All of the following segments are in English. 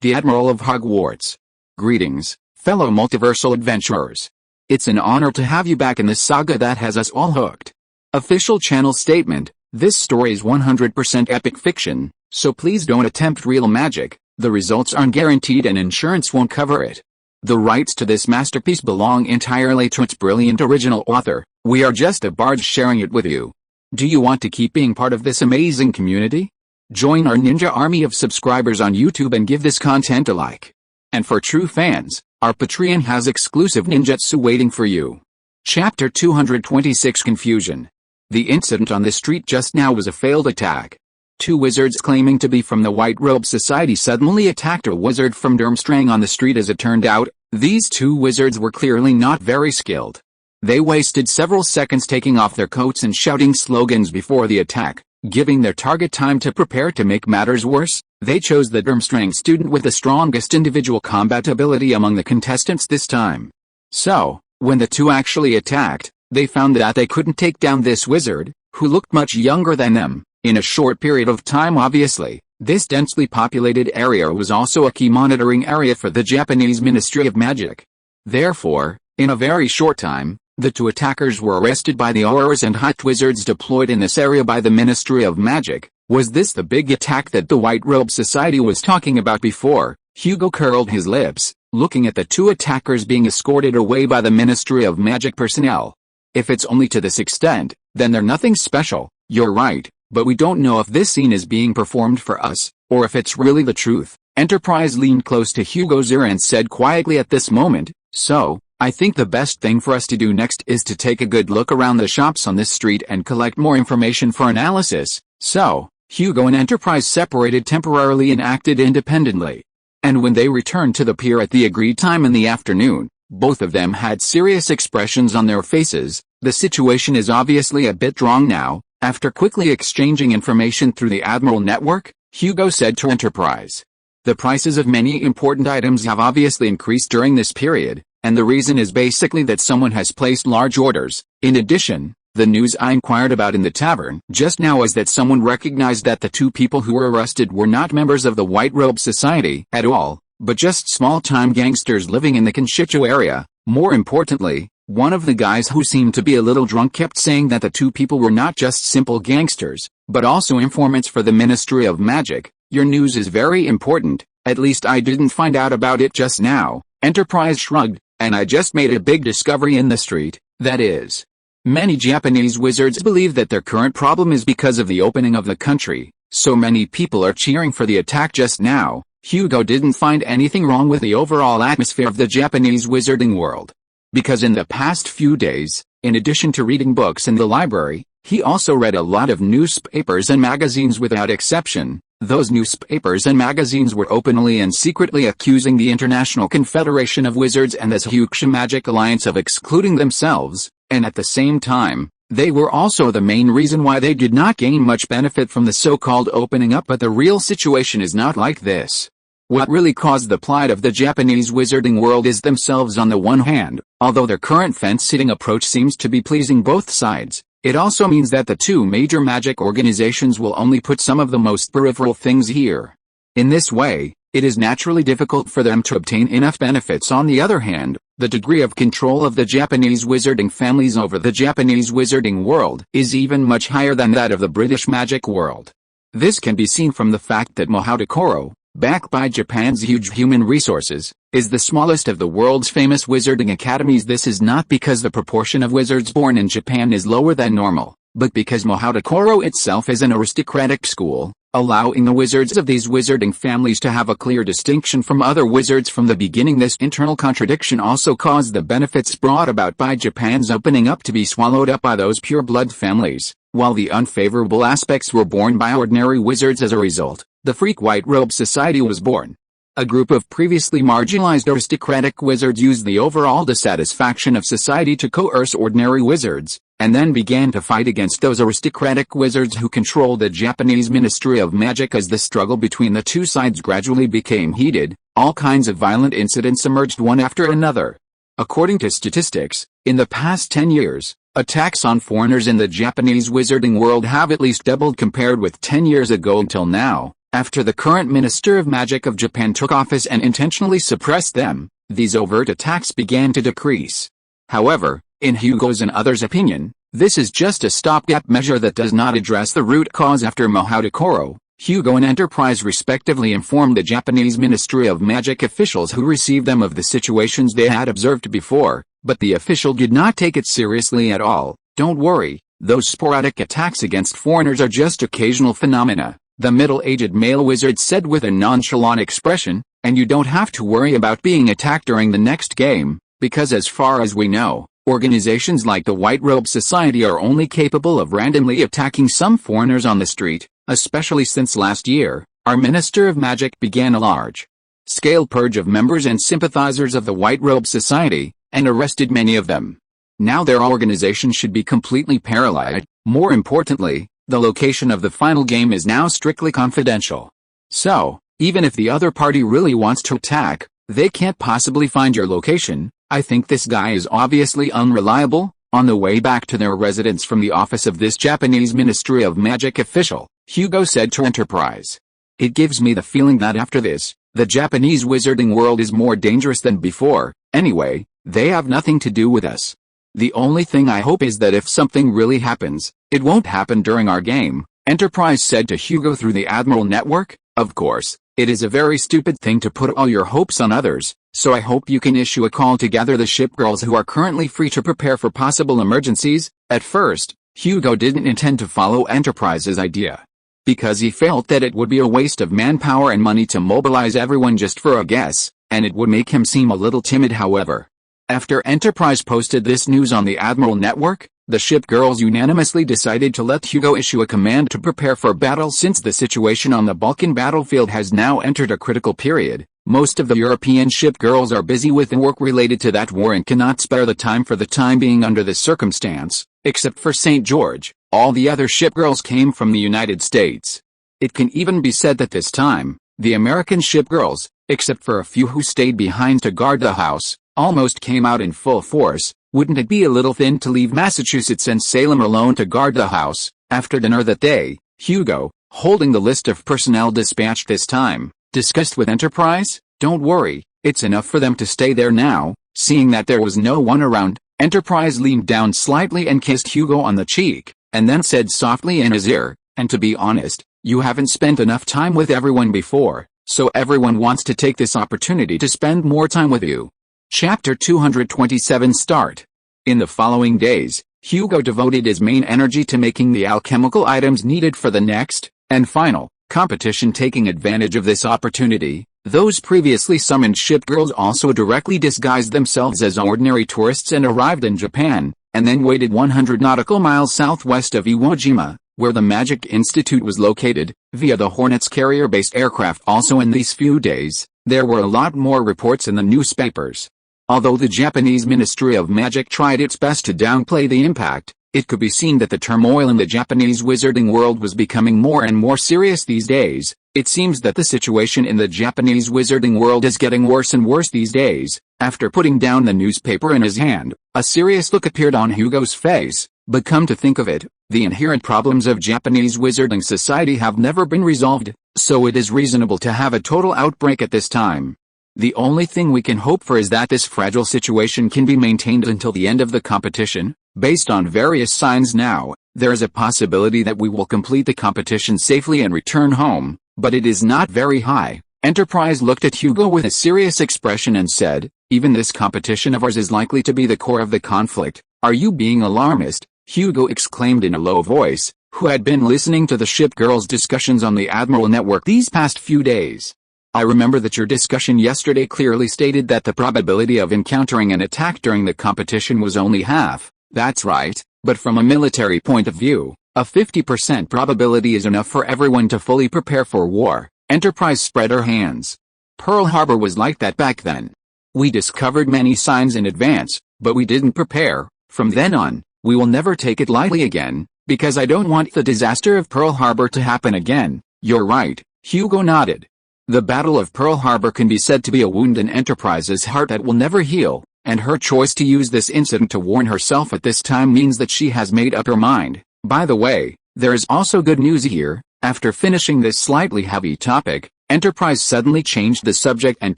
the Admiral of Hogwarts. Greetings, fellow multiversal adventurers. It's an honor to have you back in this saga that has us all hooked. Official channel statement: this story is 100% epic fiction, so please don't attempt real magic. The results aren't guaranteed and insurance won't cover it. The rights to this masterpiece belong entirely to its brilliant original author. We are just a barge sharing it with you. Do you want to keep being part of this amazing community? Join our ninja army of subscribers on YouTube and give this content a like. And for true fans, our Patreon has exclusive ninjutsu waiting for you. Chapter 226: Confusion. The incident on the street just now was a failed attack. Two wizards claiming to be from the White Robe Society suddenly attacked a wizard from Durmstrang on the street. As it turned out, these two wizards were clearly not very skilled. They wasted several seconds taking off their coats and shouting slogans before the attack, giving their target time to prepare. To make matters worse, they chose the Durmstrang student with the strongest individual combat ability among the contestants this time. So, when the two actually attacked, they found that they couldn't take down this wizard, who looked much younger than them, in a short period of time. Obviously, this densely populated area was also a key monitoring area for the Japanese Ministry of Magic. Therefore, in a very short time, the two attackers were arrested by the aurors and hot wizards deployed in this area by the Ministry of Magic. Was this the big attack that the White Robe Society was talking about before? Hugo curled his lips, looking at the two attackers being escorted away by the Ministry of Magic personnel. If it's only to this extent, then they're nothing special. You're right, but we don't know if this scene is being performed for us, or if it's really the truth. Enterprise leaned close to Hugo's ear and said quietly at this moment, "So, I think the best thing for us to do next is to take a good look around the shops on this street and collect more information for analysis." So, Hugo and Enterprise separated temporarily and acted independently. And when they returned to the pier at the agreed time in the afternoon, both of them had serious expressions on their faces. The situation is obviously a bit wrong now. After quickly exchanging information through the Admiral network, Hugo said to Enterprise, "The prices of many important items have obviously increased during this period, and the reason is basically that someone has placed large orders. In addition, the news I inquired about in the tavern just now is that someone recognized that the two people who were arrested were not members of the White Robe Society at all, but just small-time gangsters living in the Kenshicho area. More importantly, one of the guys who seemed to be a little drunk kept saying that the two people were not just simple gangsters, but also informants for the Ministry of Magic. Your news is very important, at least I didn't find out about it just now." Enterprise shrugged, "And I just made a big discovery in the street, that is. Many Japanese wizards believe that their current problem is because of the opening of the country, so many people are cheering for the attack just now." Hugo didn't find anything wrong with the overall atmosphere of the Japanese wizarding world. Because in the past few days, in addition to reading books in the library, he also read a lot of newspapers and magazines. Without exception, those newspapers and magazines were openly and secretly accusing the International Confederation of Wizards and the Huksha Magic Alliance of excluding themselves, and at the same time, they were also the main reason why they did not gain much benefit from the so-called opening up. But the real situation is not like this. What really caused the plight of the Japanese wizarding world is themselves. On the one hand, although their current fence-sitting approach seems to be pleasing both sides, it also means that the two major magic organizations will only put some of the most peripheral things here. In this way, it is naturally difficult for them to obtain enough benefits. On the other hand, the degree of control of the Japanese wizarding families over the Japanese wizarding world is even much higher than that of the British magic world. This can be seen from the fact that Mohawdakoro, backed by Japan's huge human resources, is the smallest of the world's famous wizarding academies. This is not because the proportion of wizards born in Japan is lower than normal, but because Mohawdakoro itself is an aristocratic school, allowing the wizards of these wizarding families to have a clear distinction from other wizards from the beginning. This internal contradiction also caused the benefits brought about by Japan's opening up to be swallowed up by those pure-blood families, while the unfavorable aspects were borne by ordinary wizards. As a result, the Freak White Robe Society was born. A group of previously marginalized aristocratic wizards used the overall dissatisfaction of society to coerce ordinary wizards, and then began to fight against those aristocratic wizards who control the Japanese Ministry of Magic. As the struggle between the two sides gradually became heated, all kinds of violent incidents emerged one after another. According to statistics, in the past 10 years, attacks on foreigners in the Japanese wizarding world have at least doubled compared with 10 years ago. Until now, After the current Minister of Magic of Japan took office and intentionally suppressed them, these overt attacks began to decrease. However, in Hugo's and others' opinion, this is just a stopgap measure that does not address the root cause. After Mohawdakoro, Hugo and Enterprise respectively informed the Japanese Ministry of Magic officials who received them of the situations they had observed before, but the official did not take it seriously at all. "Don't worry, those sporadic attacks against foreigners are just occasional phenomena," the middle-aged male wizard said with a nonchalant expression, "and you don't have to worry about being attacked during the next game, because as far as we know, organizations like the White Robe Society are only capable of randomly attacking some foreigners on the street, especially since last year, our Minister of Magic began a large-scale purge of members and sympathizers of the White Robe Society, and arrested many of them. Now their organization should be completely paralyzed. More importantly, the location of the final game is now strictly confidential. So, even if the other party really wants to attack, they can't possibly find your location. I think this guy is obviously unreliable." On the way back to their residence from the office of this Japanese Ministry of Magic official, Hugo said to Enterprise, "It gives me the feeling that after this, the Japanese wizarding world is more dangerous than before. Anyway, they have nothing to do with us. The only thing I hope is that if something really happens, it won't happen during our game," Enterprise said to Hugo through the Admiral network. "Of course, it is a very stupid thing to put all your hopes on others, so I hope you can issue a call to gather the ship girls who are currently free to prepare for possible emergencies." At first, Hugo didn't intend to follow Enterprise's idea, because he felt that it would be a waste of manpower and money to mobilize everyone just for a guess, and it would make him seem a little timid. However, after Enterprise posted this news on the Admiral network, the ship girls unanimously decided to let Hugo issue a command to prepare for battle since the situation on the Balkan battlefield has now entered a critical period. Most of the European ship girls are busy with work related to that war and cannot spare the time for the time being under this circumstance. Except for St. George, all the other ship girls came from the United States. It can even be said that this time, the American ship girls, except for a few who stayed behind to guard the house, almost came out in full force. Wouldn't it be a little thin to leave Massachusetts and Salem alone to guard the house? After dinner that day, Hugo, holding the list of personnel dispatched this time, discussed with Enterprise, "Don't worry, it's enough for them to stay there now." Seeing that there was no one around, Enterprise leaned down slightly and kissed Hugo on the cheek, and then said softly in his ear, "And to be honest, you haven't spent enough time with everyone before, so everyone wants to take this opportunity to spend more time with you." Chapter 227 Start. In the following days, Hugo devoted his main energy to making the alchemical items needed for the next, and final, competition. Taking advantage of this opportunity, those previously summoned ship girls also directly disguised themselves as ordinary tourists and arrived in Japan, and then waited 100 nautical miles southwest of Iwo Jima, where the Magic Institute was located, via the Hornets carrier-based aircraft. Also in these few days, there were a lot more reports in the newspapers. Although the Japanese Ministry of Magic tried its best to downplay the impact, it could be seen that the turmoil in the Japanese wizarding world was becoming more and more serious these days. It seems that the situation in the Japanese wizarding world is getting worse and worse these days. After putting down the newspaper in his hand, a serious look appeared on Hugo's face. But come to think of it, the inherent problems of Japanese wizarding society have never been resolved, so it is reasonable to have a total outbreak at this time. The only thing we can hope for is that this fragile situation can be maintained until the end of the competition. Based on various signs now, there is a possibility that we will complete the competition safely and return home, but it is not very high. Enterprise looked at Hugo with a serious expression and said, "Even this competition of ours is likely to be the core of the conflict. Are you being alarmist?" Hugo exclaimed in a low voice, who had been listening to the ship girls' discussions on the Admiral network these past few days. "I remember that your discussion yesterday clearly stated that the probability of encountering an attack during the competition was only half." "That's right, but from a military point of view, a 50% probability is enough for everyone to fully prepare for war." Enterprise spread her hands. "Pearl Harbor was like that back then. We discovered many signs in advance, but we didn't prepare. From then on, we will never take it lightly again, because I don't want the disaster of Pearl Harbor to happen again." "You're right," Hugo nodded. The Battle of Pearl Harbor can be said to be a wound in Enterprise's heart that will never heal, and her choice to use this incident to warn herself at this time means that she has made up her mind. By the way, there is also good news here. After finishing this slightly heavy topic, Enterprise suddenly changed the subject and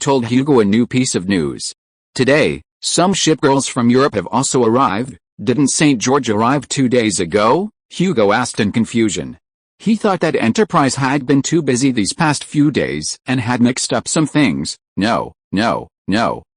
told Hugo a new piece of news. Today, some shipgirls from Europe have also arrived. Didn't St. George arrive 2 days ago? Hugo asked in confusion. He thought that Enterprise had been too busy these past few days and had mixed up some things. No,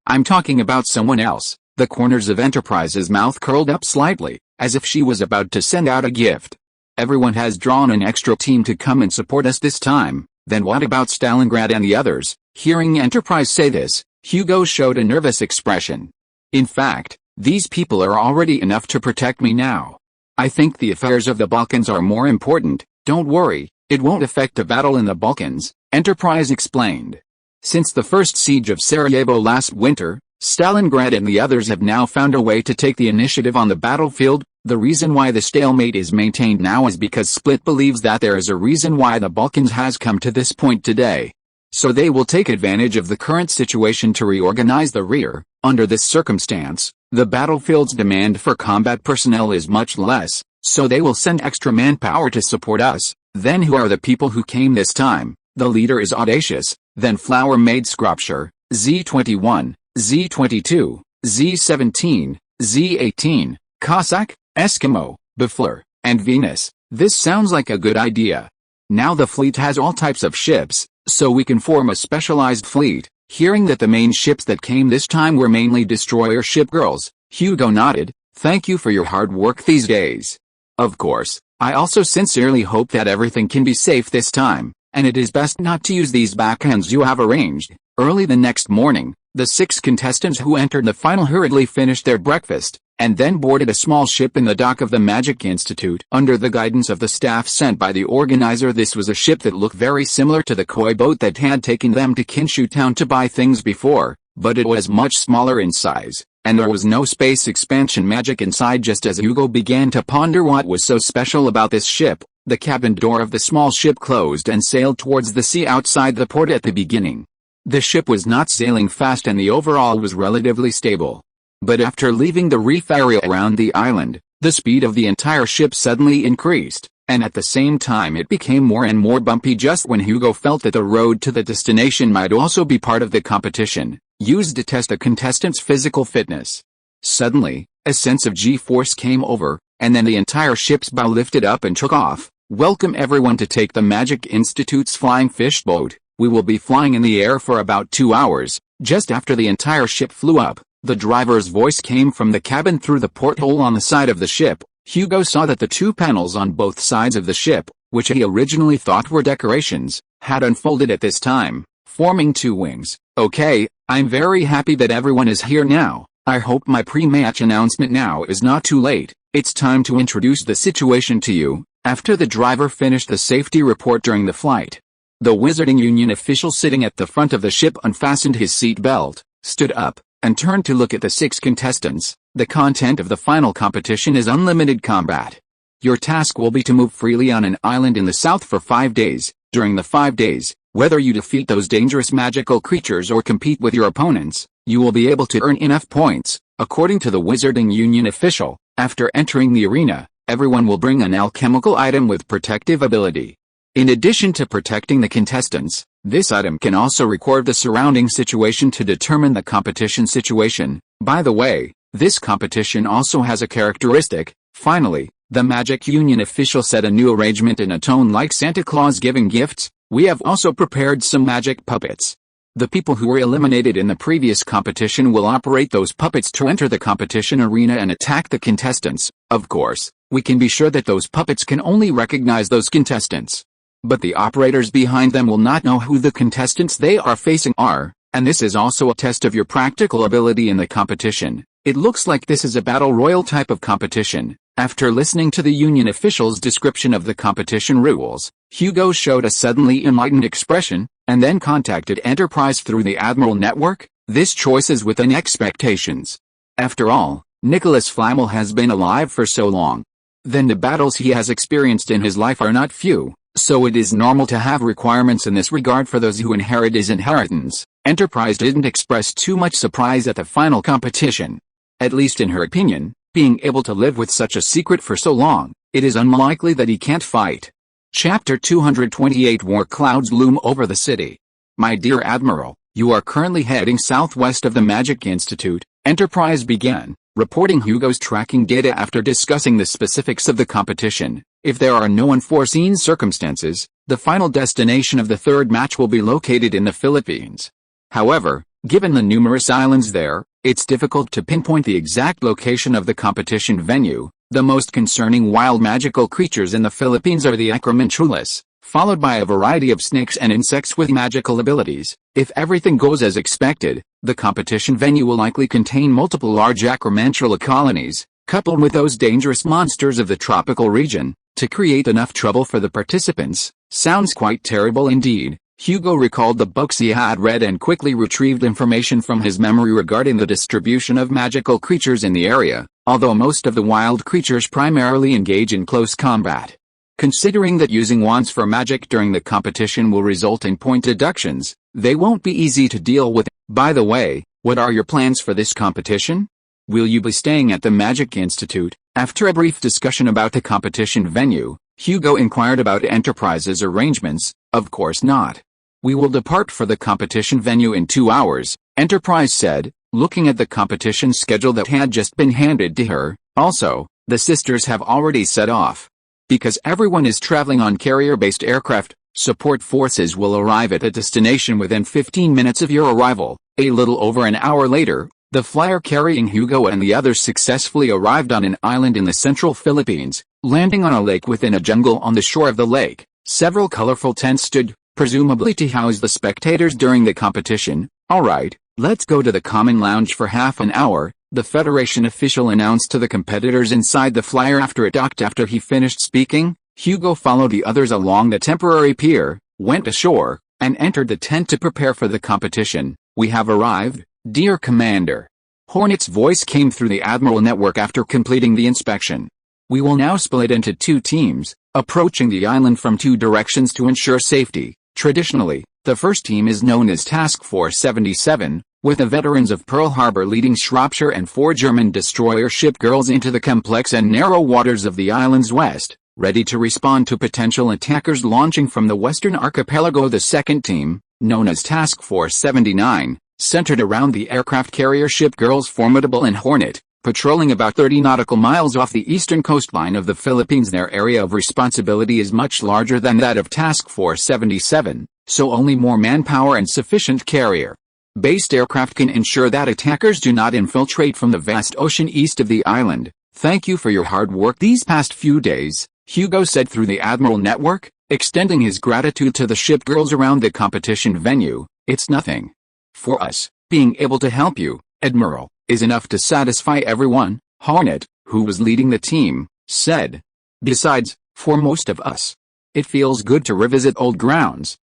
I'm talking about someone else. The corners of Enterprise's mouth curled up slightly, as if she was about to send out a gift. Everyone has drawn an extra team to come and support us this time. Then what about Stalingrad and the others? Hearing Enterprise say this, Hugo showed a nervous expression. In fact, these people are already enough to protect me now. I think the affairs of the Balkans are more important. Don't worry, it won't affect the battle in the Balkans, Enterprise explained. Since the first siege of Sarajevo last winter, Stalingrad and the others have now found a way to take the initiative on the battlefield. The reason why the stalemate is maintained now is because Split believes that there is a reason why the Balkans has come to this point today. So they will take advantage of the current situation to reorganize the rear. Under this circumstance, the battlefield's demand for combat personnel is much less, so they will send extra manpower to support us. Then who are the people who came this time? The leader is audacious, then Flower Maid Scropshire, Z21, Z22, Z17, Z18, Cossack, Eskimo, Befleur, and Venus. This sounds like a good idea. Now the fleet has all types of ships, so we can form a specialized fleet. Hearing that the main ships that came this time were mainly destroyer shipgirls, Hugo nodded. Thank you for your hard work these days. Of course, I also sincerely hope that everything can be safe this time, and it is best not to use these backhands you have arranged. Early the next morning, the 6 contestants who entered the final hurriedly finished their breakfast, and then boarded a small ship in the dock of the Magic Institute. Under the guidance of the staff sent by the organizer, this was a ship that looked very similar to the koi boat that had taken them to Kinshu Town to buy things before, but it was much smaller in size, and there was no space expansion magic inside. Just as Hugo began to ponder what was so special about this ship, the cabin door of the small ship closed and sailed towards the sea outside the port at the beginning. The ship was not sailing fast and the overall was relatively stable. But after leaving the reef area around the island, the speed of the entire ship suddenly increased, and at the same time it became more and more bumpy just when Hugo felt that the road to the destination might also be part of the competition, used to test a contestant's physical fitness. Suddenly, a sense of G-force came over, and then the entire ship's bow lifted up and took off. Welcome everyone to take the Magic Institute's flying fish boat. We will be flying in the air for about 2 hours. Just after the entire ship flew up, the driver's voice came from the cabin through the porthole on the side of the ship. Hugo saw that the 2 panels on both sides of the ship, which he originally thought were decorations, had unfolded at this time, forming 2 wings. Okay, I'm very happy that everyone is here now. I hope my pre-match announcement now is not too late. It's time to introduce the situation to you. After the driver finished the safety report during the flight, the Wizarding Union official sitting at the front of the ship unfastened his seat belt, stood up, and turned to look at the 6 contestants. The content of the final competition is unlimited combat. Your task will be to move freely on an island in the south for 5 days. During the 5 days, whether you defeat those dangerous magical creatures or compete with your opponents, you will be able to earn enough points. According to the Wizarding Union official, after entering the arena, everyone will bring an alchemical item with protective ability. In addition to protecting the contestants, this item can also record the surrounding situation to determine the competition situation. By the way, this competition also has a characteristic. Finally, the Magic Union official said a new arrangement in a tone like Santa Claus giving gifts. We have also prepared some magic puppets. The people who were eliminated in the previous competition will operate those puppets to enter the competition arena and attack the contestants. Of course, we can be sure that those puppets can only recognize those contestants. But the operators behind them will not know who the contestants they are facing are, and this is also a test of your practical ability in the competition. It looks like this is a battle royal type of competition. After listening to the union official's description of the competition rules, Hugo showed a suddenly enlightened expression, and then contacted Enterprise through the Admiral network. This choice is within expectations. After all, Nicholas Flamel has been alive for so long. Then the battles he has experienced in his life are not few. So it is normal to have requirements in this regard for those who inherit his inheritance. Enterprise didn't express too much surprise at the final competition. At least in her opinion, being able to live with such a secret for so long, it is unlikely that he can't fight. Chapter 228 War clouds loom over the city. My dear Admiral, you are currently heading southwest of the Magic Institute, Enterprise began, reporting Hugo's tracking data after discussing the specifics of the competition. If there are no unforeseen circumstances, the final destination of the third match will be located in the Philippines. However, given the numerous islands there, it's difficult to pinpoint the exact location of the competition venue. The most concerning wild magical creatures in the Philippines are the acromantulas, followed by a variety of snakes and insects with magical abilities. If everything goes as expected, the competition venue will likely contain multiple large acromantula colonies, coupled with those dangerous monsters of the tropical region, to create enough trouble for the participants. Sounds quite terrible indeed. Hugo recalled the books he had read and quickly retrieved information from his memory regarding the distribution of magical creatures in the area, although most of the wild creatures primarily engage in close combat. Considering that using wands for magic during the competition will result in point deductions, they won't be easy to deal with. By the way, what are your plans for this competition? Will you be staying at the Magic Institute? After a brief discussion about the competition venue, Hugo inquired about Enterprise's arrangements. Of course not. We will depart for the competition venue in 2 hours, Enterprise said, looking at the competition schedule that had just been handed to her. Also, the sisters have already set off. Because everyone is traveling on carrier-based aircraft, support forces will arrive at a destination within 15 minutes of your arrival. A little over an hour later, the flyer carrying Hugo and the others successfully arrived on an island in the central Philippines, landing on a lake within a jungle. On the shore of the lake, several colorful tents stood, presumably to house the spectators during the competition. Alright, let's go to the common lounge for half an hour, the Federation official announced to the competitors inside the flyer after it docked. After he finished speaking, Hugo followed the others along the temporary pier, went ashore, and entered the tent to prepare for the competition. We have arrived, dear Commander. Hornet's voice came through the Admiral network after completing the inspection. We will now split into 2 teams, approaching the island from 2 directions to ensure safety. Traditionally, the first team is known as Task Force 77, with the veterans of Pearl Harbor leading Shropshire and 4 German destroyer ship girls into the complex and narrow waters of the island's west, ready to respond to potential attackers launching from the western archipelago. The second team, known as Task Force 79, centered around the aircraft carrier ship girls Formidable and Hornet, patrolling about 30 nautical miles off the eastern coastline of the Philippines. Their area of responsibility is much larger than that of Task Force 77, so only more manpower and sufficient carrier-based aircraft can ensure that attackers do not infiltrate from the vast ocean east of the island. Thank you for your hard work these past few days, Hugo said through the Admiral network, extending his gratitude to the ship girls around the competition venue. It's nothing. For us, being able to help you, Admiral, is enough to satisfy everyone, Hornet, who was leading the team, said. Besides, for most of us, it feels good to revisit old grounds.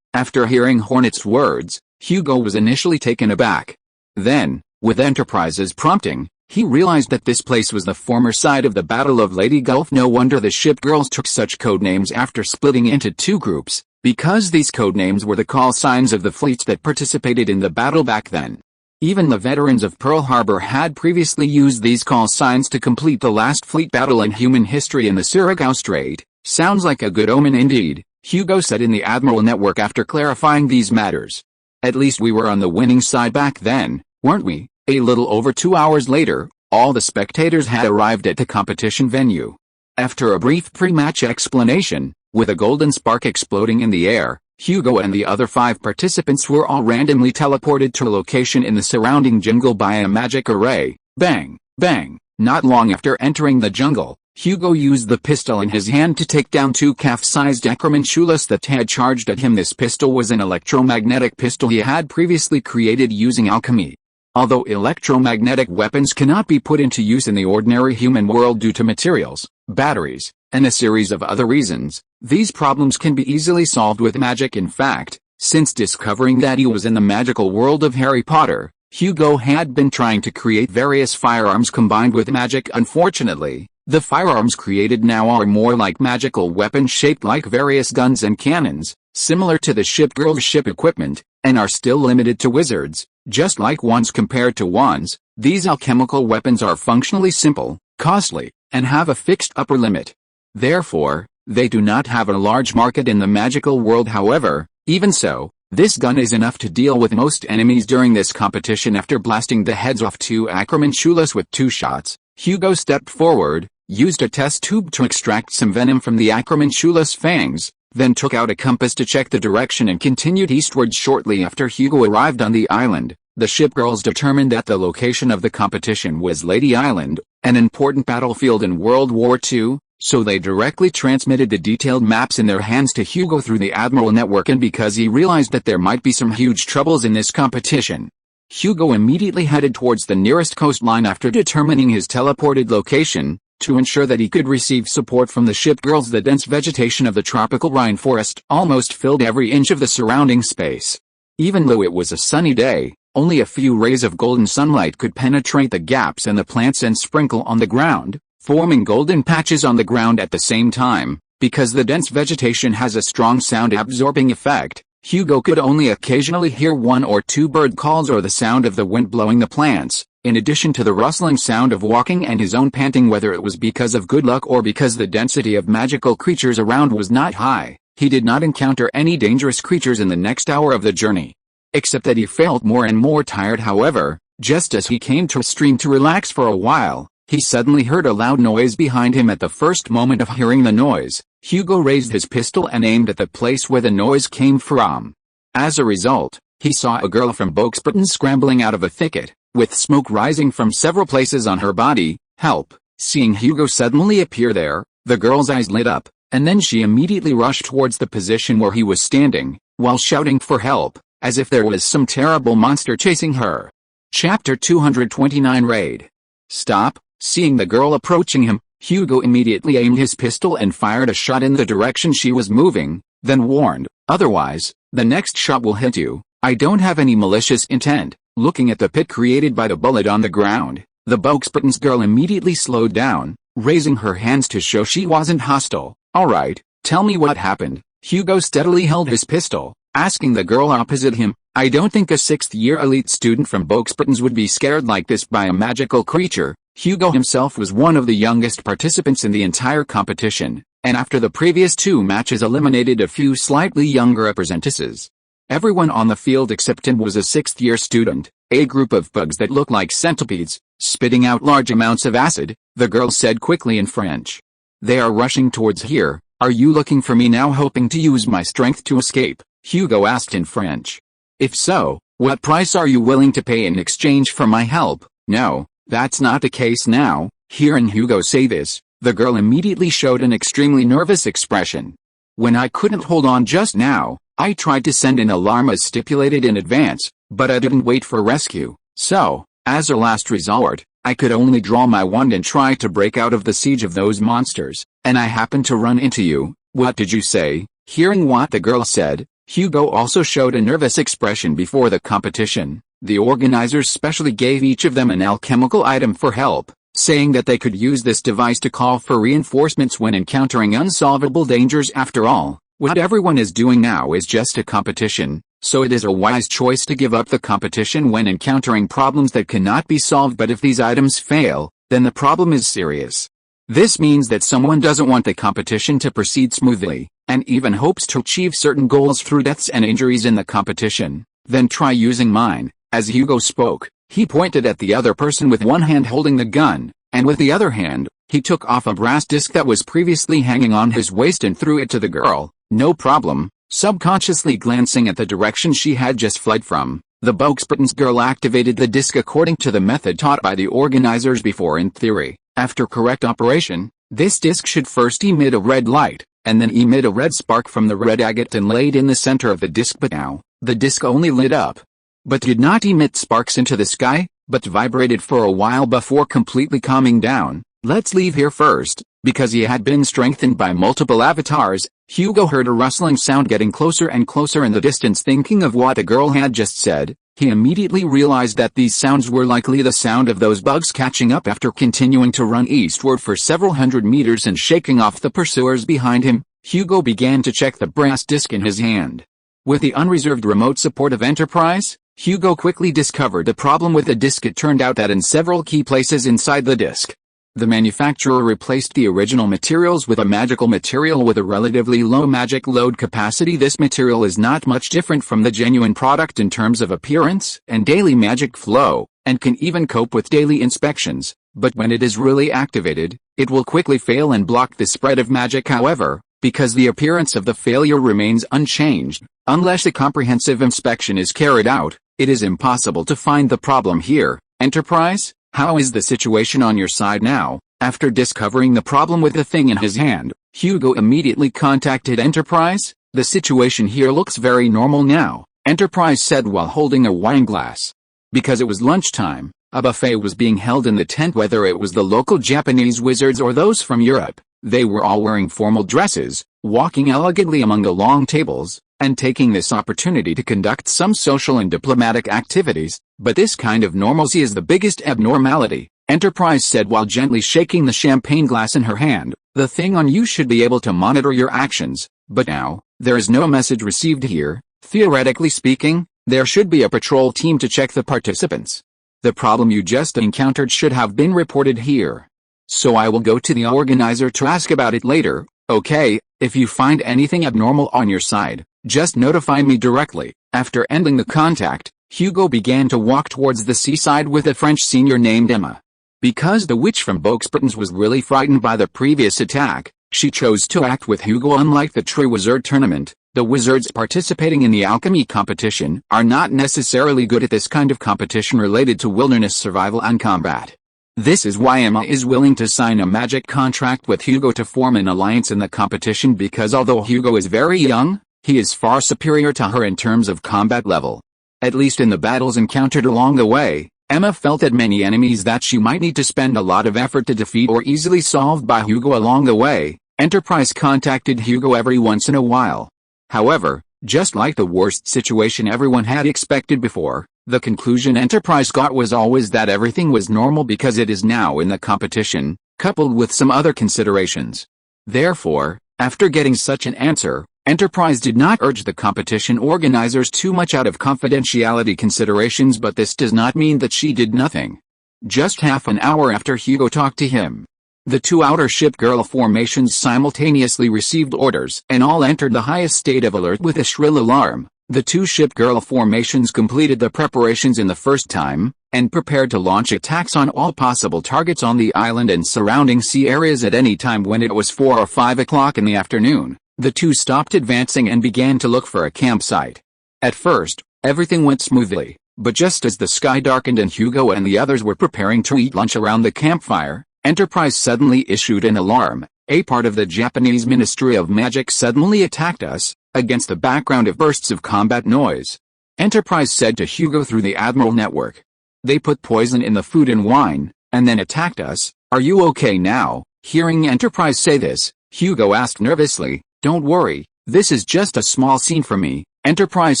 After hearing Hornet's words, Hugo was initially taken aback. Then, with Enterprise's prompting, he realized that this place was the former site of the Battle of Lady Gulf. No wonder the ship girls took such codenames after splitting into 2 groups, because these codenames were the call signs of the fleets that participated in the battle back then. Even the veterans of Pearl Harbor had previously used these call signs to complete the last fleet battle in human history in the Surigao Strait. Sounds like a good omen indeed, Hugo said in the Admiral network after clarifying these matters. At least we were on the winning side back then, weren't we? A little over 2 hours later, all the spectators had arrived at the competition venue. After a brief pre-match explanation, with a golden spark exploding in the air, Hugo and the other 5 participants were all randomly teleported to a location in the surrounding jungle by a magic array. Bang, bang. Not long after entering the jungle, Hugo used the pistol in his hand to take down 2 calf-sized acromantulas that had charged at him. This pistol was an electromagnetic pistol he had previously created using alchemy. Although electromagnetic weapons cannot be put into use in the ordinary human world due to materials, batteries, and a series of other reasons, these problems can be easily solved with magic. In fact, since discovering that he was in the magical world of Harry Potter, Hugo had been trying to create various firearms combined with magic. Unfortunately, the firearms created now are more like magical weapons shaped like various guns and cannons, similar to the ship girls' ship equipment, and are still limited to wizards. Just like wands compared to wands, these alchemical weapons are functionally simple, costly, and have a fixed upper limit. Therefore, They do not have a large market in the magical world, however. Even so, this gun is enough to deal with most enemies during this competition. After blasting the heads off 2 Acromantulas with 2 shots, Hugo stepped forward, used a test tube to extract some venom from the Acromantula's fangs, then took out a compass to check the direction and continued eastward. Shortly after Hugo arrived on the island, the ship girls determined that the location of the competition was Lady Island, an important battlefield in World War II, so they directly transmitted the detailed maps in their hands to Hugo through the Admiral network, and because he realized that there might be some huge troubles in this competition, Hugo immediately headed towards the nearest coastline after determining his teleported location. To ensure that he could receive support from the ship girls, the dense vegetation of the tropical rainforest almost filled every inch of the surrounding space. Even though it was a sunny day, only a few rays of golden sunlight could penetrate the gaps in the plants and sprinkle on the ground, forming golden patches on the ground at the same time. Because the dense vegetation has a strong sound-absorbing effect, Hugo could only occasionally hear 1 or 2 bird calls or the sound of the wind blowing the plants, in addition to the rustling sound of walking and his own panting. Whether it was because of good luck or because the density of magical creatures around was not high, he did not encounter any dangerous creatures in the next hour of the journey. Except that he felt more and more tired. However, just as he came to a stream to relax for a while, he suddenly heard a loud noise behind him. At the first moment of hearing the noise, Hugo raised his pistol and aimed at the place where the noise came from. As a result, he saw a girl from Boxburton scrambling out of a thicket, with smoke rising from several places on her body. Help! Seeing Hugo suddenly appear there, the girl's eyes lit up, and then she immediately rushed towards the position where he was standing, while shouting for help, as if there was some terrible monster chasing her. Chapter 229 Raid. Stop! Seeing the girl approaching him, Hugo immediately aimed his pistol and fired a shot in the direction she was moving, then warned, "Otherwise, the next shot will hit you. I don't have any malicious intent." Looking at the pit created by the bullet on the ground, the Boxburton's girl immediately slowed down, raising her hands to show she wasn't hostile. "Alright, tell me what happened." Hugo steadily held his pistol, asking the girl opposite him. "I don't think a 6th-year elite student from Boxburton's would be scared like this by a magical creature." Hugo himself was one of the youngest participants in the entire competition, and after the previous 2 matches eliminated a few slightly younger apprentices. Everyone on the field except him was a 6th-year student, a group of bugs that looked like centipedes, spitting out large amounts of acid, the girl said quickly in French. "They are rushing towards here. Are you looking for me now, hoping to use my strength to escape?" Hugo asked in French. "If so, what price are you willing to pay in exchange for my help?" "No, that's not the case now." Hearing Hugo say this, the girl immediately showed an extremely nervous expression. "When I couldn't hold on just now, I tried to send an alarm as stipulated in advance, but I didn't wait for rescue, so, as a last resort, I could only draw my wand and try to break out of the siege of those monsters, and I happened to run into you." "What did you say?" Hearing what the girl said, Hugo also showed a nervous expression. Before the competition, the organizers specially gave each of them an alchemical item for help, saying that they could use this device to call for reinforcements when encountering unsolvable dangers. After all, what everyone is doing now is just a competition, so it is a wise choice to give up the competition when encountering problems that cannot be solved. But if these items fail, then the problem is serious. This means that someone doesn't want the competition to proceed smoothly, and even hopes to achieve certain goals through deaths and injuries in the competition. "Then try using mine." As Hugo spoke, he pointed at the other person with one hand holding the gun, and with the other hand, he took off a brass disc that was previously hanging on his waist and threw it to the girl. "No problem." Subconsciously glancing at the direction she had just fled from, the Boxburton's girl activated the disc according to the method taught by the organizers before. In theory, after correct operation, this disc should first emit a red light, and then emit a red spark from the red agate and laid in the center of the disc. But now, the disc only lit up, but did not emit sparks into the sky, but vibrated for a while before completely calming down. "Let's leave here first." Because he had been strengthened by multiple avatars, Hugo heard a rustling sound getting closer and closer in the distance. Thinking of what the girl had just said, he immediately realized that these sounds were likely the sound of those bugs catching up. After continuing to run eastward for several hundred meters and shaking off the pursuers behind him, Hugo began to check the brass disc in his hand. With the unreserved remote support of Enterprise, Hugo quickly discovered the problem with the disc. It turned out that in several key places inside the disc, The manufacturer replaced the original materials with a magical material with a relatively low magic load capacity. This material is not much different from the genuine product in terms of appearance and daily magic flow, and can even cope with daily inspections, but when it is really activated, it will quickly fail and block the spread of magic. However, because the appearance of the failure remains unchanged, unless a comprehensive inspection is carried out, it is impossible to find the problem here. Enterprise, how is the situation on your side now? After discovering the problem with the thing in his hand, Hugo immediately contacted Enterprise. The situation here looks very normal now, Enterprise said while holding a wine glass. Because it was lunchtime, a buffet was being held in the tent. Whether it was the local Japanese wizards or those from Europe, they were all wearing formal dresses, walking elegantly among the long tables, and taking this opportunity to conduct some social and diplomatic activities. But this kind of normalcy is the biggest abnormality, Enterprise said while gently shaking the champagne glass in her hand. The thing on you should be able to monitor your actions, but now, there is no message received here. Theoretically speaking, there should be a patrol team to check the participants. The problem you just encountered should have been reported here. So I will go to the organizer to ask about it later, okay? If you find anything abnormal on your side, just notify me directly. After ending the contact, Hugo began to walk towards the seaside with a French senior named Emma. Because the witch from Boxburtons was really frightened by the previous attack, she chose to act with Hugo. Unlike the True Wizard Tournament, the wizards participating in the alchemy competition are not necessarily good at this kind of competition related to wilderness survival and combat. This is why Emma is willing to sign a magic contract with Hugo to form an alliance in the competition, because although Hugo is very young, he is far superior to her in terms of combat level. At least in the battles encountered along the way, Emma felt that many enemies that she might need to spend a lot of effort to defeat or easily solved by Hugo along the way. Enterprise contacted Hugo every once in a while. However, just like the worst situation everyone had expected before, the conclusion Enterprise got was always that everything was normal because it is now in the competition, coupled with some other considerations. Therefore, after getting such an answer, Enterprise did not urge the competition organizers too much out of confidentiality considerations, but this does not mean that she did nothing. Just half an hour after Hugo talked to him, the two outer ship girl formations simultaneously received orders and all entered the highest state of alert with a shrill alarm. The two ship girl formations completed the preparations in the first time, and prepared to launch attacks on all possible targets on the island and surrounding sea areas at any time. When it was 4 or 5 o'clock in the afternoon, the two stopped advancing and began to look for a campsite. At first, everything went smoothly, but just as the sky darkened and Hugo and the others were preparing to eat lunch around the campfire, Enterprise suddenly issued an alarm. A part of the Japanese Ministry of Magic suddenly attacked us, against the background of bursts of combat noise. Enterprise said to Hugo through the Admiral network. They put poison in the food and wine, and then attacked us. Are you okay now? Hearing Enterprise say this, Hugo asked nervously, don't worry, this is just a small scene for me, Enterprise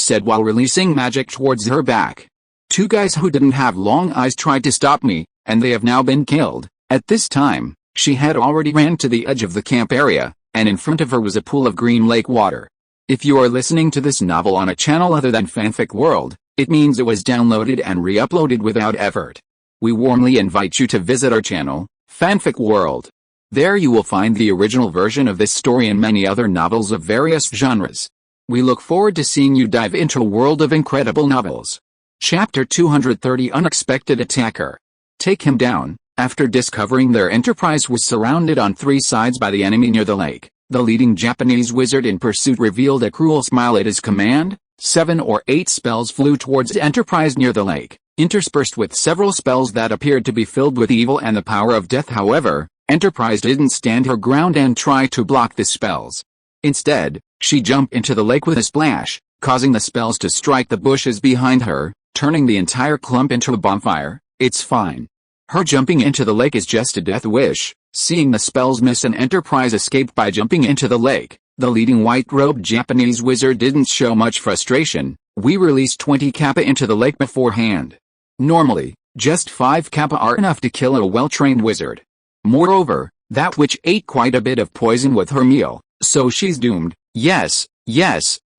said while releasing magic towards her back. Two guys who didn't have long eyes tried to stop me, and they have now been killed. At this time, she had already ran to the edge of the camp area, and in front of her was a pool of green lake water. If you are listening to this novel on a channel other than Fanfic World, it means it was downloaded and re-uploaded without effort. We warmly invite you to visit our channel, Fanfic World. There you will find the original version of this story and many other novels of various genres. We look forward to seeing you dive into a world of incredible novels. Chapter 230 Unexpected Attacker. Take him down. After discovering their Enterprise was surrounded on three sides by the enemy near the lake, the leading Japanese wizard in pursuit revealed a cruel smile at his command. 7 or 8 spells flew towards Enterprise near the lake, interspersed with several spells that appeared to be filled with evil and the power of death. However, Enterprise didn't stand her ground and try to block the spells. Instead, she jumped into the lake with a splash, causing the spells to strike the bushes behind her, turning the entire clump into a bonfire. It's fine. Her jumping into the lake is just a death wish. Seeing the spells miss and Enterprise escape by jumping into the lake, the leading white-robed Japanese wizard didn't show much frustration. We released 20 kappa into the lake beforehand. Normally, just 5 kappa are enough to kill a well-trained wizard. Moreover, that witch ate quite a bit of poison with her meal, so she's doomed. Yes,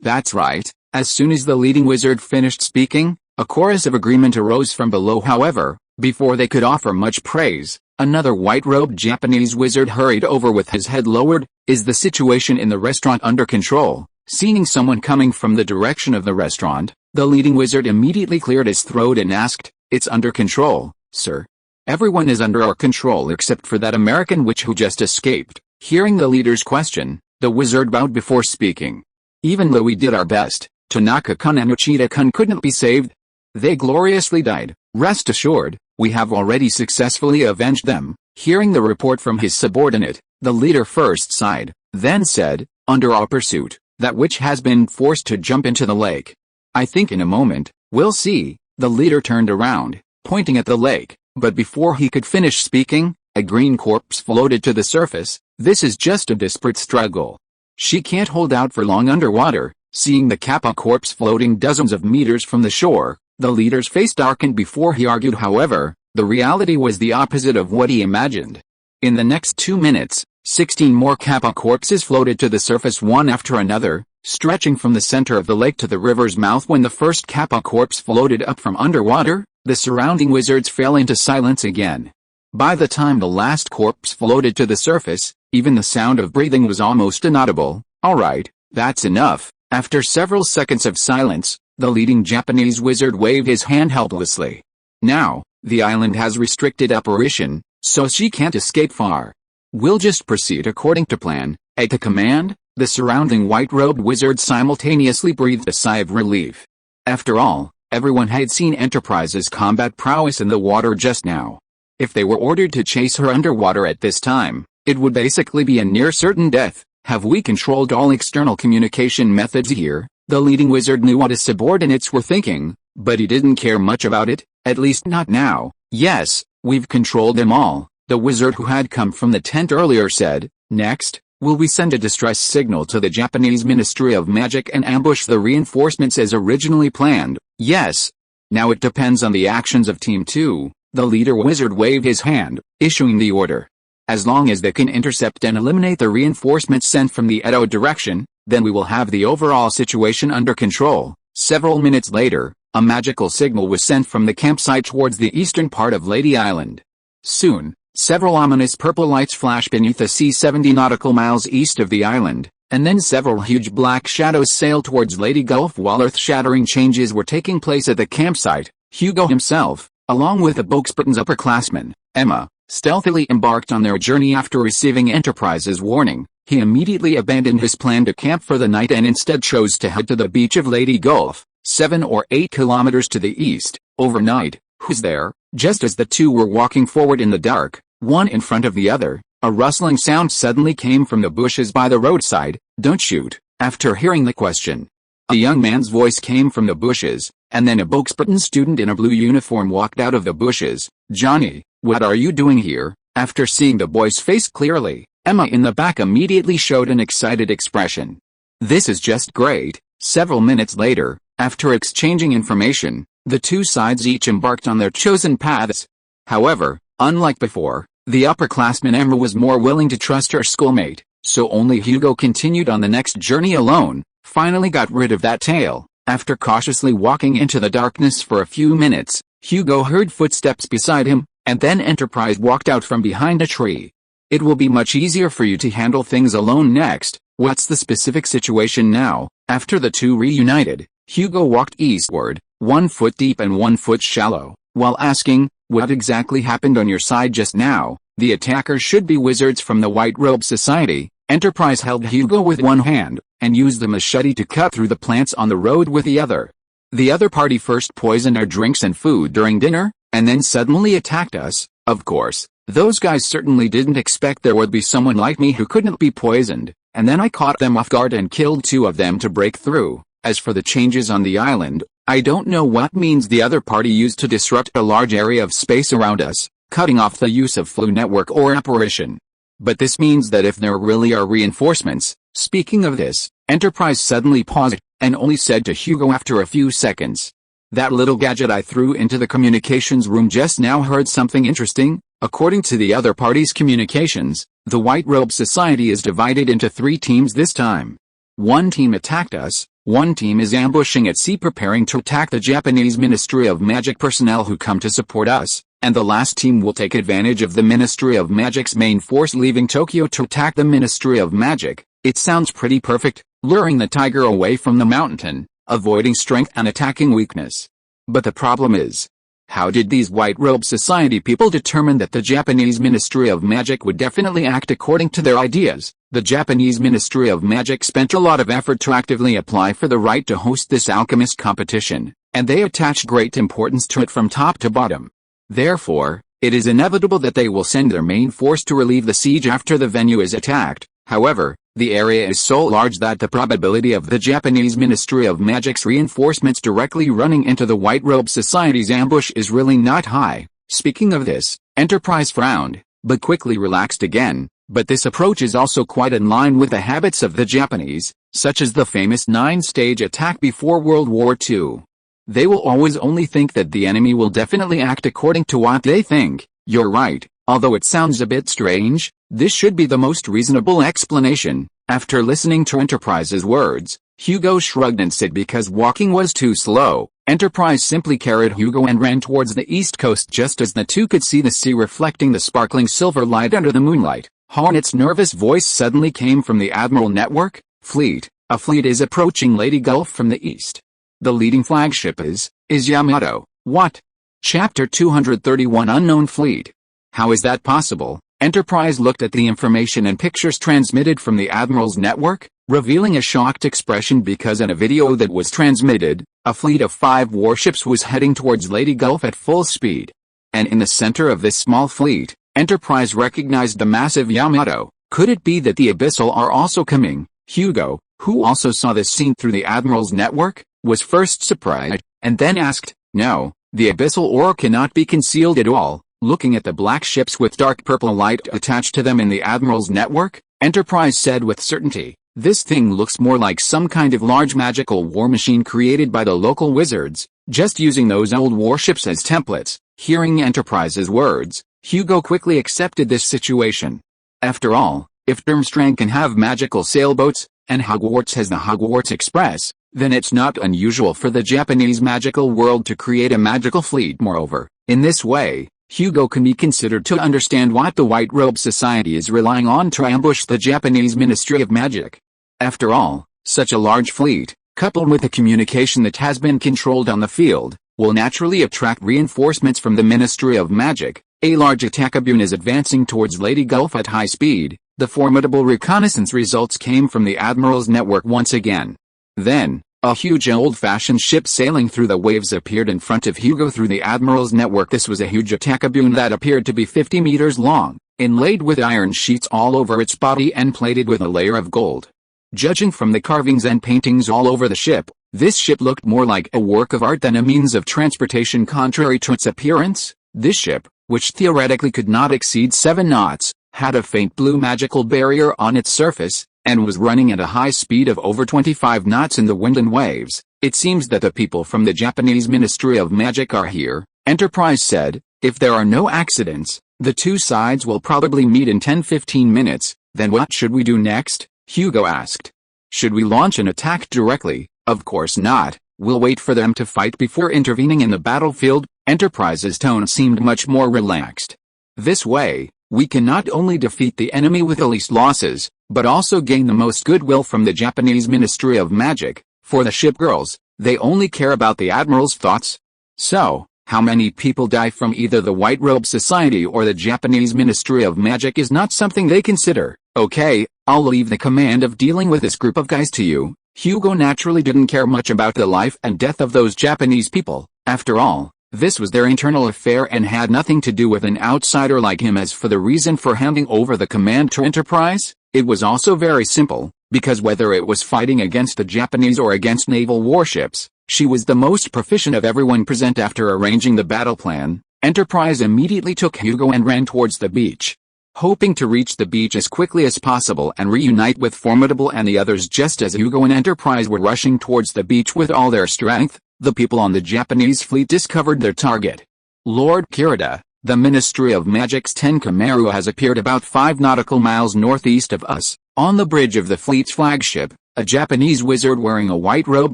that's right. As soon as the leading wizard finished speaking, a chorus of agreement arose from below. However, before they could offer much praise, Another white-robed Japanese wizard hurried over with his head lowered. Is the situation in the restaurant under control? Seeing someone coming from the direction of the restaurant, the leading wizard immediately cleared his throat and asked, "It's under control, sir. Everyone is under our control except for that American witch who just escaped." Hearing the leader's question, the wizard bowed before speaking. "Even though we did our best, Tanaka-kun and Uchida-kun couldn't be saved. They gloriously died. Rest assured, we have already successfully avenged them." Hearing the report from his subordinate, the leader first sighed, then said, "Under our pursuit, that witch has been forced to jump into the lake. I think in a moment, we'll see." The leader turned around, pointing at the lake, but before he could finish speaking, a green corpse floated to the surface. This is just a desperate struggle. She can't hold out for long underwater. Seeing the Kappa corpse floating dozens of meters from the shore, the leader's face darkened before he argued. However, the reality was the opposite of what he imagined. In the next 2 minutes, 16 more Kappa corpses floated to the surface one after another, stretching from the center of the lake to the river's mouth. When the first Kappa corpse floated up from underwater, the surrounding wizards fell into silence again. By the time the last corpse floated to the surface, even the sound of breathing was almost inaudible. "All right, that's enough." After several seconds of silence, the leading Japanese wizard waved his hand helplessly. "Now, the island has restricted apparition, so she can't escape far. We'll just proceed according to plan." At the command, the surrounding white-robed wizards simultaneously breathed a sigh of relief. After all, everyone had seen Enterprise's combat prowess in the water just now. If they were ordered to chase her underwater at this time, it would basically be a near-certain death. "Have we controlled all external communication methods here?" The leading wizard knew what his subordinates were thinking, but he didn't care much about it, at least not now. "Yes, we've controlled them all," the wizard who had come from the tent earlier said. "Next, will we send a distress signal to the Japanese Ministry of Magic and ambush the reinforcements as originally planned?" "Yes. Now it depends on the actions of Team 2, the leader wizard waved his hand, issuing the order. "As long as they can intercept and eliminate the reinforcements sent from the Edo direction, then we will have the overall situation under control." Several minutes later, a magical signal was sent from the campsite towards the eastern part of Lady Island. Soon, several ominous purple lights flashed beneath the sea 70 nautical miles east of the island, and then several huge black shadows sailed towards Lady Gulf. While earth-shattering changes were taking place at the campsite, Hugo himself, along with the Boxburton's upperclassman, Emma, stealthily embarked on their journey. After receiving Enterprise's warning, he immediately abandoned his plan to camp for the night and instead chose to head to the beach of Lady Gulf, 7 or 8 kilometers to the east. Overnight, who's there? Just as the two were walking forward in the dark, one in front of the other, a rustling sound suddenly came from the bushes by the roadside. "Don't shoot." After hearing the question, a young man's voice came from the bushes, and then a Boxburton student in a blue uniform walked out of the bushes. "Johnny, what are you doing here?" After seeing the boy's face clearly, Emma in the back immediately showed an excited expression. "This is just great." Several minutes later, after exchanging information, the two sides each embarked on their chosen paths. However, unlike before, the upperclassman Emma was more willing to trust her schoolmate, so only Hugo continued on the next journey alone. Finally got rid of that tale. After cautiously walking into the darkness for a few minutes, Hugo heard footsteps beside him, and then Enterprise walked out from behind a tree. "It will be much easier for you to handle things alone next. What's the specific situation now?" After the two reunited, Hugo walked eastward, 1 foot deep and 1 foot shallow, while asking, "What exactly happened on your side just now?" The attackers should be wizards from the White Robe Society. Enterprise held Hugo with one hand, and used the machete to cut through the plants on the road with the other. "The other party first poisoned our drinks and food during dinner, and then suddenly attacked us. Of course, those guys certainly didn't expect there would be someone like me who couldn't be poisoned, and then I caught them off guard and killed 2 of them to break through. As for the changes on the island, I don't know what means the other party used to disrupt a large area of space around us, cutting off the use of flow network or apparition. But this means that if there really are reinforcements." Speaking of this, Enterprise suddenly paused, and only said to Hugo after a few seconds, "That little gadget I threw into the communications room just now heard something interesting." According to the other party's communications, the White Robe Society is divided into 3 teams this time. One team attacked us, one team is ambushing at sea preparing to attack the Japanese Ministry of Magic personnel who come to support us, and the last team will take advantage of the Ministry of Magic's main force leaving Tokyo to attack the Ministry of Magic. It sounds pretty perfect, luring the tiger away from the mountain, avoiding strength and attacking weakness. But the problem is, how did these White Robe Society people determine that the Japanese Ministry of Magic would definitely act according to their ideas? The Japanese Ministry of Magic spent a lot of effort to actively apply for the right to host this alchemist competition, and they attached great importance to it from top to bottom. Therefore, it is inevitable that they will send their main force to relieve the siege after the venue is attacked. However, the area is so large that the probability of the Japanese Ministry of Magic's reinforcements directly running into the White Robe Society's ambush is really not high. Speaking of this, Enterprise frowned, but quickly relaxed again. But this approach is also quite in line with the habits of the Japanese, such as the famous 9-stage attack before World War II. They will always only think that the enemy will definitely act according to what they think. You're right, although it sounds a bit strange, this should be the most reasonable explanation. After listening to Enterprise's words, Hugo shrugged and said because walking was too slow, Enterprise simply carried Hugo and ran towards the east coast just as the two could see the sea reflecting the sparkling silver light under the moonlight. Hornet's nervous voice suddenly came from the Admiral Network. Fleet, a fleet is approaching Lady Gulf from the east. The leading flagship is Yamato. What? Chapter 231 Unknown Fleet. How is that possible? Enterprise looked at the information and pictures transmitted from the Admiral's network, revealing a shocked expression because in a video that was transmitted, a fleet of 5 warships was heading towards Lady Gulf at full speed. And in the center of this small fleet, Enterprise recognized the massive Yamato. Could it be that the Abyssal are also coming? Hugo, who also saw this scene through the Admiral's network, was first surprised, and then asked, no, the Abyssal ore cannot be concealed at all. Looking at the black ships with dark purple light attached to them in the Admiral's network, Enterprise said with certainty, this thing looks more like some kind of large magical war machine created by the local wizards, just using those old warships as templates. Hearing Enterprise's words, Hugo quickly accepted this situation. After all, if Durmstrang can have magical sailboats, and Hogwarts has the Hogwarts Express, then it's not unusual for the Japanese magical world to create a magical fleet. Moreover, in this way, Hugo can be considered to understand what the White Robe Society is relying on to ambush the Japanese Ministry of Magic. After all, such a large fleet, coupled with a communication that has been controlled on the field, will naturally attract reinforcements from the Ministry of Magic. A large attackabune is advancing towards Lady Gulf at high speed. The formidable reconnaissance results came from the Admiral's network once again. Then, a huge old-fashioned ship sailing through the waves appeared in front of Hugo through the Admiral's network. This was a huge attackabune that appeared to be 50 meters long, inlaid with iron sheets all over its body and plated with a layer of gold. Judging from the carvings and paintings all over the ship, this ship looked more like a work of art than a means of transportation. Contrary to its appearance, this ship, which theoretically could not exceed 7 knots, had a faint blue magical barrier on its surface, and was running at a high speed of over 25 knots in the wind and waves. It seems that the people from the Japanese Ministry of Magic are here, Enterprise said. If there are no accidents, the two sides will probably meet in 10-15 minutes. Then what should we do next? Hugo asked. Should we launch an attack directly? Of course not. We'll wait for them to fight before intervening in the battlefield. Enterprise's tone seemed much more relaxed. This way, we can not only defeat the enemy with the least losses, but also gain the most goodwill from the Japanese Ministry of Magic. For the ship girls, they only care about the Admiral's thoughts. So, how many people die from either the White Robe Society or the Japanese Ministry of Magic is not something they consider. Okay, I'll leave the command of dealing with this group of guys to you. Hugo naturally didn't care much about the life and death of those Japanese people. After all, this was their internal affair and had nothing to do with an outsider like him. As for the reason for handing over the command to Enterprise, it was also very simple, because whether it was fighting against the Japanese or against naval warships, she was the most proficient of everyone present. After arranging the battle plan, Enterprise immediately took Hugo and ran towards the beach. Hoping to reach the beach as quickly as possible and reunite with Formidable and the others. Just as Hugo and Enterprise were rushing towards the beach with all their strength, the people on the Japanese fleet discovered their target. Lord Kirita, the Ministry of Magic's Tenkamaru has appeared about 5 nautical miles northeast of us. On the bridge of the fleet's flagship, a Japanese wizard wearing a white robe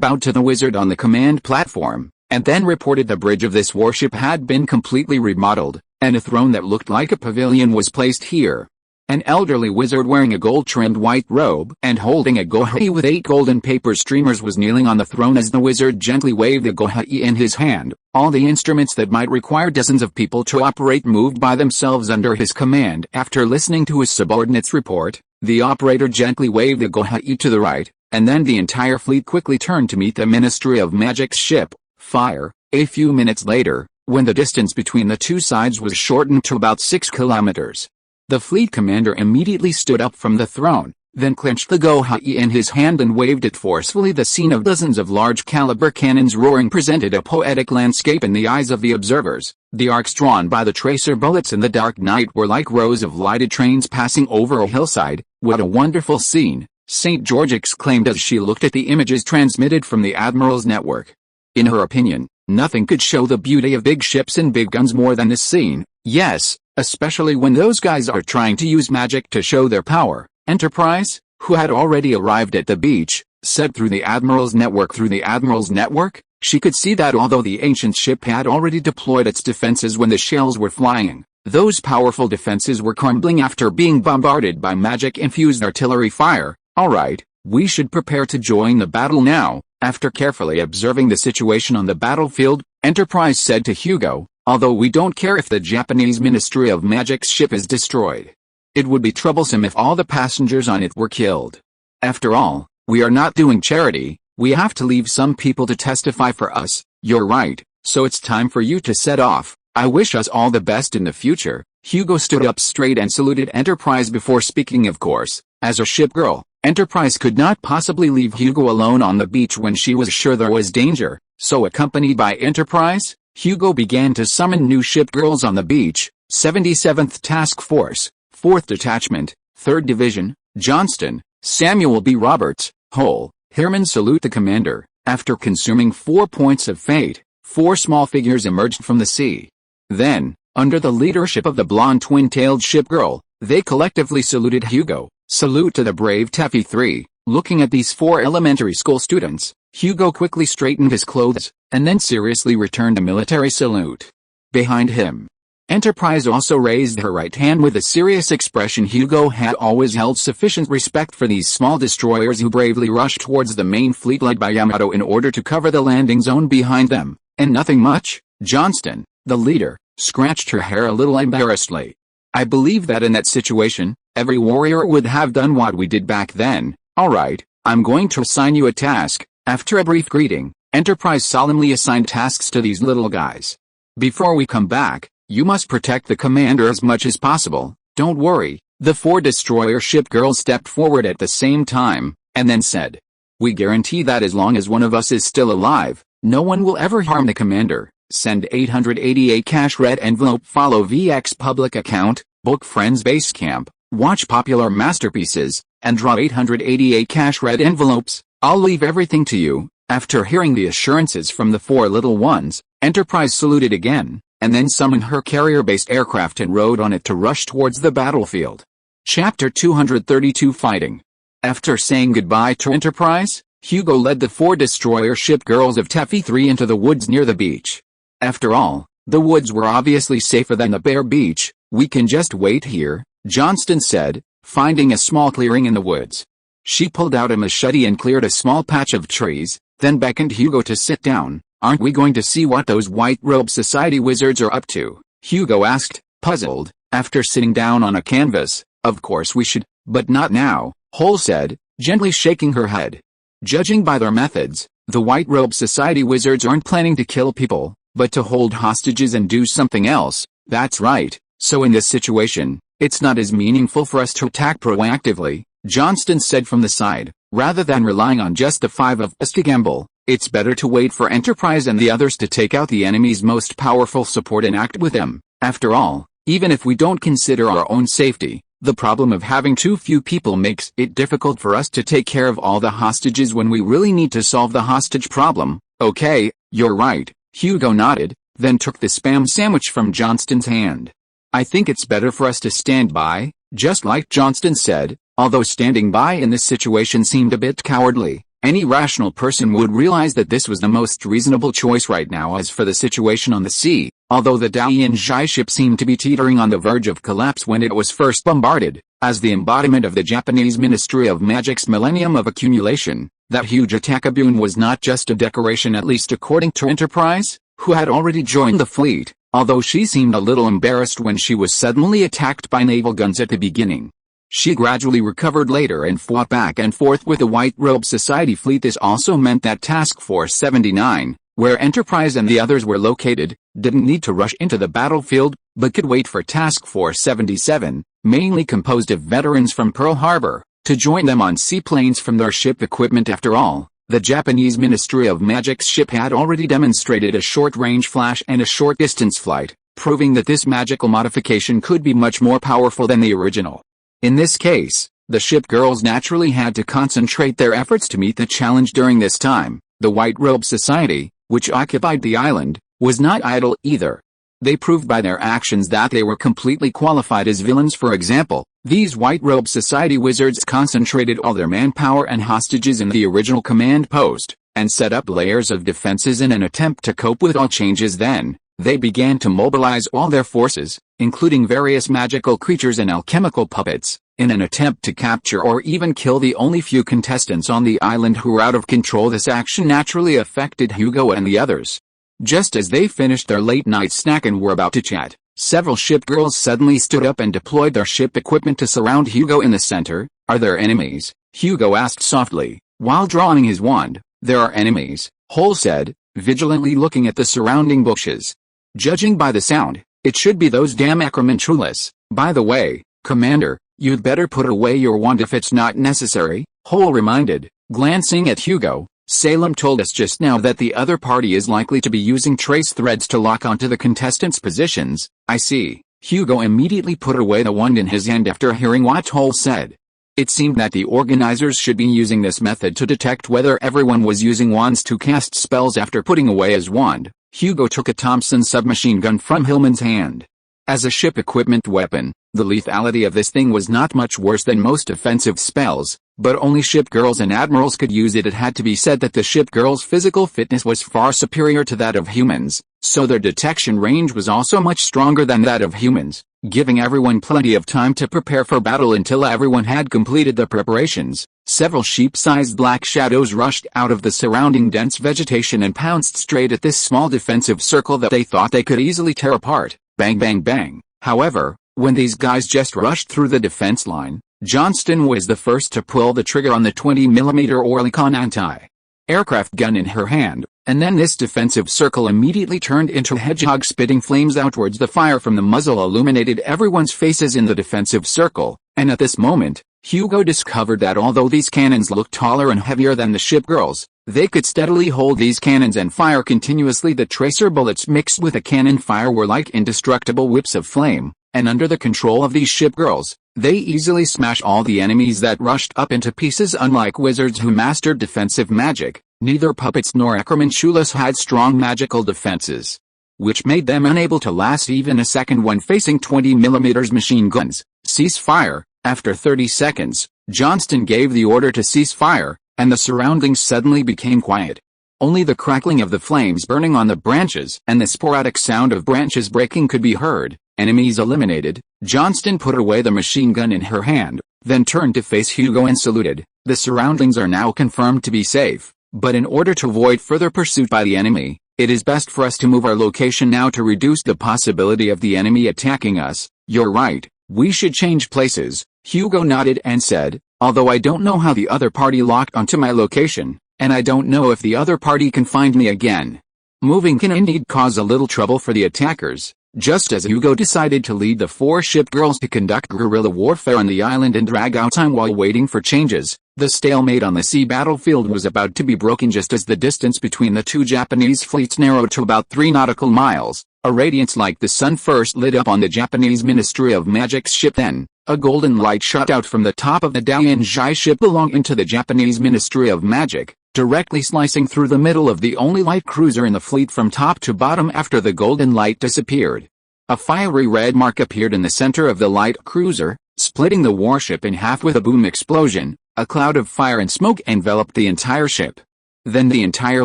bowed to the wizard on the command platform. and then reported the bridge of this warship had been completely remodeled, and a throne that looked like a pavilion was placed here. An elderly wizard wearing a gold-trimmed white robe and holding a gohei with 8 golden paper streamers was kneeling on the throne as the wizard gently waved the gohei in his hand. All the instruments that might require dozens of people to operate moved by themselves under his command. After listening to his subordinate's report, the operator gently waved the gohei to the right, and then the entire fleet quickly turned to meet the Ministry of Magic's ship, Fire. A few minutes later, when the distance between the two sides was shortened to about 6 kilometers, the fleet commander immediately stood up from the throne, then clenched the gohei in his hand and waved it forcefully. The scene of dozens of large-caliber cannons roaring presented a poetic landscape in the eyes of the observers. The arcs drawn by the tracer bullets in the dark night were like rows of lighted trains passing over a hillside. What a wonderful scene, St. George exclaimed as she looked at the images transmitted from the Admiral's network. In her opinion, nothing could show the beauty of big ships and big guns more than this scene. Yes, especially when those guys are trying to use magic to show their power. Enterprise, who had already arrived at the beach, said through the Admiral's network. Through the Admiral's network, she could see that although the ancient ship had already deployed its defenses when the shells were flying, those powerful defenses were crumbling after being bombarded by magic-infused artillery fire. Alright, we should prepare to join the battle now. After carefully observing the situation on the battlefield, Enterprise said to Hugo, although we don't care if the Japanese Ministry of Magic's ship is destroyed, it would be troublesome if all the passengers on it were killed. After all, we are not doing charity, we have to leave some people to testify for us. You're right, so it's time for you to set off. I wish us all the best in the future. Hugo stood up straight and saluted Enterprise before speaking. Of course, as a ship girl, Enterprise could not possibly leave Hugo alone on the beach when she was sure there was danger, so accompanied by Enterprise, Hugo began to summon new ship girls on the beach. 77th Task Force, 4th Detachment, 3rd Division, Johnston, Samuel B. Roberts, Hull. Herman salute the commander. After consuming 4 points of fate, 4 small figures emerged from the sea. Then, under the leadership of the blonde twin-tailed ship girl, they collectively saluted Hugo. Salute to the brave Teffy 3. Looking at these 4 elementary school students, Hugo quickly straightened his clothes, and then seriously returned a military salute. Behind him, Enterprise also raised her right hand with a serious expression. Hugo had always held sufficient respect for these small destroyers who bravely rushed towards the main fleet led by Yamato in order to cover the landing zone behind them, and nothing much. Johnston, the leader, scratched her hair a little embarrassedly. I believe that in that situation, every warrior would have done what we did back then. Alright, I'm going to assign you a task. After a brief greeting, Enterprise solemnly assigned tasks to these little guys. Before we come back, you must protect the commander as much as possible. Don't worry. The 4 destroyer ship girls stepped forward at the same time, and then said, we guarantee that as long as one of us is still alive, no one will ever harm the commander. Send 888 cash red envelope. Follow VX public account, book Friends Base Camp, watch popular masterpieces, and draw 888 cash red envelopes. I'll leave everything to you. After hearing the assurances from the 4 little ones, Enterprise saluted again, and then summoned her carrier-based aircraft and rode on it to rush towards the battlefield. Chapter 232 Fighting. After saying goodbye to Enterprise, Hugo led the 4 destroyer ship girls of Teffy 3 into the woods near the beach. After all, the woods were obviously safer than the bare beach. We can just wait here, Johnston said, finding a small clearing in the woods. She pulled out a machete and cleared a small patch of trees, then beckoned Hugo to sit down. Aren't we going to see what those white-robed society wizards are up to? Hugo asked, puzzled. After sitting down on a canvas, of course we should, but not now, Hull said, gently shaking her head. Judging by their methods, the white-robed society wizards aren't planning to kill people, but to hold hostages and do something else. That's right. So in this situation, it's not as meaningful for us to attack proactively, Johnston said from the side. Rather than relying on just the 5 of us to gamble, it's better to wait for Enterprise and the others to take out the enemy's most powerful support and act with them. After all, even if we don't consider our own safety, the problem of having too few people makes it difficult for us to take care of all the hostages when we really need to solve the hostage problem. Okay, you're right, Hugo nodded, then took the Spam sandwich from Johnston's hand. I think it's better for us to stand by, just like Johnston said, although standing by in this situation seemed a bit cowardly. Any rational person would realize that this was the most reasonable choice right now. As for the situation on the sea, although the Dainjai ship seemed to be teetering on the verge of collapse when it was first bombarded, as the embodiment of the Japanese Ministry of Magic's millennium of accumulation, that huge attack-a-boon was not just a decoration, at least according to Enterprise, who had already joined the fleet, although she seemed a little embarrassed when she was suddenly attacked by naval guns at the beginning. She gradually recovered later and fought back and forth with the White Robe Society fleet. This also meant that Task Force 79, where Enterprise and the others were located, didn't need to rush into the battlefield, but could wait for Task Force 77, mainly composed of veterans from Pearl Harbor, to join them on seaplanes from their ship equipment. After all, the Japanese Ministry of Magic's ship had already demonstrated a short-range flash and a short-distance flight, proving that this magical modification could be much more powerful than the original. In this case, the ship girls naturally had to concentrate their efforts to meet the challenge. During this time, the White Robe Society, which occupied the island, was not idle either. They proved by their actions that they were completely qualified as villains. For example, these White Robe Society wizards concentrated all their manpower and hostages in the original command post, and set up layers of defenses in an attempt to cope with all changes. Then, they began to mobilize all their forces, including various magical creatures and alchemical puppets, in an attempt to capture or even kill the only few contestants on the island who were out of control. This action naturally affected Hugo and the others. Just as they finished their late-night snack and were about to chat, several ship girls suddenly stood up and deployed their ship equipment to surround Hugo in the center. "Are there enemies?" Hugo asked softly, while drawing his wand. "There are enemies," Hole said, vigilantly looking at the surrounding bushes. "Judging by the sound, it should be those damn Acromantulas. By the way, Commander, you'd better put away your wand if it's not necessary," Hole reminded, glancing at Hugo. "Salem told us just now that the other party is likely to be using trace threads to lock onto the contestants' positions." "I see." Hugo immediately put away the wand in his hand after hearing what Hole said. It seemed that the organizers should be using this method to detect whether everyone was using wands to cast spells. After putting away his wand, Hugo took a Thompson submachine gun from Hillman's hand. As a ship equipment weapon, the lethality of this thing was not much worse than most offensive spells, but only ship girls and admirals could use it. It had to be said that the ship girls' physical fitness was far superior to that of humans, so their detection range was also much stronger than that of humans, giving everyone plenty of time to prepare for battle. Until everyone had completed the preparations, several sheep-sized black shadows rushed out of the surrounding dense vegetation and pounced straight at this small defensive circle that they thought they could easily tear apart. Bang bang bang. However, when these guys just rushed through the defense line, Johnston was the first to pull the trigger on the 20mm Oerlikon anti-aircraft gun in her hand, and then this defensive circle immediately turned into a hedgehog spitting flames outwards. The fire from the muzzle illuminated everyone's faces in the defensive circle, and at this moment, Hugo discovered that although these cannons looked taller and heavier than the ship girls, they could steadily hold these cannons and fire continuously. The tracer bullets mixed with the cannon fire were like indestructible whips of flame, and under the control of these ship girls, they easily smashed all the enemies that rushed up into pieces. Unlike wizards who mastered defensive magic, neither puppets nor Acromantulas had strong magical defenses, which made them unable to last even a second when facing 20mm machine guns. "Cease fire." After 30 seconds, Johnston gave the order to cease fire, and the surroundings suddenly became quiet. Only the crackling of the flames burning on the branches and the sporadic sound of branches breaking could be heard. Enemies eliminated. Johnston put away the machine gun in her hand, then turned to face Hugo and saluted. "The surroundings are now confirmed to be safe, but in order to avoid further pursuit by the enemy, it is best for us to move our location now to reduce the possibility of the enemy attacking us." "You're right, we should change places," Hugo nodded and said, "although I don't know how the other party locked onto my location, and I don't know if the other party can find me again. Moving can indeed cause a little trouble for the attackers." Just as Hugo decided to lead the 4 ship girls to conduct guerrilla warfare on the island and drag out time while waiting for changes, the stalemate on the sea battlefield was about to be broken. Just as the distance between the 2 Japanese fleets narrowed to about 3 nautical miles, a radiance like the sun first lit up on the Japanese Ministry of Magic's ship. Then, a golden light shot out from the top of the Dainjai ship belonging to the Japanese Ministry of Magic, directly slicing through the middle of the only light cruiser in the fleet from top to bottom. After the golden light disappeared, a fiery red mark appeared in the center of the light cruiser, splitting the warship in half with a boom explosion. A cloud of fire and smoke enveloped the entire ship. Then the entire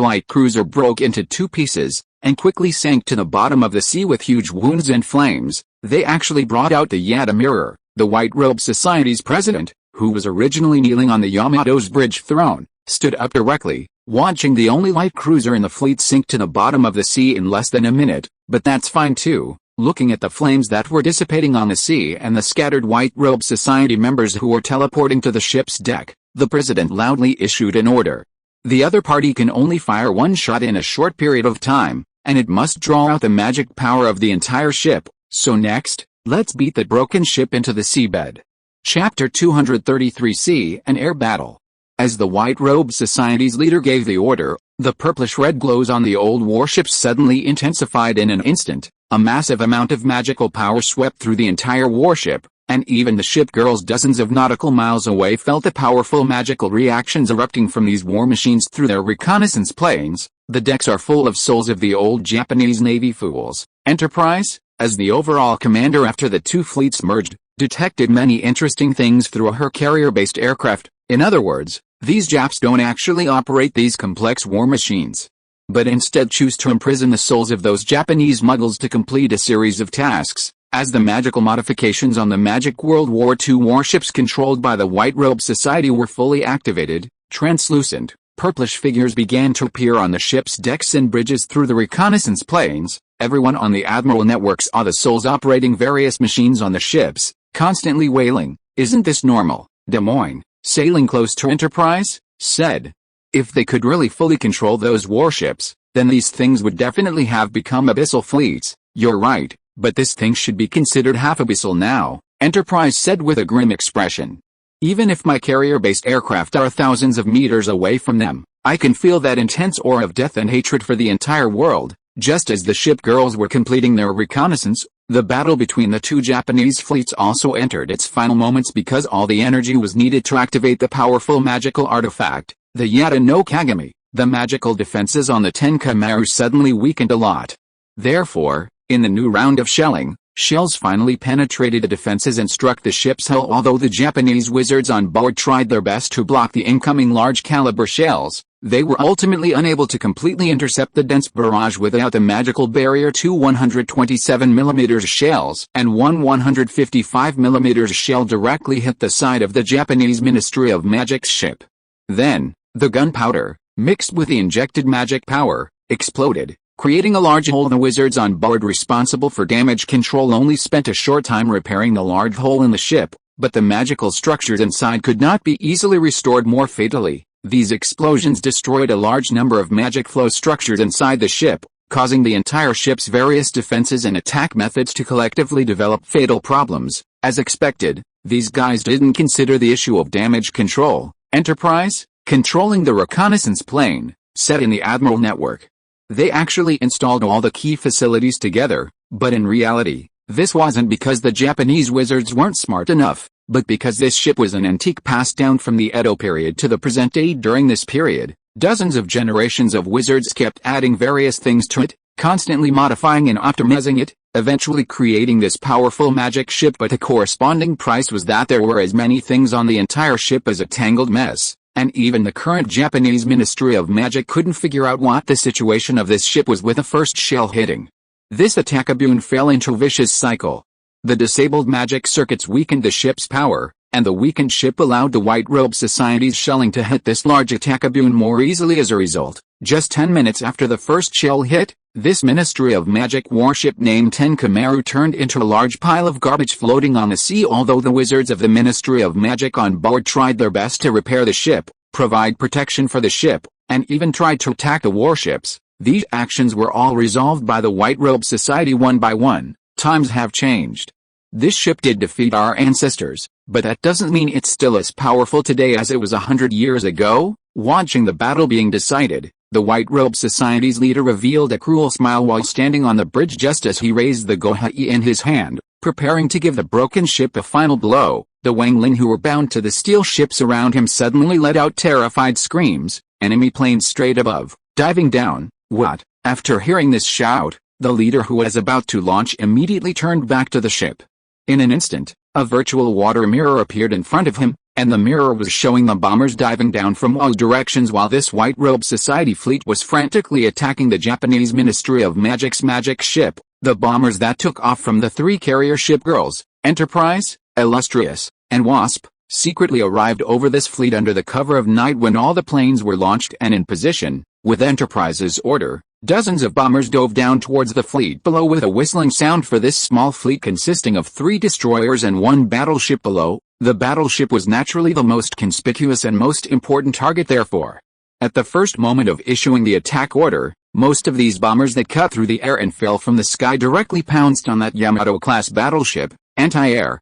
light cruiser broke into two pieces, and quickly sank to the bottom of the sea with huge wounds and flames. They actually brought out the Admiral, the White Robe Society's president, who was originally kneeling on the Yamato's bridge throne, stood up directly, watching the only light cruiser in the fleet sink to the bottom of the sea in less than a minute. But that's fine too. Looking at the flames that were dissipating on the sea and the scattered White Robe Society members who were teleporting to the ship's deck, the president loudly issued an order. The other party can only fire one shot in a short period of time, and it must draw out the magic power of the entire ship. So next, let's beat the broken ship into the seabed. Chapter 233 Sea and Air Battle. As the White Robe Society's leader gave the order, the purplish-red glows on the old warships suddenly intensified in an instant. A massive amount of magical power swept through the entire warship, and even the ship girls dozens of nautical miles away felt the powerful magical reactions erupting from these war machines through their reconnaissance planes. The decks are full of souls of the old Japanese Navy fools. Enterprise, as the overall commander after the two fleets merged, detected many interesting things through her carrier-based aircraft. In other words, these Japs don't actually operate these complex war machines, but instead choose to imprison the souls of those Japanese muggles to complete a series of tasks. As the magical modifications on the Magic World War II warships controlled by the White Robe Society were fully activated, translucent, purplish figures began to appear on the ship's decks and bridges through the reconnaissance planes. Everyone on the Admiral network saw the souls operating various machines on the ships, constantly wailing, "Isn't this normal?" Des Moines, sailing close to Enterprise, said. If they could really fully control those warships, then these things would definitely have become abyssal fleets. You're right, but this thing should be considered half abyssal now, Enterprise said with a grim expression. Even if my carrier-based aircraft are thousands of meters away from them, I can feel that intense aura of death and hatred for the entire world. Just as the ship girls were completing their reconnaissance, the battle between the two Japanese fleets also entered its final moments because all the energy was needed to activate the powerful magical artifact, the Yata no Kagami. The magical defenses on the Tenkamaru suddenly weakened a lot. Therefore, in the new round of shelling, shells finally penetrated the defenses and struck the ship's hull. Although the Japanese wizards on board tried their best to block the incoming large-caliber shells, they were ultimately unable to completely intercept the dense barrage without the magical barrier. Two 127mm shells and one 155mm shell directly hit the side of the Japanese Ministry of Magic's ship. Then, the gunpowder, mixed with the injected magic power, exploded, creating a large hole. The wizards on board responsible for damage control only spent a short time repairing the large hole in the ship, but the magical structures inside could not be easily restored more fatally. These explosions destroyed a large number of magic flow structures inside the ship, causing the entire ship's various defenses and attack methods to collectively develop fatal problems. As expected, these guys didn't consider the issue of damage control. Enterprise, controlling the reconnaissance plane, set in the Admiral network. They actually installed all the key facilities together, but in reality, this wasn't because the Japanese wizards weren't smart enough, but because this ship was an antique passed down from the Edo period to the present day. During this period, dozens of generations of wizards kept adding various things to it, constantly modifying and optimizing it, eventually creating this powerful magic ship. But the corresponding price was that there were as many things on the entire ship as a tangled mess, and even the current Japanese Ministry of Magic couldn't figure out what the situation of this ship was with the first shell hitting. This attack-a-boon fell into a vicious cycle. The disabled magic circuits weakened the ship's power, and the weakened ship allowed the White Robe Society's shelling to hit this large attack-a-boon more easily. As a result, just 10 minutes after the first shell hit, this Ministry of Magic warship named Tenkamaru turned into a large pile of garbage floating on the sea. Although the wizards of the Ministry of Magic on board tried their best to repair the ship, provide protection for the ship, and even tried to attack the warships, these actions were all resolved by the White Robe Society one by one. Times have changed. This ship did defeat our ancestors, but that doesn't mean it's still as powerful today as it was 100 years ago. Watching the battle being decided, the White Robe Society's leader revealed a cruel smile while standing on the bridge just as he raised the gohei in his hand, preparing to give the broken ship a final blow. The Wangling who were bound to the steel ships around him suddenly let out terrified screams. Enemy planes straight above, diving down. What? After hearing this shout, the leader who was about to launch immediately turned back to the ship. In an instant, a virtual water mirror appeared in front of him, and the mirror was showing the bombers diving down from all directions while this White Robe Society fleet was frantically attacking the Japanese Ministry of Magic's magic ship. The bombers that took off from the three carrier ship girls, Enterprise, Illustrious, and Wasp, secretly arrived over this fleet under the cover of night when all the planes were launched and in position. With Enterprise's order, dozens of bombers dove down towards the fleet below with a whistling sound. For this small fleet consisting of 3 destroyers and 1 battleship below, the battleship was naturally the most conspicuous and most important target therefore. At the first moment of issuing the attack order, most of these bombers that cut through the air and fell from the sky directly pounced on that Yamato-class battleship, anti-air.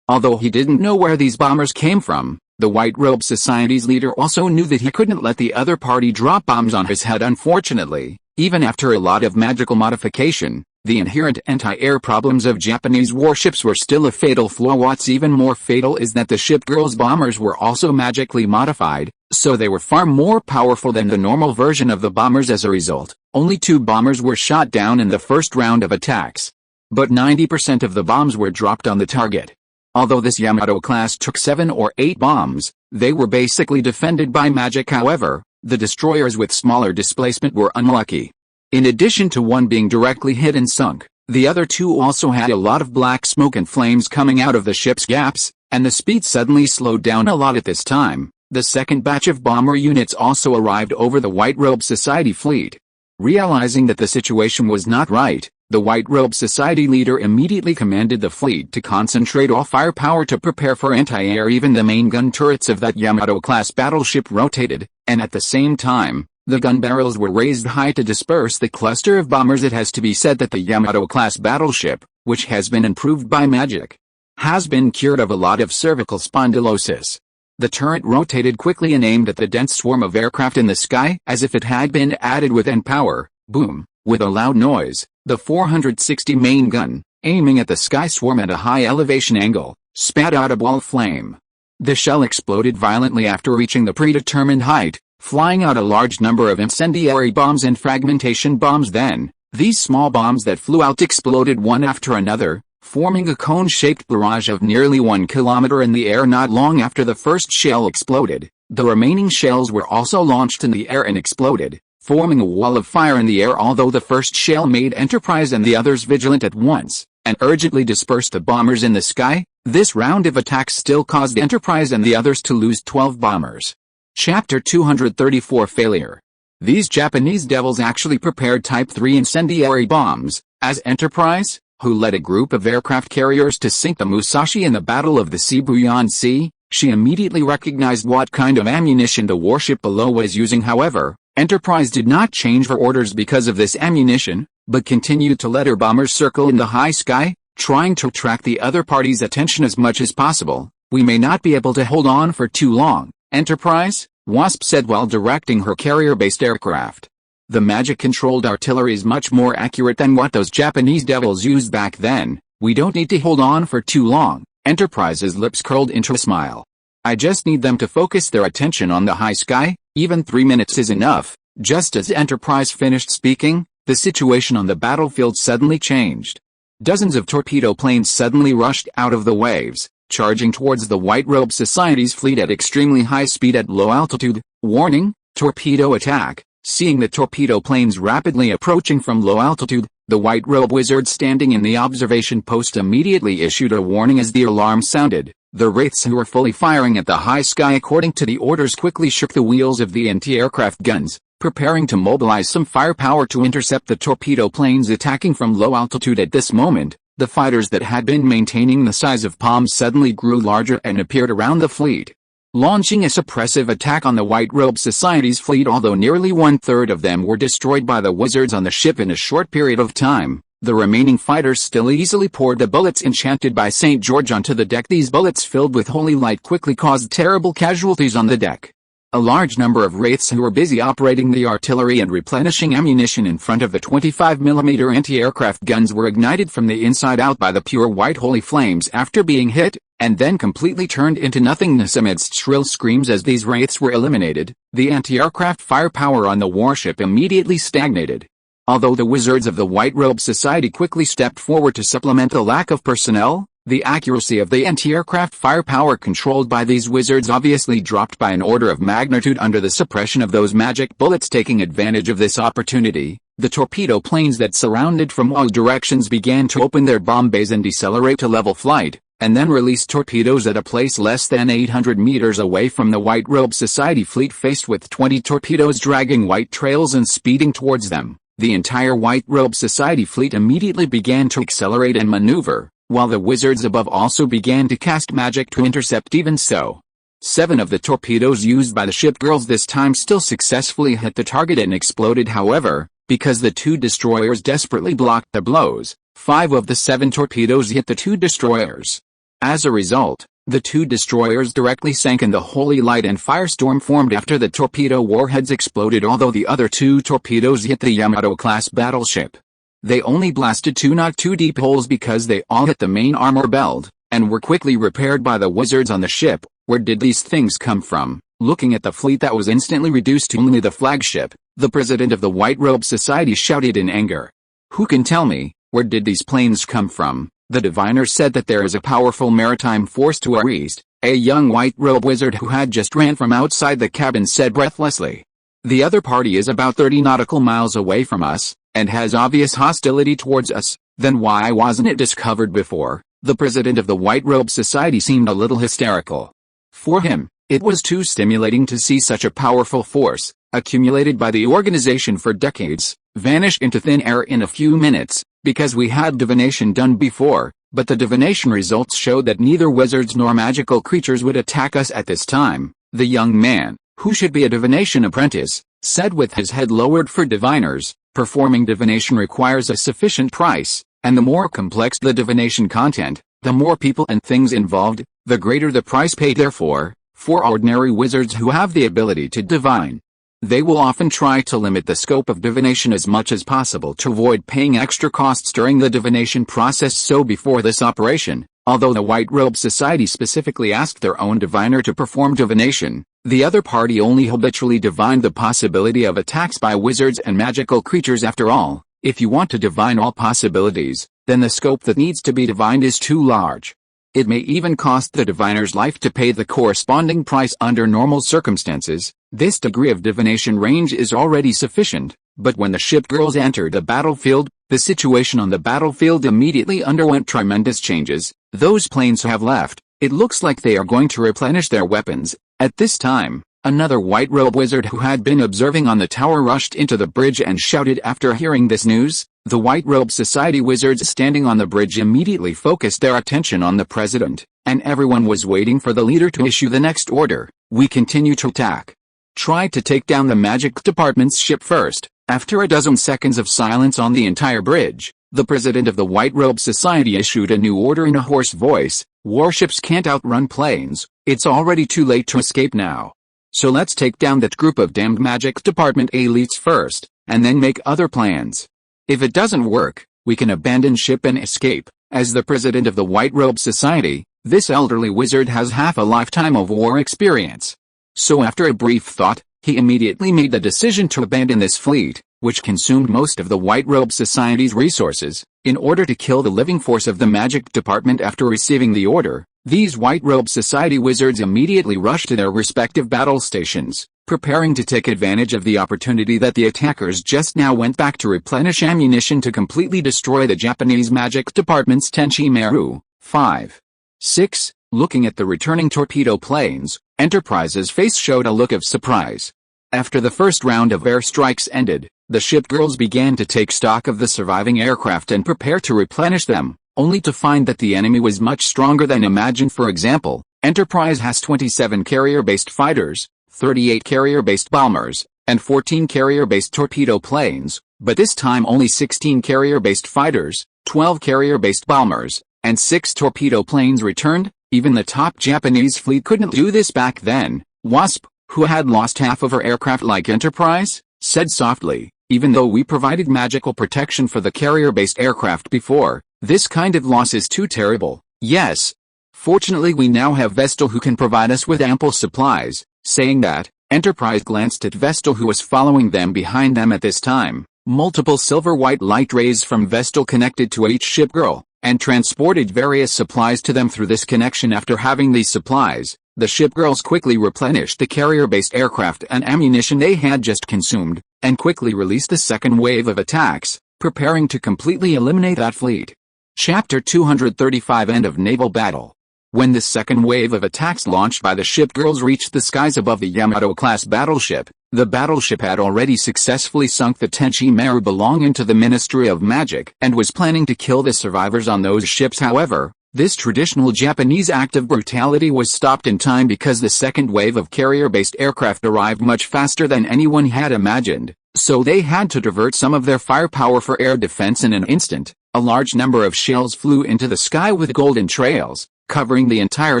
Although he didn't know where these bombers came from, the White Robe Society's leader also knew that he couldn't let the other party drop bombs on his head. Unfortunately, even after a lot of magical modification, the inherent anti-air problems of Japanese warships were still a fatal flaw. What's even more fatal is that the ship girls' bombers were also magically modified, so they were far more powerful than the normal version of the bombers. As a result, only 2 bombers were shot down in the first round of attacks. But 90% of the bombs were dropped on the target. Although this Yamato class took 7 or 8 bombs, they were basically defended by magic. However, the destroyers with smaller displacement were unlucky. In addition to one being directly hit and sunk, the other 2 also had a lot of black smoke and flames coming out of the ship's gaps, and the speed suddenly slowed down a lot. At this time, the second batch of bomber units also arrived over the White Robe Society fleet. Realizing that the situation was not right, the White Robe Society leader immediately commanded the fleet to concentrate all firepower to prepare for anti-air. Even the main gun turrets of that Yamato-class battleship rotated, and at the same time, the gun barrels were raised high to disperse the cluster of bombers. It has to be said that the Yamato-class battleship, which has been improved by magic, has been cured of a lot of cervical spondylosis. The turret rotated quickly and aimed at the dense swarm of aircraft in the sky as if it had been added with end power. Boom! With a loud noise, the 460 main gun, aiming at the sky swarm at a high elevation angle, spat out a ball of flame. The shell exploded violently after reaching the predetermined height, flying out a large number of incendiary bombs and fragmentation bombs. Then, these small bombs that flew out exploded one after another, forming a cone-shaped barrage of nearly 1 kilometer in the air. Not long after the first shell exploded, the remaining shells were also launched in the air and exploded, forming a wall of fire in the air. Although the first shell made Enterprise and the others vigilant at once, and urgently dispersed the bombers in the sky, this round of attacks still caused Enterprise and the others to lose 12 bombers. Chapter 234 Failure. These Japanese devils actually prepared Type 3 incendiary bombs, as Enterprise, who led a group of aircraft carriers to sink the Musashi in the Battle of the Sibuyan Sea. She immediately recognized what kind of ammunition the warship below was using. However, Enterprise did not change her orders because of this ammunition, but continued to let her bombers circle in the high sky, trying to attract the other party's attention as much as possible. "We may not be able to hold on for too long, Enterprise," Wasp said while directing her carrier-based aircraft. "The magic-controlled artillery is much more accurate than what those Japanese devils used back then. We don't need to hold on for too long." Enterprise's lips curled into a smile. "I just need them to focus their attention on the high sky. Even 3 minutes is enough." Just as Enterprise finished speaking, the situation on the battlefield suddenly changed. Dozens of torpedo planes suddenly rushed out of the waves, charging towards the White Robe Society's fleet at extremely high speed at low altitude. Warning, torpedo attack. Seeing the torpedo planes rapidly approaching from low altitude, the White Robe wizard standing in the observation post immediately issued a warning as the alarm sounded. The wraiths who were fully firing at the high sky according to the orders quickly shook the wheels of the anti-aircraft guns, preparing to mobilize some firepower to intercept the torpedo planes attacking from low altitude. At this moment, the fighters that had been maintaining the size of palms suddenly grew larger and appeared around the fleet, launching a suppressive attack on the White Robe Society's fleet. Although nearly 1/3 of them were destroyed by the wizards on the ship in a short period of time, the remaining fighters still easily poured the bullets enchanted by St. George onto the deck. These bullets filled with holy light quickly caused terrible casualties on the deck. A large number of wraiths who were busy operating the artillery and replenishing ammunition in front of the 25mm anti-aircraft guns were ignited from the inside out by the pure white holy flames after being hit, and then completely turned into nothingness amidst shrill screams. As these wraiths were eliminated, the anti-aircraft firepower on the warship immediately stagnated. Although the wizards of the White Robe Society quickly stepped forward to supplement the lack of personnel, The accuracy of the anti-aircraft firepower controlled by these wizards obviously dropped by an order of magnitude under the suppression of those magic bullets. Taking advantage of this opportunity, the torpedo planes that surrounded from all directions began to open their bomb bays and decelerate to level flight, and then release torpedoes at a place less than 800 meters away from the White Robe Society fleet. Faced with 20 torpedoes dragging white trails and speeding towards them, the entire White Robe Society fleet immediately began to accelerate and maneuver, while the wizards above also began to cast magic to intercept. Even so, 7 of the torpedoes used by the ship girls this time still successfully hit the target and exploded. However, because the 2 destroyers desperately blocked the blows, 5 of the 7 torpedoes hit the 2 destroyers. As a result, the 2 destroyers directly sank and the holy light and firestorm formed after the torpedo warheads exploded. Although the other 2 torpedoes hit the Yamato-class battleship, they only blasted 2 not 2 deep holes because they all hit the main armor belt, and were quickly repaired by the wizards on the ship. Where did these things come from? Looking at the fleet that was instantly reduced to only the flagship, the president of the White Robe Society shouted in anger. Who can tell me, where did these planes come from? The diviner said that there is a powerful maritime force to our east. A young white robe wizard who had just ran from outside the cabin said breathlessly. The other party is about 30 nautical miles away from us, and has obvious hostility towards us. Then why wasn't it discovered before? The president of the White Robe Society seemed a little hysterical. For him, it was too stimulating to see such a powerful force, accumulated by the organization for decades, vanish into thin air in a few minutes, because we had divination done before, but the divination results showed that neither wizards nor magical creatures would attack us at this time. The young man, who should be a divination apprentice, said with his head lowered. For diviners, performing divination requires a sufficient price, and the more complex the divination content, the more people and things involved, the greater the price paid. Therefore, for ordinary wizards who have the ability to divine, they will often try to limit the scope of divination as much as possible to avoid paying extra costs during the divination process. So before this operation, although the White Robe Society specifically asked their own diviner to perform divination, the other party only habitually divined the possibility of attacks by wizards and magical creatures. After all, if you want to divine all possibilities, then the scope that needs to be divined is too large. It may even cost the diviner's life to pay the corresponding price under normal circumstances. This degree of divination range is already sufficient, but when the ship girls entered the battlefield, the situation on the battlefield immediately underwent tremendous changes. Those planes have left. It looks like they are going to replenish their weapons. At this time, another white robe wizard who had been observing on the tower rushed into the bridge and shouted. After hearing this news, the White Robe Society wizards standing on the bridge immediately focused their attention on the president, and everyone was waiting for the leader to issue the next order. We continue to attack. Try to take down the magic department's ship first. After a dozen seconds of silence on the entire bridge, the president of the White Robe Society issued a new order in a hoarse voice. Warships can't outrun planes. It's already too late to escape now. So let's take down that group of damned magic department elites first, and then make other plans. If it doesn't work, we can abandon ship and escape. As the president of the White Robe Society, this elderly wizard has half a lifetime of war experience. So after a brief thought, he immediately made the decision to abandon this fleet, which consumed most of the White Robe Society's resources, in order to kill the living force of the magic department. After receiving the order, these White Robe Society wizards immediately rushed to their respective battle stations, preparing to take advantage of the opportunity that the attackers just now went back to replenish ammunition to completely destroy the Japanese magic department's Tenchi Meru. 5. 6. Looking at the returning torpedo planes, Enterprise's face showed a look of surprise. After the first round of airstrikes ended, the ship girls began to take stock of the surviving aircraft and prepare to replenish them, only to find that the enemy was much stronger than imagined. For example, Enterprise has 27 carrier-based fighters, 38 carrier-based bombers, and 14 carrier-based torpedo planes, but this time only 16 carrier-based fighters, 12 carrier-based bombers, and 6 torpedo planes returned. Even the top Japanese fleet couldn't do this back then. Wasp, who had lost half of her aircraft like Enterprise, said softly, even though we provided magical protection for the carrier-based aircraft before, this kind of loss is too terrible. Yes. Fortunately we now have Vestal who can provide us with ample supplies. Saying that, Enterprise glanced at Vestal who was following them behind them at this time. Multiple silver-white light rays from Vestal connected to each ship girl, and transported various supplies to them through this connection. After having these supplies, the ship girls quickly replenished the carrier-based aircraft and ammunition they had just consumed, and quickly released the second wave of attacks, preparing to completely eliminate that fleet. Chapter 235 End of Naval Battle. When the second wave of attacks launched by the ship girls reached the skies above the Yamato-class battleship, the battleship had already successfully sunk the Tenchi Maru belonging to the Ministry of Magic and was planning to kill the survivors on those ships. However, this traditional Japanese act of brutality was stopped in time because the second wave of carrier-based aircraft arrived much faster than anyone had imagined, so they had to divert some of their firepower for air defense. In an instant, a large number of shells flew into the sky with golden trails, covering the entire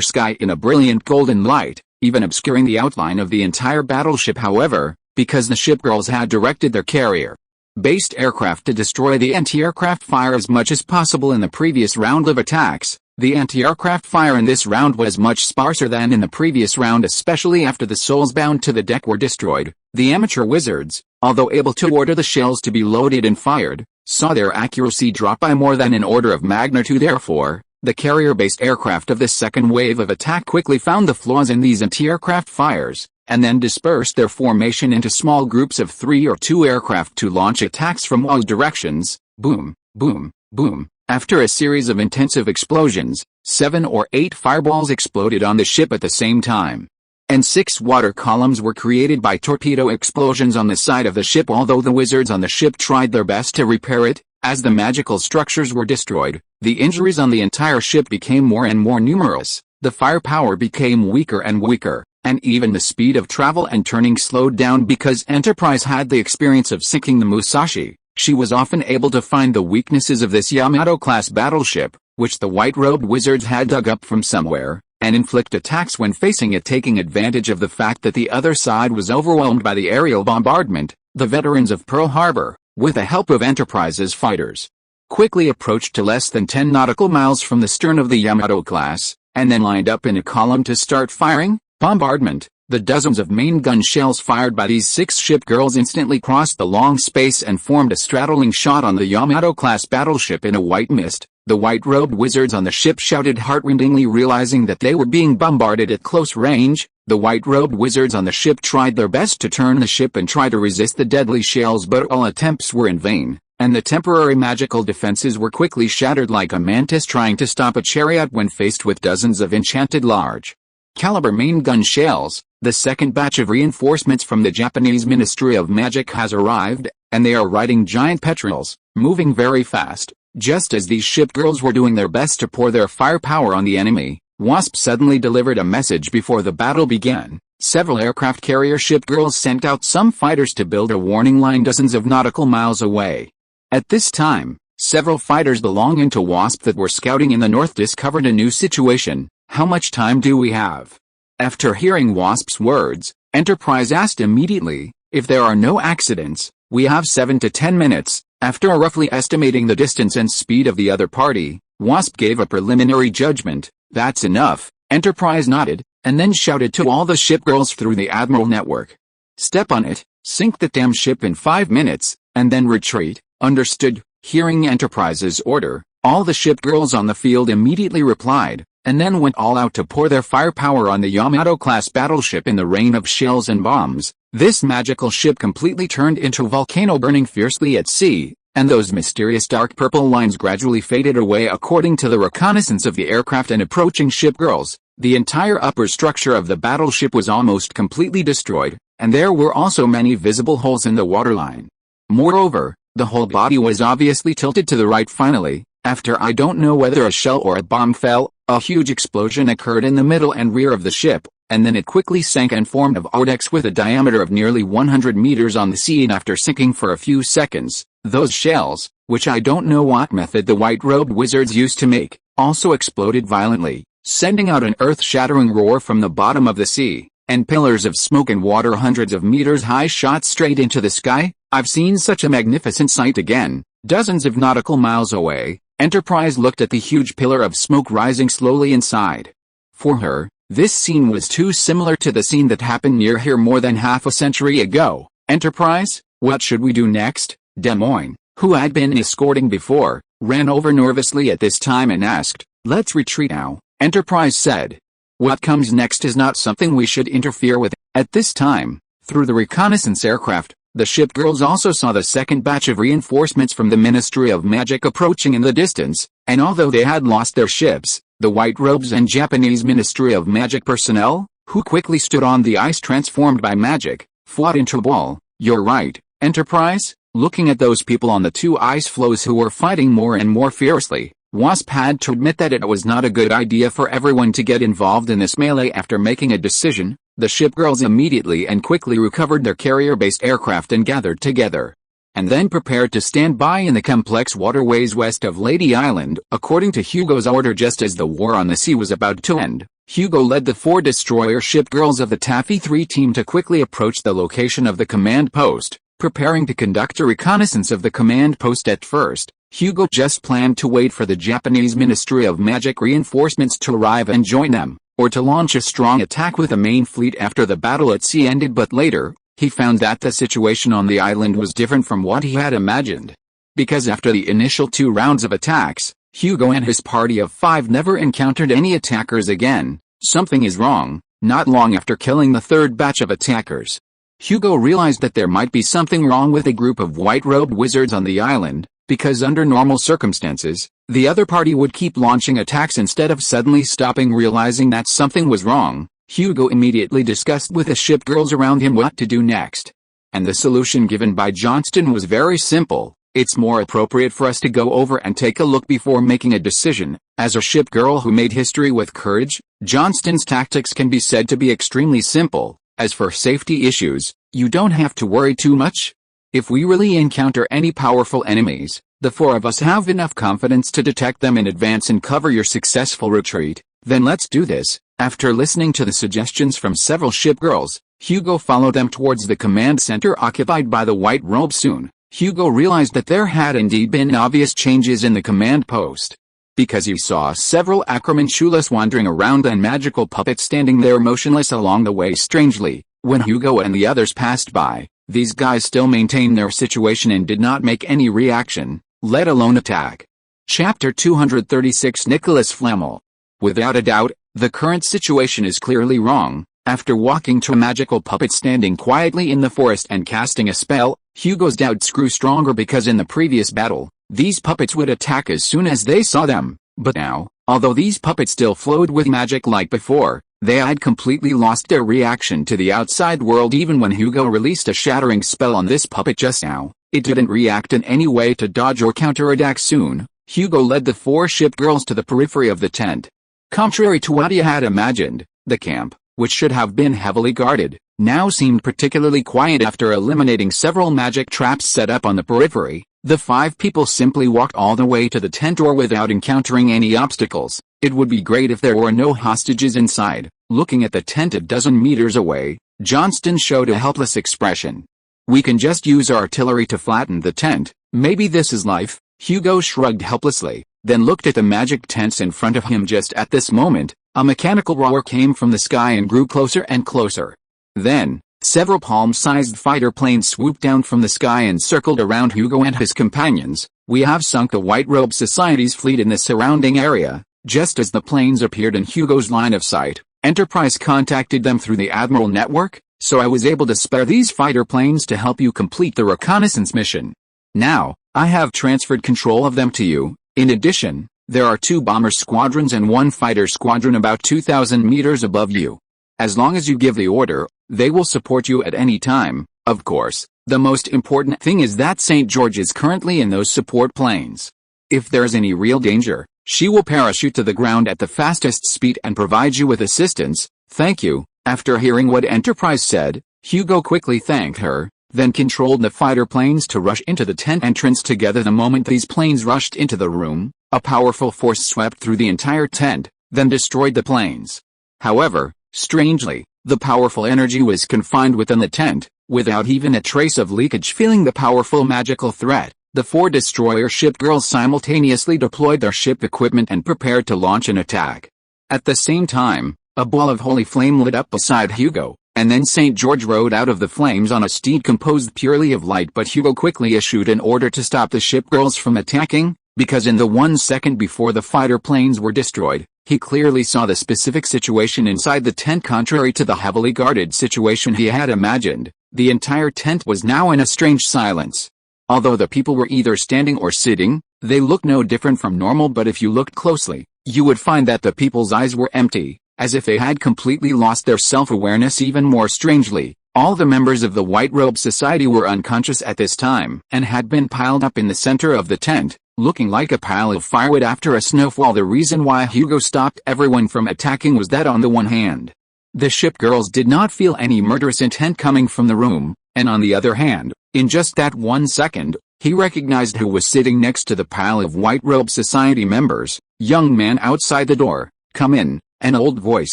sky in a brilliant golden light, even obscuring the outline of the entire battleship. However, because the ship girls had directed their carrier-based aircraft to destroy the anti-aircraft fire as much as possible in the previous round of attacks, the anti-aircraft fire in this round was much sparser than in the previous round, especially after the souls bound to the deck were destroyed. The amateur wizards, although able to order the shells to be loaded and fired, saw their accuracy drop by more than an order of magnitude. Therefore, the carrier-based aircraft of this second wave of attack quickly found the flaws in these anti-aircraft fires, and then dispersed their formation into small groups of 3 or 2 aircraft to launch attacks from all directions. Boom, boom, boom. After a series of intensive explosions, 7 or 8 fireballs exploded on the ship at the same time. And 6 water columns were created by torpedo explosions on the side of the ship. Although the wizards on the ship tried their best to repair it, as the magical structures were destroyed, the injuries on the entire ship became more and more numerous, the firepower became weaker and weaker, and even the speed of travel and turning slowed down. Because Enterprise had the experience of sinking the Musashi, she was often able to find the weaknesses of this Yamato-class battleship, which the white-robed wizards had dug up from somewhere, and inflict attacks when facing it. Taking advantage of the fact that the other side was overwhelmed by the aerial bombardment, the veterans of Pearl Harbor, with the help of Enterprise's fighters, quickly approached to less than 10 nautical miles from the stern of the Yamato class, and then lined up in a column to start firing. Bombardment. The dozens of main gun shells fired by these 6 ship girls instantly crossed the long space and formed a straddling shot on the Yamato-class battleship in a white mist. The white-robed wizards on the ship shouted heartrendingly, realizing that they were being bombarded at close range. The white-robed wizards on the ship tried their best to turn the ship and try to resist the deadly shells, but all attempts were in vain, and the temporary magical defenses were quickly shattered like a mantis trying to stop a chariot when faced with dozens of enchanted large-caliber main gun shells. The second batch of reinforcements from the Japanese Ministry of Magic has arrived, and they are riding giant petrels, moving very fast. Just as these ship girls were doing their best to pour their firepower on the enemy, WASP suddenly delivered a message before the battle began. Several aircraft carrier ship girls sent out some fighters to build a warning line dozens of nautical miles away. At this time, several fighters belonging to WASP that were scouting in the north discovered a new situation. How much time do we have? After hearing WASP's words, Enterprise asked immediately, if there are no accidents, we have 7 to 10 minutes. After roughly estimating the distance and speed of the other party, WASP gave a preliminary judgment. That's enough. Enterprise nodded, and then shouted to all the ship girls through the Admiral network. Step on it, sink the damn ship in 5 minutes, and then retreat. Understood. Hearing Enterprise's order, all the ship girls on the field immediately replied, and then went all out to pour their firepower on the Yamato-class battleship in the rain of shells and bombs. This magical ship completely turned into a volcano burning fiercely at sea, and those mysterious dark purple lines gradually faded away according to the reconnaissance of the aircraft and approaching ship girls. The entire upper structure of the battleship was almost completely destroyed, and there were also many visible holes in the waterline. Moreover, the whole body was obviously tilted to the right. Finally, after I don't know whether a shell or a bomb fell, a huge explosion occurred in the middle and rear of the ship, and then it quickly sank and formed a vortex with a diameter of nearly 100 meters on the sea. And after sinking for a few seconds, those shells, which I don't know what method the white-robed wizards used to make, also exploded violently, sending out an earth-shattering roar from the bottom of the sea, and pillars of smoke and water hundreds of meters high shot straight into the sky. I've seen such a magnificent sight again, dozens of nautical miles away. Enterprise looked at the huge pillar of smoke rising slowly inside. For her, this scene was too similar to the scene that happened near here more than half a century ago. Enterprise, what should we do next? Des Moines, who had been escorting before, ran over nervously at this time and asked, "Let's retreat now," Enterprise said. "What comes next is not something we should interfere with." At this time, through the reconnaissance aircraft, the ship girls also saw the second batch of reinforcements from the Ministry of Magic approaching in the distance, and although they had lost their ships, the white robes and Japanese Ministry of Magic personnel, who quickly stood on the ice transformed by magic, fought into a ball. "You're right, Enterprise." Looking at those people on the two ice floes who were fighting more and more fiercely, Wasp had to admit that it was not a good idea for everyone to get involved in this melee. After making a decision, the ship girls immediately and quickly recovered their carrier-based aircraft and gathered together, and then prepared to stand by in the complex waterways west of Lady Island. According to Hugo's order, just as the war on the sea was about to end, Hugo led the 4 destroyer ship girls of the Taffy 3 team to quickly approach the location of the command post, preparing to conduct a reconnaissance of the command post. At first, Hugo just planned to wait for the Japanese Ministry of Magic reinforcements to arrive and join them, or to launch a strong attack with the main fleet after the battle at sea ended. But later, he found that the situation on the island was different from what he had imagined. Because after the initial 2 rounds of attacks, Hugo and his party of 5 never encountered any attackers again. Something is wrong. Not long after killing the 3rd batch of attackers, Hugo realized that there might be something wrong with a group of white-robed wizards on the island, because under normal circumstances, the other party would keep launching attacks instead of suddenly stopping. Realizing that something was wrong, Hugo immediately discussed with the ship girls around him what to do next. And the solution given by Johnston was very simple: "It's more appropriate for us to go over and take a look before making a decision." As a ship girl who made history with courage, Johnston's tactics can be said to be extremely simple. As for safety issues, you don't have to worry too much. If we really encounter any powerful enemies, the 4 of us have enough confidence to detect them in advance and cover your successful retreat. Then let's do this. After listening to the suggestions from several ship girls, Hugo followed them towards the command center occupied by the white robes. Soon, Hugo realized that there had indeed been obvious changes in the command post, because he saw several Acromantulas wandering around and magical puppets standing there motionless along the way. Strangely, when Hugo and the others passed by, these guys still maintained their situation and did not make any reaction, let alone attack. Chapter 236. Nicholas Flamel. Without a doubt, the current situation is clearly wrong. After walking to a magical puppet standing quietly in the forest and casting a spell, Hugo's doubts grew stronger because in the previous battle, these puppets would attack as soon as they saw them. But now, although these puppets still flowed with magic like before, they had completely lost their reaction to the outside world. Even when Hugo released a shattering spell on this puppet just now, it didn't react in any way to dodge or counterattack. Soon, Hugo led the 4 ship girls to the periphery of the tent. Contrary to what he had imagined, the camp, which should have been heavily guarded, now seemed particularly quiet. After eliminating several magic traps set up on the periphery, the 5 people simply walked all the way to the tent door without encountering any obstacles. It would be great if there were no hostages inside. Looking at the tent a dozen meters away, Johnston showed a helpless expression. "We can just use artillery to flatten the tent. Maybe this is life." Hugo shrugged helplessly, then looked at the magic tents in front of him. Just at this moment, a mechanical roar came from the sky and grew closer and closer. Then, several palm-sized fighter planes swooped down from the sky and circled around Hugo and his companions. "We have sunk the White Robe Society's fleet in the surrounding area." Just as the planes appeared in Hugo's line of sight, Enterprise contacted them through the Admiral network, so I was able to spare these fighter planes to help you complete the reconnaissance mission. Now, I have transferred control of them to you. In addition, there are 2 bomber squadrons and 1 fighter squadron about 2,000 meters above you. As long as you give the order, they will support you at any time. Of course, the most important thing is that St. George is currently in those support planes. If there's any real danger, she will parachute to the ground at the fastest speed and provide you with assistance. Thank you. After hearing what Enterprise said, Hugo quickly thanked her, then controlled the fighter planes to rush into the tent entrance together. The moment these planes rushed into the room, a powerful force swept through the entire tent, then destroyed the planes. However, strangely, the powerful energy was confined within the tent, without even a trace of leakage. Feeling the powerful magical threat, the 4 destroyer ship girls simultaneously deployed their ship equipment and prepared to launch an attack. At the same time, a ball of holy flame lit up beside Hugo, and then St. George rode out of the flames on a steed composed purely of light. But Hugo quickly issued an order to stop the ship girls from attacking. because in the 1 second before the fighter planes were destroyed, he clearly saw the specific situation inside the tent. Contrary to the heavily guarded situation he had imagined, the entire tent was now in a strange silence. Although the people were either standing or sitting, they looked no different from normal, but if you looked closely, you would find that the people's eyes were empty, as if they had completely lost their self-awareness. Even more strangely, all the members of the White Robe Society were unconscious at this time and had been piled up in the center of the tent, looking like a pile of firewood after a snowfall. The reason why Hugo stopped everyone from attacking was that on the one hand, the ship girls did not feel any murderous intent coming from the room, and on the other hand, in just that 1 second, he recognized who was sitting next to the pile of White Robe Society members. "Young man outside the door, come in," an old voice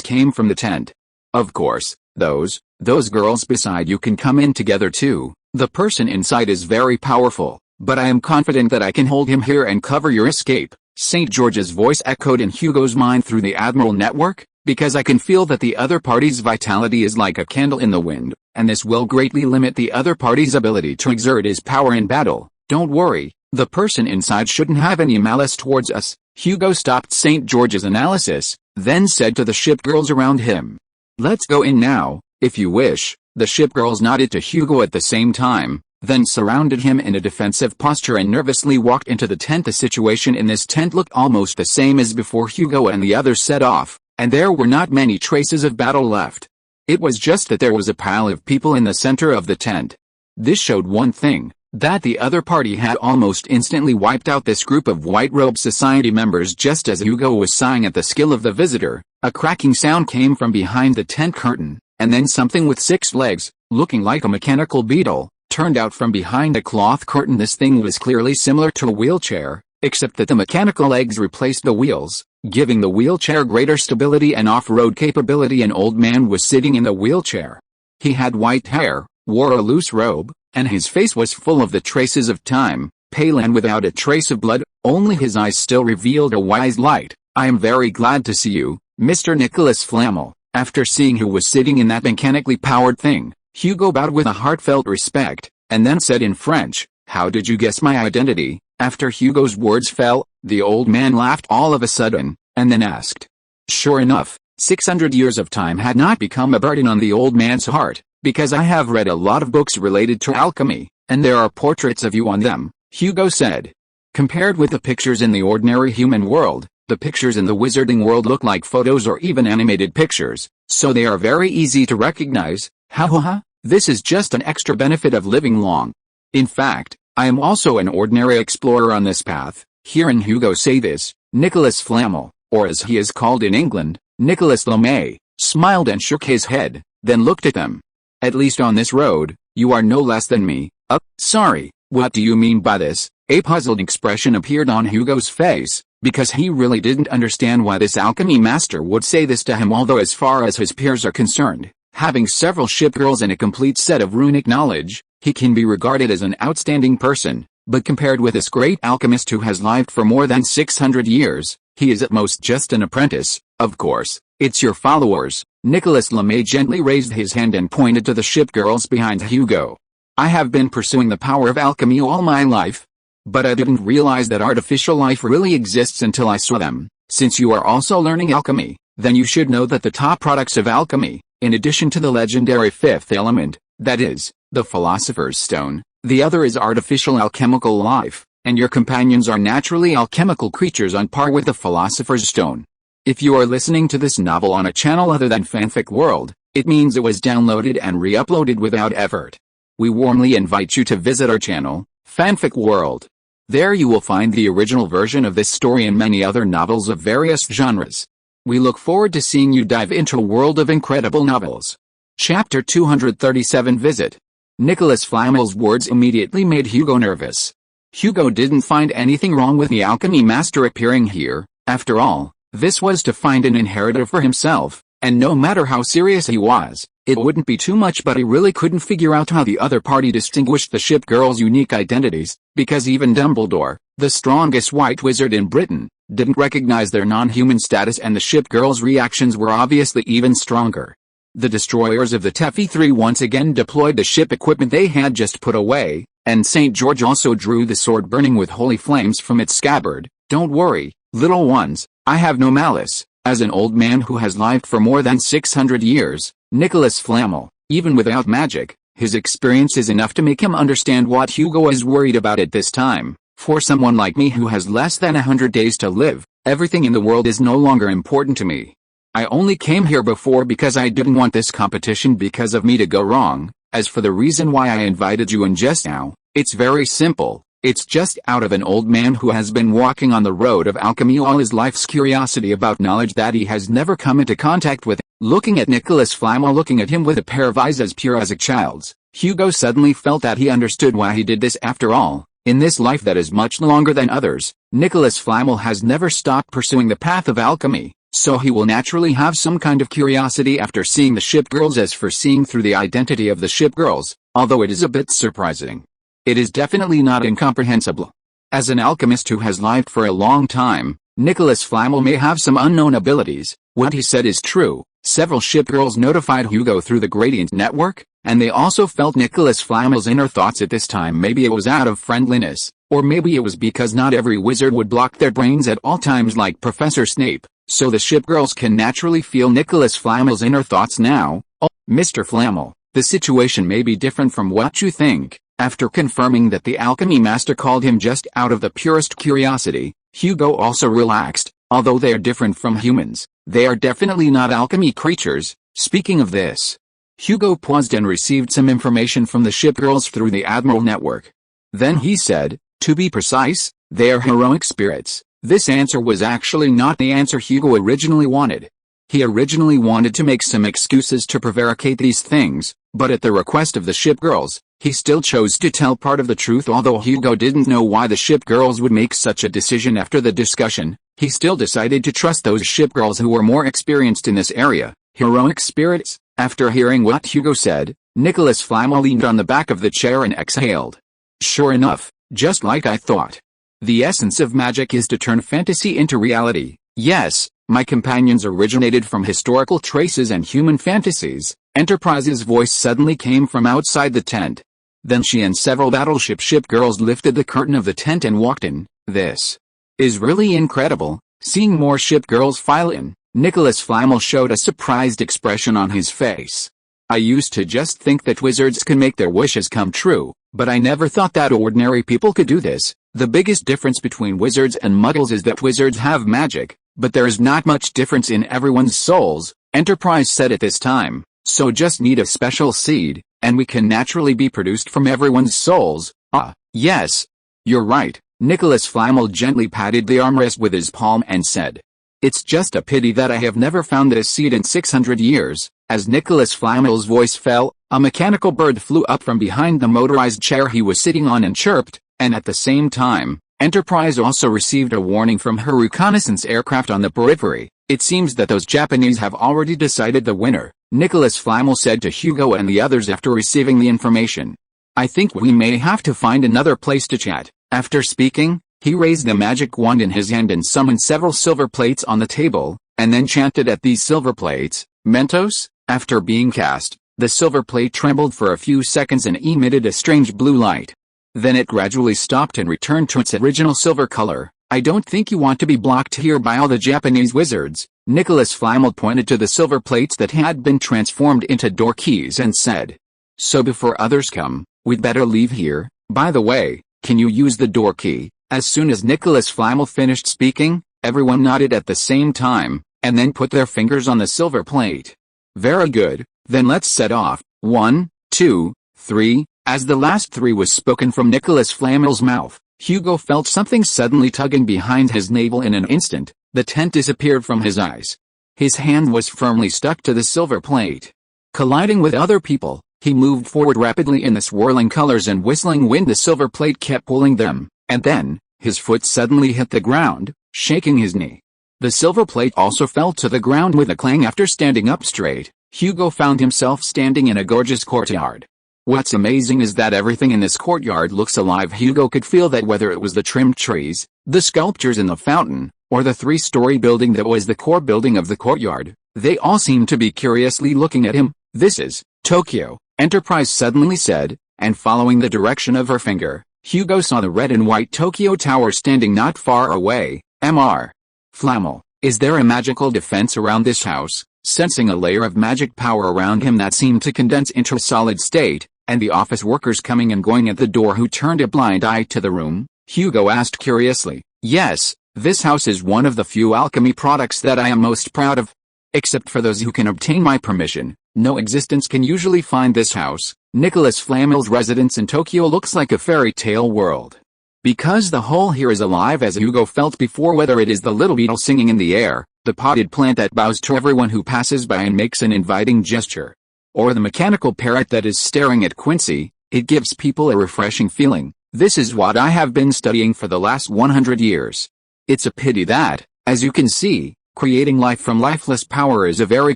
came from the tent. "Of course, those girls beside you can come in together too. The person inside is very powerful, but I am confident that I can hold him here and cover your escape." St. George's voice echoed in Hugo's mind through the Admiral network, "because I can feel that the other party's vitality is like a candle in the wind, and this will greatly limit the other party's ability to exert his power in battle. Don't worry, the person inside shouldn't have any malice towards us." Hugo stopped St. George's analysis, then said to the ship girls around him, "Let's go in now, if you wish." The ship girls nodded to Hugo at the same time, then surrounded him in a defensive posture and nervously walked into the tent. The situation in this tent looked almost the same as before Hugo and the others set off, and there were not many traces of battle left. It was just that there was a pile of people in the center of the tent. This showed one thing, that the other party had almost instantly wiped out this group of White Robe Society members. Just as Hugo was sighing at the skill of the visitor, a cracking sound came from behind the tent curtain, and then something with 6 legs, looking like a mechanical beetle, turned out from behind a cloth curtain. This thing was clearly similar to a wheelchair, except that the mechanical legs replaced the wheels, giving the wheelchair greater stability and off-road capability. An old man was sitting in the wheelchair. He had white hair, wore a loose robe, and his face was full of the traces of time, pale and without a trace of blood. Only his eyes still revealed a wise light. "I am very glad to see you, Mr. Nicholas Flamel." After seeing who was sitting in that mechanically powered thing, Hugo bowed with a heartfelt respect, and then said in French, "How did you guess my identity?" After Hugo's words fell, the old man laughed all of a sudden, and then asked. Sure enough, 600 years of time had not become a burden on the old man's heart, because I have read a lot of books related to alchemy, and there are portraits of you on them, Hugo said. Compared with the pictures in the ordinary human world, the pictures in the wizarding world look like photos or even animated pictures, so they are very easy to recognize. Ha ha ha, this is just an extra benefit of living long. In fact, I am also an ordinary explorer on this path. Hearing Hugo say this, Nicholas Flamel, or as he is called in England, Nicholas Lamay, smiled and shook his head, then looked at them. At least on this road, you are no less than me. Sorry, what do you mean by this? A puzzled expression appeared on Hugo's face, because he really didn't understand why this alchemy master would say this to him. Although as far as his peers are concerned, having several ship girls and a complete set of runic knowledge, he can be regarded as an outstanding person, but compared with this great alchemist who has lived for more than 600 years, he is at most just an apprentice. Of course, it's your followers. Nicholas Lamay gently raised his hand and pointed to the ship girls behind Hugo. I have been pursuing the power of alchemy all my life, but I didn't realize that artificial life really exists until I saw them. Since you are also learning alchemy, then you should know that the top products of alchemy, in addition to the legendary fifth element, that is, the Philosopher's Stone, the other is artificial alchemical life, and your companions are naturally alchemical creatures on par with the Philosopher's Stone. If you are listening to this novel on a channel other than Fanfic World, it means it was downloaded and re-uploaded without effort. We warmly invite you to visit our channel, Fanfic World. There you will find the original version of this story and many other novels of various genres. We look forward to seeing you dive into a world of incredible novels. Chapter 237 Visit. Nicholas Flamel's words immediately made Hugo nervous. Hugo didn't find anything wrong with the alchemy master appearing here. After all, this was to find an inheritor for himself, and no matter how serious he was, it wouldn't be too much. But he really couldn't figure out how the other party distinguished the ship girls' unique identities, because even Dumbledore, the strongest white wizard in Britain, didn't recognize their non-human status, and the ship girls' reactions were obviously even stronger. The destroyers of the Teffy 3 once again deployed the ship equipment they had just put away, And St. George also drew the sword burning with holy flames from its scabbard. Don't worry, little ones, I have no malice. As an old man who has lived for more than 600 years, Nicholas Flamel, even without magic, his experience is enough to make him understand what Hugo is worried about at this time. For someone like me who has less than 100 days to live, everything in the world is no longer important to me. I only came here before because I didn't want this competition because of me to go wrong. As for the reason why I invited you in just now, it's very simple. It's just out of an old man who has been walking on the road of alchemy all his life's curiosity about knowledge that he has never come into contact with. Looking at Nicholas Flamel, looking at him with a pair of eyes as pure as a child's, Hugo suddenly felt that he understood why he did this after all. In this life that is much longer than others, Nicholas Flamel has never stopped pursuing the path of alchemy, so he will naturally have some kind of curiosity after seeing the ship girls. As for seeing through the identity of the ship girls, although it is a bit surprising, it is definitely not incomprehensible. As an alchemist who has lived for a long time, Nicholas Flamel may have some unknown abilities. What he said is true. Several ship girls notified Hugo through the Gradient Network, and they also felt Nicholas Flamel's inner thoughts at this time. Maybe it was out of friendliness, or maybe it was because not every wizard would block their brains at all times like Professor Snape, so the ship girls can naturally feel Nicholas Flamel's inner thoughts now. Oh, Mr. Flamel, the situation may be different from what you think. After confirming that the alchemy master called him just out of the purest curiosity, Hugo also relaxed. Although they are different from humans, they are definitely not alchemy creatures. Speaking of this, Hugo paused and received some information from the ship girls through the Admiral Network. Then he said, to be precise, they are heroic spirits. This answer was actually not the answer Hugo originally wanted. He originally wanted to make some excuses to prevaricate these things, but at the request of the ship girls, he still chose to tell part of the truth. Although Hugo didn't know why the ship girls would make such a decision after the discussion, he still decided to trust those ship girls who were more experienced in this area. Heroic spirits? After hearing what Hugo said, Nicholas Flamel leaned on the back of the chair and exhaled. Sure enough, just like I thought. The essence of magic is to turn fantasy into reality. Yes, my companions originated from historical traces and human fantasies. Enterprise's voice suddenly came from outside the tent. Then she and several battleship ship girls lifted the curtain of the tent and walked in. This is really incredible. Seeing more ship girls file in, Nicholas Flamel showed a surprised expression on his face. I used to just think that wizards can make their wishes come true, but I never thought that ordinary people could do this. The biggest difference between wizards and muggles is that wizards have magic, but there is not much difference in everyone's souls, Enterprise said at this time. So just need a special seed, and we can naturally be produced from everyone's souls. Ah, yes. You're right. Nicholas Flamel gently patted the armrest with his palm and said, it's just a pity that I have never found this seed in 600 years. As Nicholas Flamel's voice fell, a mechanical bird flew up from behind the motorized chair he was sitting on and chirped, and at the same time, Enterprise also received a warning from her reconnaissance aircraft on the periphery. It seems that those Japanese have already decided the winner, Nicholas Flamel said to Hugo and the others after receiving the information. I think we may have to find another place to chat. After speaking, he raised the magic wand in his hand and summoned several silver plates on the table, and then chanted at these silver plates, Mentos. After being cast, the silver plate trembled for a few seconds and emitted a strange blue light. Then it gradually stopped and returned to its original silver color. I don't think you want to be blocked here by all the Japanese wizards. Nicholas Flamel pointed to the silver plates that had been transformed into door keys and said, so before others come, we'd better leave here. By the way, can you use the door key? As soon as Nicholas Flamel finished speaking, everyone nodded at the same time, and then put their fingers on the silver plate. Very good, then let's set off. 1, 2, 3. As the last three was spoken from Nicholas Flamel's mouth, Hugo felt something suddenly tugging behind his navel. In an instant, the tent disappeared from his eyes. His hand was firmly stuck to the silver plate. Colliding with other people, he moved forward rapidly in the swirling colors and whistling wind. The silver plate kept pulling them, and then, his foot suddenly hit the ground, shaking his knee. The silver plate also fell to the ground with a clang. After standing up straight, Hugo found himself standing in a gorgeous courtyard. What's amazing is that everything in this courtyard looks alive. Hugo could feel that whether it was the trimmed trees, the sculptures in the fountain, or the three-story building that was the core building of the courtyard, they all seemed to be curiously looking at him. This is Tokyo, Enterprise suddenly said, and following the direction of her finger, Hugo saw the red and white Tokyo Tower standing not far away. Mr. Flamel, is there a magical defense around this house? Sensing a layer of magic power around him that seemed to condense into a solid state, and the office workers coming and going at the door who turned a blind eye to the room, Hugo asked curiously. Yes, this house is one of the few alchemy products that I am most proud of. Except for those who can obtain my permission, no existence can usually find this house. Nicholas Flamel's residence in Tokyo looks like a fairy tale world. Because the whole here is alive as Hugo felt before, whether it is the little beetle singing in the air, the potted plant that bows to everyone who passes by and makes an inviting gesture, or the mechanical parrot that is staring at Quincy, it gives people a refreshing feeling. This is what I have been studying for the last 100 years. It's a pity that, as you can see, creating life from lifeless power is a very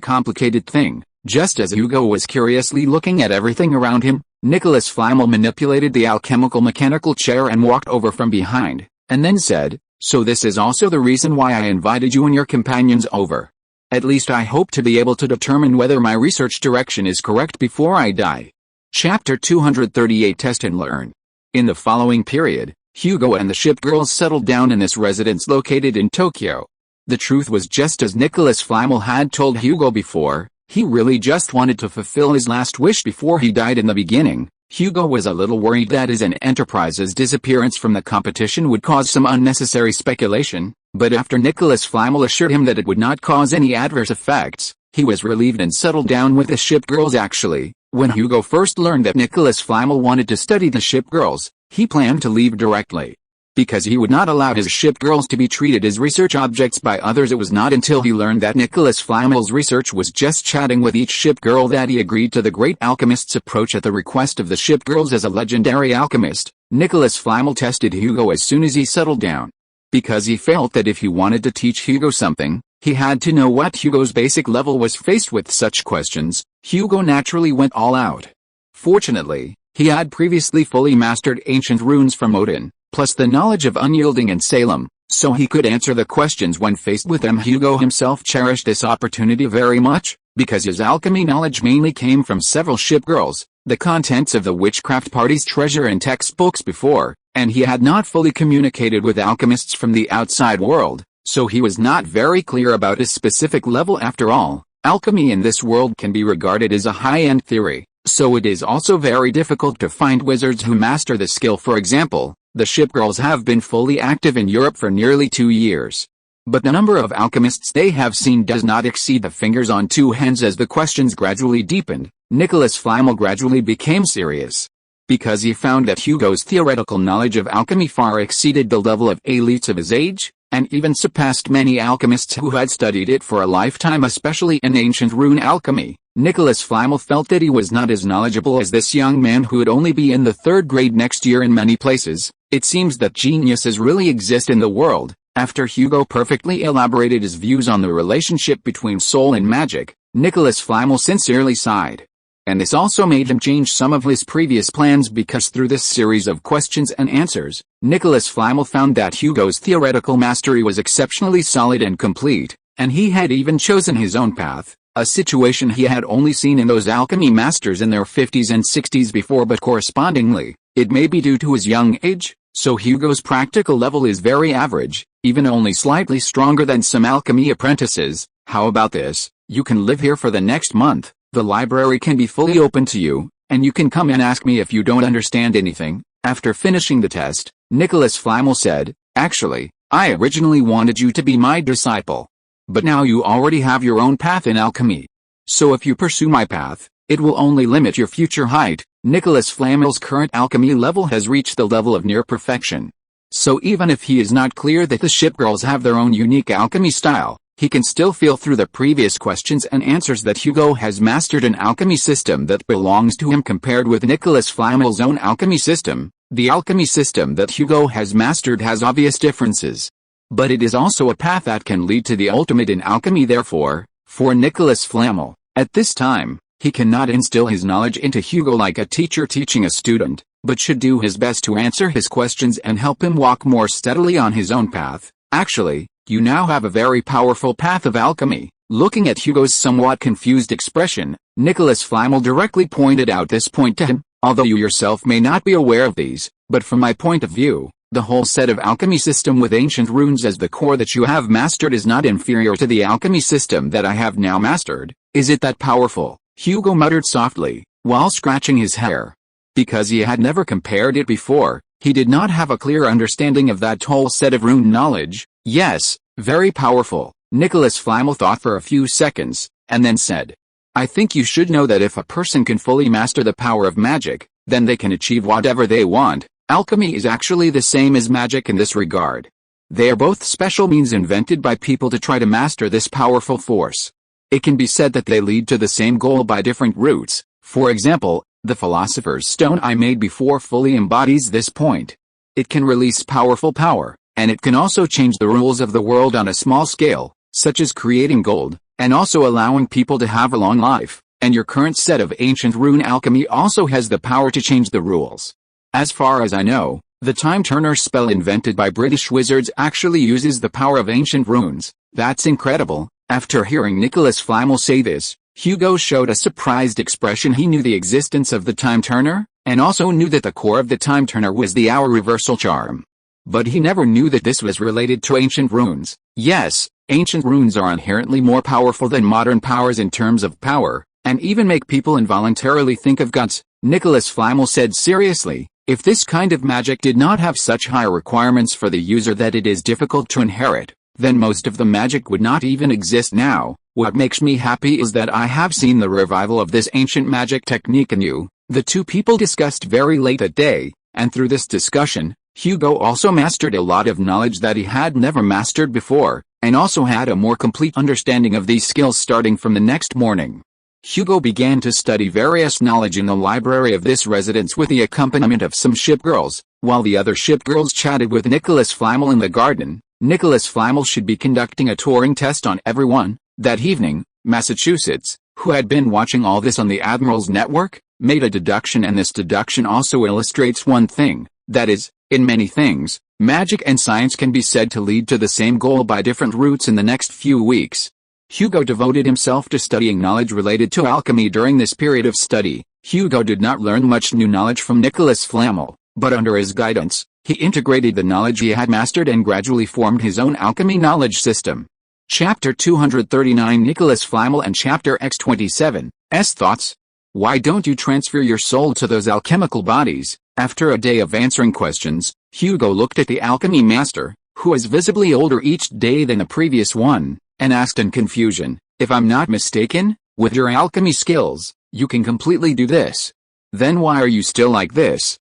complicated thing. Just as Hugo was curiously looking at everything around him, Nicholas Flamel manipulated the alchemical mechanical chair and walked over from behind, and then said, so this is also the reason why I invited you and your companions over. At least I hope to be able to determine whether my research direction is correct before I die. Chapter 238 Test and Learn. In the following period, Hugo and the ship girls settled down in this residence located in Tokyo. The truth was just as Nicholas Flamel had told Hugo before. He really just wanted to fulfill his last wish before he died in the beginning. Hugo was a little worried that his enterprise's disappearance from the competition would cause some unnecessary speculation, but after Nicholas Flamel assured him that it would not cause any adverse effects, he was relieved and settled down with the ship girls. Actually, when Hugo first learned that Nicholas Flamel wanted to study the ship girls, he planned to leave directly. Because he would not allow his ship girls to be treated as research objects by others. It was not until he learned that Nicholas Flamel's research was just chatting with each ship girl that he agreed to the great alchemist's approach at the request of the ship girls. As a legendary alchemist, Nicholas Flamel tested Hugo as soon as he settled down. Because he felt that if he wanted to teach Hugo something, he had to know what Hugo's basic level was. Faced with such questions, Hugo naturally went all out. Fortunately, he had previously fully mastered ancient runes from Odin, plus the knowledge of unyielding and Salem, so he could answer the questions when faced with them. Hugo himself cherished this opportunity very much, because his alchemy knowledge mainly came from several ship girls, the contents of the witchcraft party's treasure and textbooks before, and he had not fully communicated with alchemists from the outside world, so he was not very clear about his specific level. After all, alchemy in this world can be regarded as a high-end theory, so it is also very difficult to find wizards who master the skill. For example, the ship girls have been fully active in Europe for nearly 2 years. But the number of alchemists they have seen does not exceed the fingers on two hands. As the questions gradually deepened, Nicholas Flamel gradually became serious. Because he found that Hugo's theoretical knowledge of alchemy far exceeded the level of elites of his age, and even surpassed many alchemists who had studied it for a lifetime, especially in ancient rune alchemy. Nicholas Flamel felt that he was not as knowledgeable as this young man who would only be in the 3rd grade next year. In many places, it seems that geniuses really exist in the world. After Hugo perfectly elaborated his views on the relationship between soul and magic, Nicholas Flamel sincerely sighed. And this also made him change some of his previous plans, because through this series of questions and answers, Nicholas Flamel found that Hugo's theoretical mastery was exceptionally solid and complete, and he had even chosen his own path, a situation he had only seen in those alchemy masters in their 50s and 60s before. But correspondingly, it may be due to his young age, so Hugo's practical level is very average, even only slightly stronger than some alchemy apprentices. How about this? You can live here for the next month. The library can be fully open to you, and you can come and ask me if you don't understand anything. After finishing the test, Nicholas Flamel said, actually, I originally wanted you to be my disciple. But now you already have your own path in alchemy. So if you pursue my path, it will only limit your future height. Nicholas Flamel's current alchemy level has reached the level of near perfection. So even if he is not clear that the ship girls have their own unique alchemy style, he can still feel through the previous questions and answers that Hugo has mastered an alchemy system that belongs to him. Compared with Nicholas Flamel's own alchemy system, the alchemy system that Hugo has mastered has obvious differences. But it is also a path that can lead to the ultimate in alchemy. Therefore, for Nicholas Flamel, at this time, he cannot instill his knowledge into Hugo like a teacher teaching a student, but should do his best to answer his questions and help him walk more steadily on his own path. Actually, you now have a very powerful path of alchemy. Looking at Hugo's somewhat confused expression, Nicholas Flamel directly pointed out this point to him. Although you yourself may not be aware of these, but from my point of view, the whole set of alchemy system with ancient runes as the core that you have mastered is not inferior to the alchemy system that I have now mastered. Is it that powerful? Hugo muttered softly, while scratching his hair. Because he had never compared it before, he did not have a clear understanding of that whole set of rune knowledge. Yes, very powerful. Nicholas Flamel thought for a few seconds, and then said, I think you should know that if a person can fully master the power of magic, then they can achieve whatever they want. Alchemy is actually the same as magic in this regard. They are both special means invented by people to try to master this powerful force. It can be said that they lead to the same goal by different routes. For example, the Philosopher's Stone I made before fully embodies this point. It can release powerful power, and it can also change the rules of the world on a small scale, such as creating gold, and also allowing people to have a long life. And your current set of ancient rune alchemy also has the power to change the rules. As far as I know, the Time Turner spell invented by British wizards actually uses the power of ancient runes. That's incredible. After hearing Nicholas Flamel say this, Hugo showed a surprised expression. He knew the existence of the Time Turner, and also knew that the core of the Time Turner was the hour reversal charm. But he never knew that this was related to ancient runes. Yes, ancient runes are inherently more powerful than modern powers in terms of power, and even make people involuntarily think of gods. Nicholas Flamel said seriously, if this kind of magic did not have such high requirements for the user that it is difficult to inherit, then most of the magic would not even exist now. What makes me happy is that I have seen the revival of this ancient magic technique in you. The two people discussed very late that day, and through this discussion, Hugo also mastered a lot of knowledge that he had never mastered before, and also had a more complete understanding of these skills starting from the next morning. Hugo began to study various knowledge in the library of this residence with the accompaniment of some shipgirls, while the other shipgirls chatted with Nicholas Flamel in the garden. Nicholas Flamel should be conducting a Turing test on everyone. That evening, Massachusetts, who had been watching all this on the Admiral's network, made a deduction, and this deduction also illustrates one thing, that is, in many things, magic and science can be said to lead to the same goal by different routes in the next few weeks. Hugo devoted himself to studying knowledge related to alchemy during this period of study. Hugo did not learn much new knowledge from Nicholas Flamel, but under his guidance, he integrated the knowledge he had mastered and gradually formed his own alchemy knowledge system. Chapter 239 Nicholas Flamel and Chapter X27, S Thoughts. Why don't you transfer your soul to those alchemical bodies? After a day of answering questions, Hugo looked at the alchemy master, who was visibly older each day than the previous one, and asked in confusion, if I'm not mistaken, with your alchemy skills, you can completely do this. Then why are you still like this?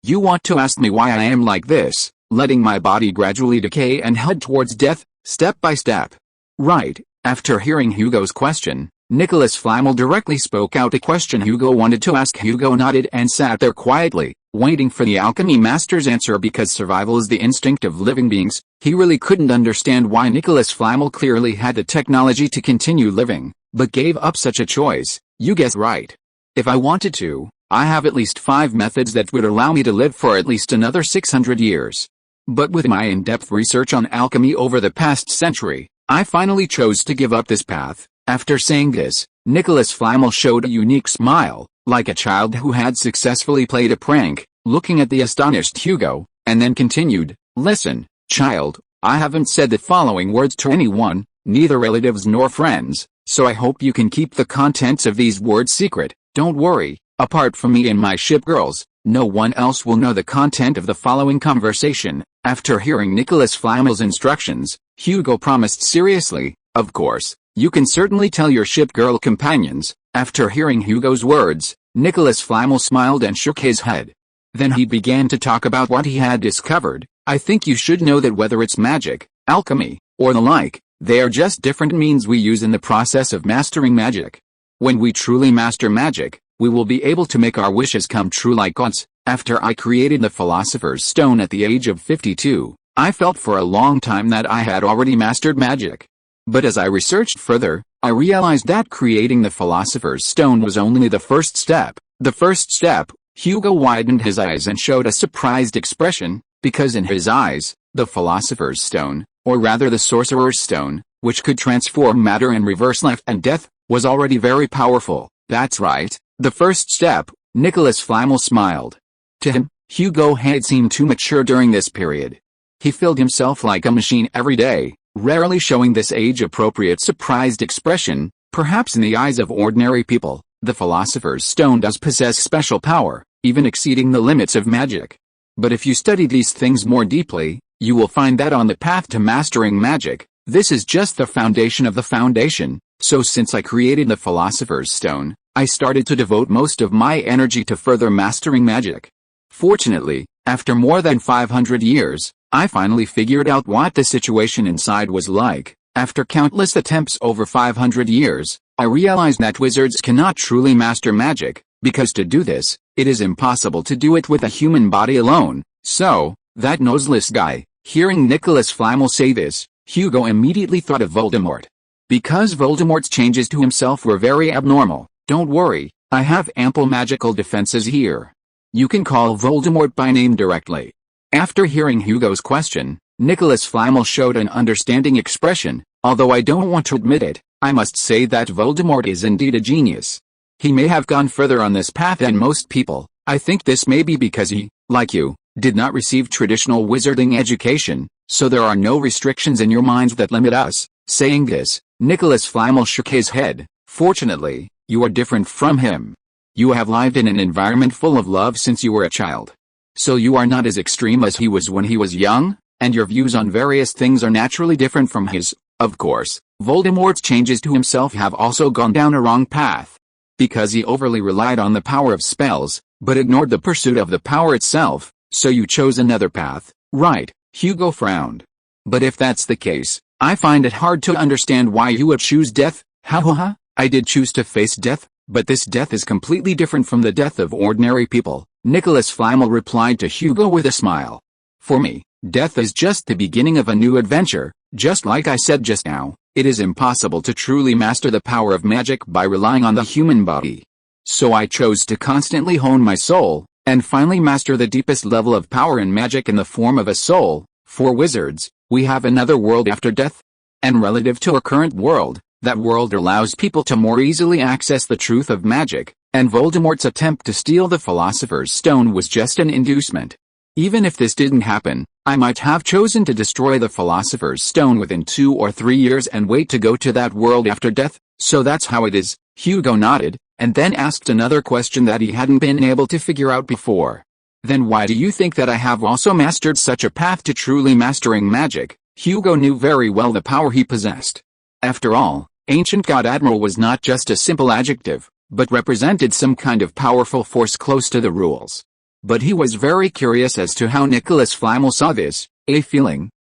You want to ask me why I am like this, letting my body gradually decay and head towards death, step by step. Right. After hearing Hugo's question, Nicholas Flamel directly spoke out a question Hugo wanted to ask. Hugo nodded and sat there quietly, waiting for the alchemy master's answer. Because survival is the instinct of living beings, he really couldn't understand why Nicholas Flamel clearly had the technology to continue living, but gave up such a choice. You guessed right. If I wanted to, I have at least 5 methods that would allow me to live for at least another 600 years. But with my in-depth research on alchemy over the past century, I finally chose to give up this path. After saying this, Nicholas Flamel showed a unique smile, like a child who had successfully played a prank, looking at the astonished Hugo, and then continued, listen, child, I haven't said the following words to anyone, neither relatives nor friends, so I hope you can keep the contents of these words secret. Don't worry, apart from me and my shipgirls, no one else will know the content of the following conversation. After hearing Nicholas Flamel's instructions, Hugo promised seriously, of course, you can certainly tell your shipgirl companions. After hearing Hugo's words, Nicholas Flamel smiled and shook his head. Then he began to talk about what he had discovered. I think you should know that whether it's magic, alchemy, or the like, they are just different means we use in the process of mastering magic. When we truly master magic, we will be able to make our wishes come true like gods. After I created the Philosopher's Stone at the age of 52, I felt for a long time that I had already mastered magic. But as I researched further, I realized that creating the Philosopher's Stone was only the first step. The first step. Hugo widened his eyes and showed a surprised expression, because in his eyes, the Philosopher's Stone, or rather the Sorcerer's Stone, which could transform matter and reverse life and death, was already very powerful. That's right. The first step. Nicholas Flamel smiled. To him, Hugo had seemed too mature during this period. He filled himself like a machine every day, rarely showing this age-appropriate surprised expression. Perhaps in the eyes of ordinary people, the Philosopher's Stone does possess special power, even exceeding the limits of magic. But if you study these things more deeply, you will find that on the path to mastering magic, this is just the foundation of the foundation. So since I created the Philosopher's Stone, I started to devote most of my energy to further mastering magic. Fortunately, after more than 500 years, I finally figured out what the situation inside was like. After countless attempts over 500 years, I realized that wizards cannot truly master magic, because to do this, it is impossible to do it with a human body alone. So, that noseless guy, hearing Nicholas Flamel say this, Hugo immediately thought of Voldemort. Because Voldemort's changes to himself were very abnormal, don't worry, I have ample magical defenses here. You can call Voldemort by name directly. After hearing Hugo's question, Nicholas Flamel showed an understanding expression. Although I don't want to admit it, I must say that Voldemort is indeed a genius. He may have gone further on this path than most people. I think this may be because he, like you, did not receive traditional wizarding education, so there are no restrictions in your minds that limit us. Saying this, Nicholas Flamel shook his head. Fortunately, you are different from him. You have lived in an environment full of love since you were a child. So you are not as extreme as he was when he was young, and your views on various things are naturally different from his. Of course, Voldemort's changes to himself have also gone down a wrong path. Because he overly relied on the power of spells, but ignored the pursuit of the power itself, so you chose another path, right? Hugo frowned. But if that's the case, I find it hard to understand why you would choose death. Ha. I did choose to face death, but this death is completely different from the death of ordinary people, Nicholas Flamel replied to Hugo with a smile. For me, death is just the beginning of a new adventure. Just like I said just now, it is impossible to truly master the power of magic by relying on the human body. So I chose to constantly hone my soul, and finally master the deepest level of power in magic in the form of a soul. For wizards, we have another world after death. And relative to our current world, that world allows people to more easily access the truth of magic, and Voldemort's attempt to steal the Philosopher's Stone was just an inducement. Even if this didn't happen, I might have chosen to destroy the Philosopher's Stone within 2 or 3 years and wait to go to that world after death. So that's how it is. Hugo nodded, and then asked another question that he hadn't been able to figure out before. Then why do you think that I have also mastered such a path to truly mastering magic? Hugo knew very well the power he possessed. After all, Ancient God Admiral was not just a simple adjective, but represented some kind of powerful force close to the rules. But he was very curious as to how Nicholas Flamel saw this, a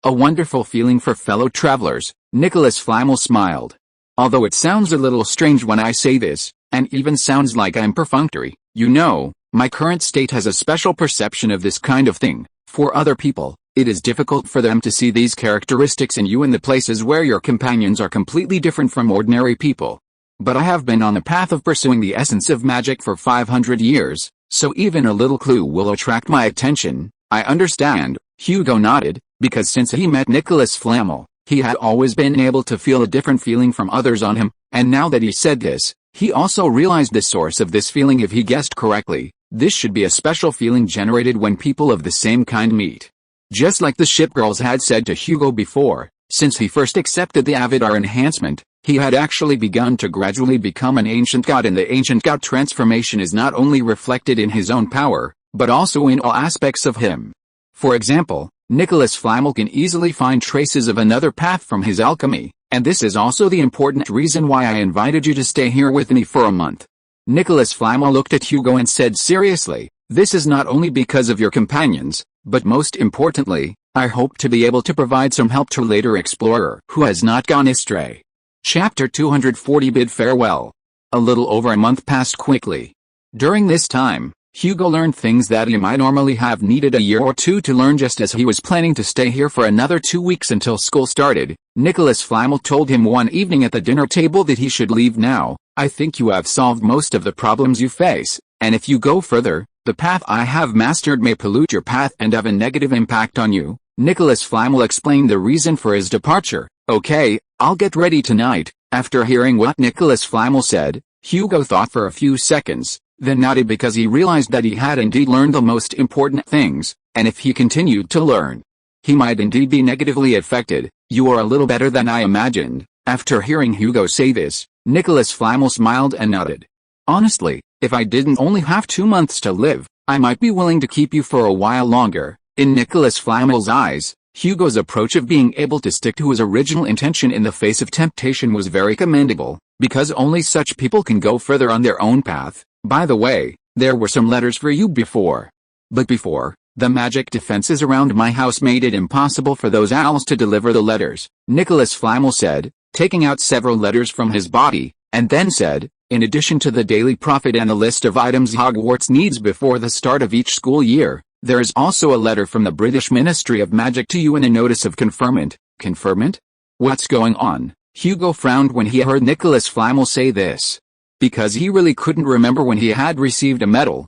wonderful feeling for fellow travelers. Nicholas Flamel smiled. Although it sounds a little strange when I say this, and even sounds like I'm perfunctory, you know, my current state has a special perception of this kind of thing. For other people, it is difficult for them to see these characteristics in you in the places where your companions are completely different from ordinary people. But I have been on the path of pursuing the essence of magic for 500 years. So even a little clue will attract my attention. I understand, Hugo nodded, because since he met Nicholas Flamel, he had always been able to feel a different feeling from others on him, and now that he said this, he also realized the source of this feeling if he guessed correctly. This should be a special feeling generated when people of the same kind meet. Just like the ship girls had said to Hugo before, since he first accepted the Avatar enhancement, he had actually begun to gradually become an ancient god, and the ancient god transformation is not only reflected in his own power, but also in all aspects of him. For example, Nicholas Flamel can easily find traces of another path from his alchemy, and this is also the important reason why I invited you to stay here with me for a month. Nicholas Flamel looked at Hugo and said seriously, this is not only because of your companions, but most importantly, I hope to be able to provide some help to later explorer who has not gone astray. Chapter 240 Bid Farewell. A little over a month passed quickly. During this time, Hugo learned things that he might normally have needed a year or two to learn, just as he was planning to stay here for another 2 weeks until school started. Nicholas Flamel told him one evening at the dinner table that he should leave now. I think you have solved most of the problems you face, and if you go further, the path I have mastered may pollute your path and have a negative impact on you. Nicholas Flamel explained the reason for his departure. Okay, I'll get ready tonight. After hearing what Nicholas Flamel said, Hugo thought for a few seconds. then nodded because he realized that he had indeed learned the most important things, and if he continued to learn, he might indeed be negatively affected. You are a little better than I imagined. After hearing Hugo say this, Nicholas Flamel smiled and nodded. Honestly, if I didn't only have 2 months to live, I might be willing to keep you for a while longer. In Nicholas Flamel's eyes, Hugo's approach of being able to stick to his original intention in the face of temptation was very commendable, because only such people can go further on their own path. By the way, there were some letters for you before. But before, the magic defenses around my house made it impossible for those owls to deliver the letters, Nicholas Flamel said, taking out several letters from his body, and then said, in addition to the daily profit and the list of items Hogwarts needs before the start of each school year, there is also a letter from the British Ministry of Magic to you and a notice of conferment. Conferment? What's going on? Hugo frowned when he heard Nicholas Flamel say this. Because he really couldn't remember when he had received a medal.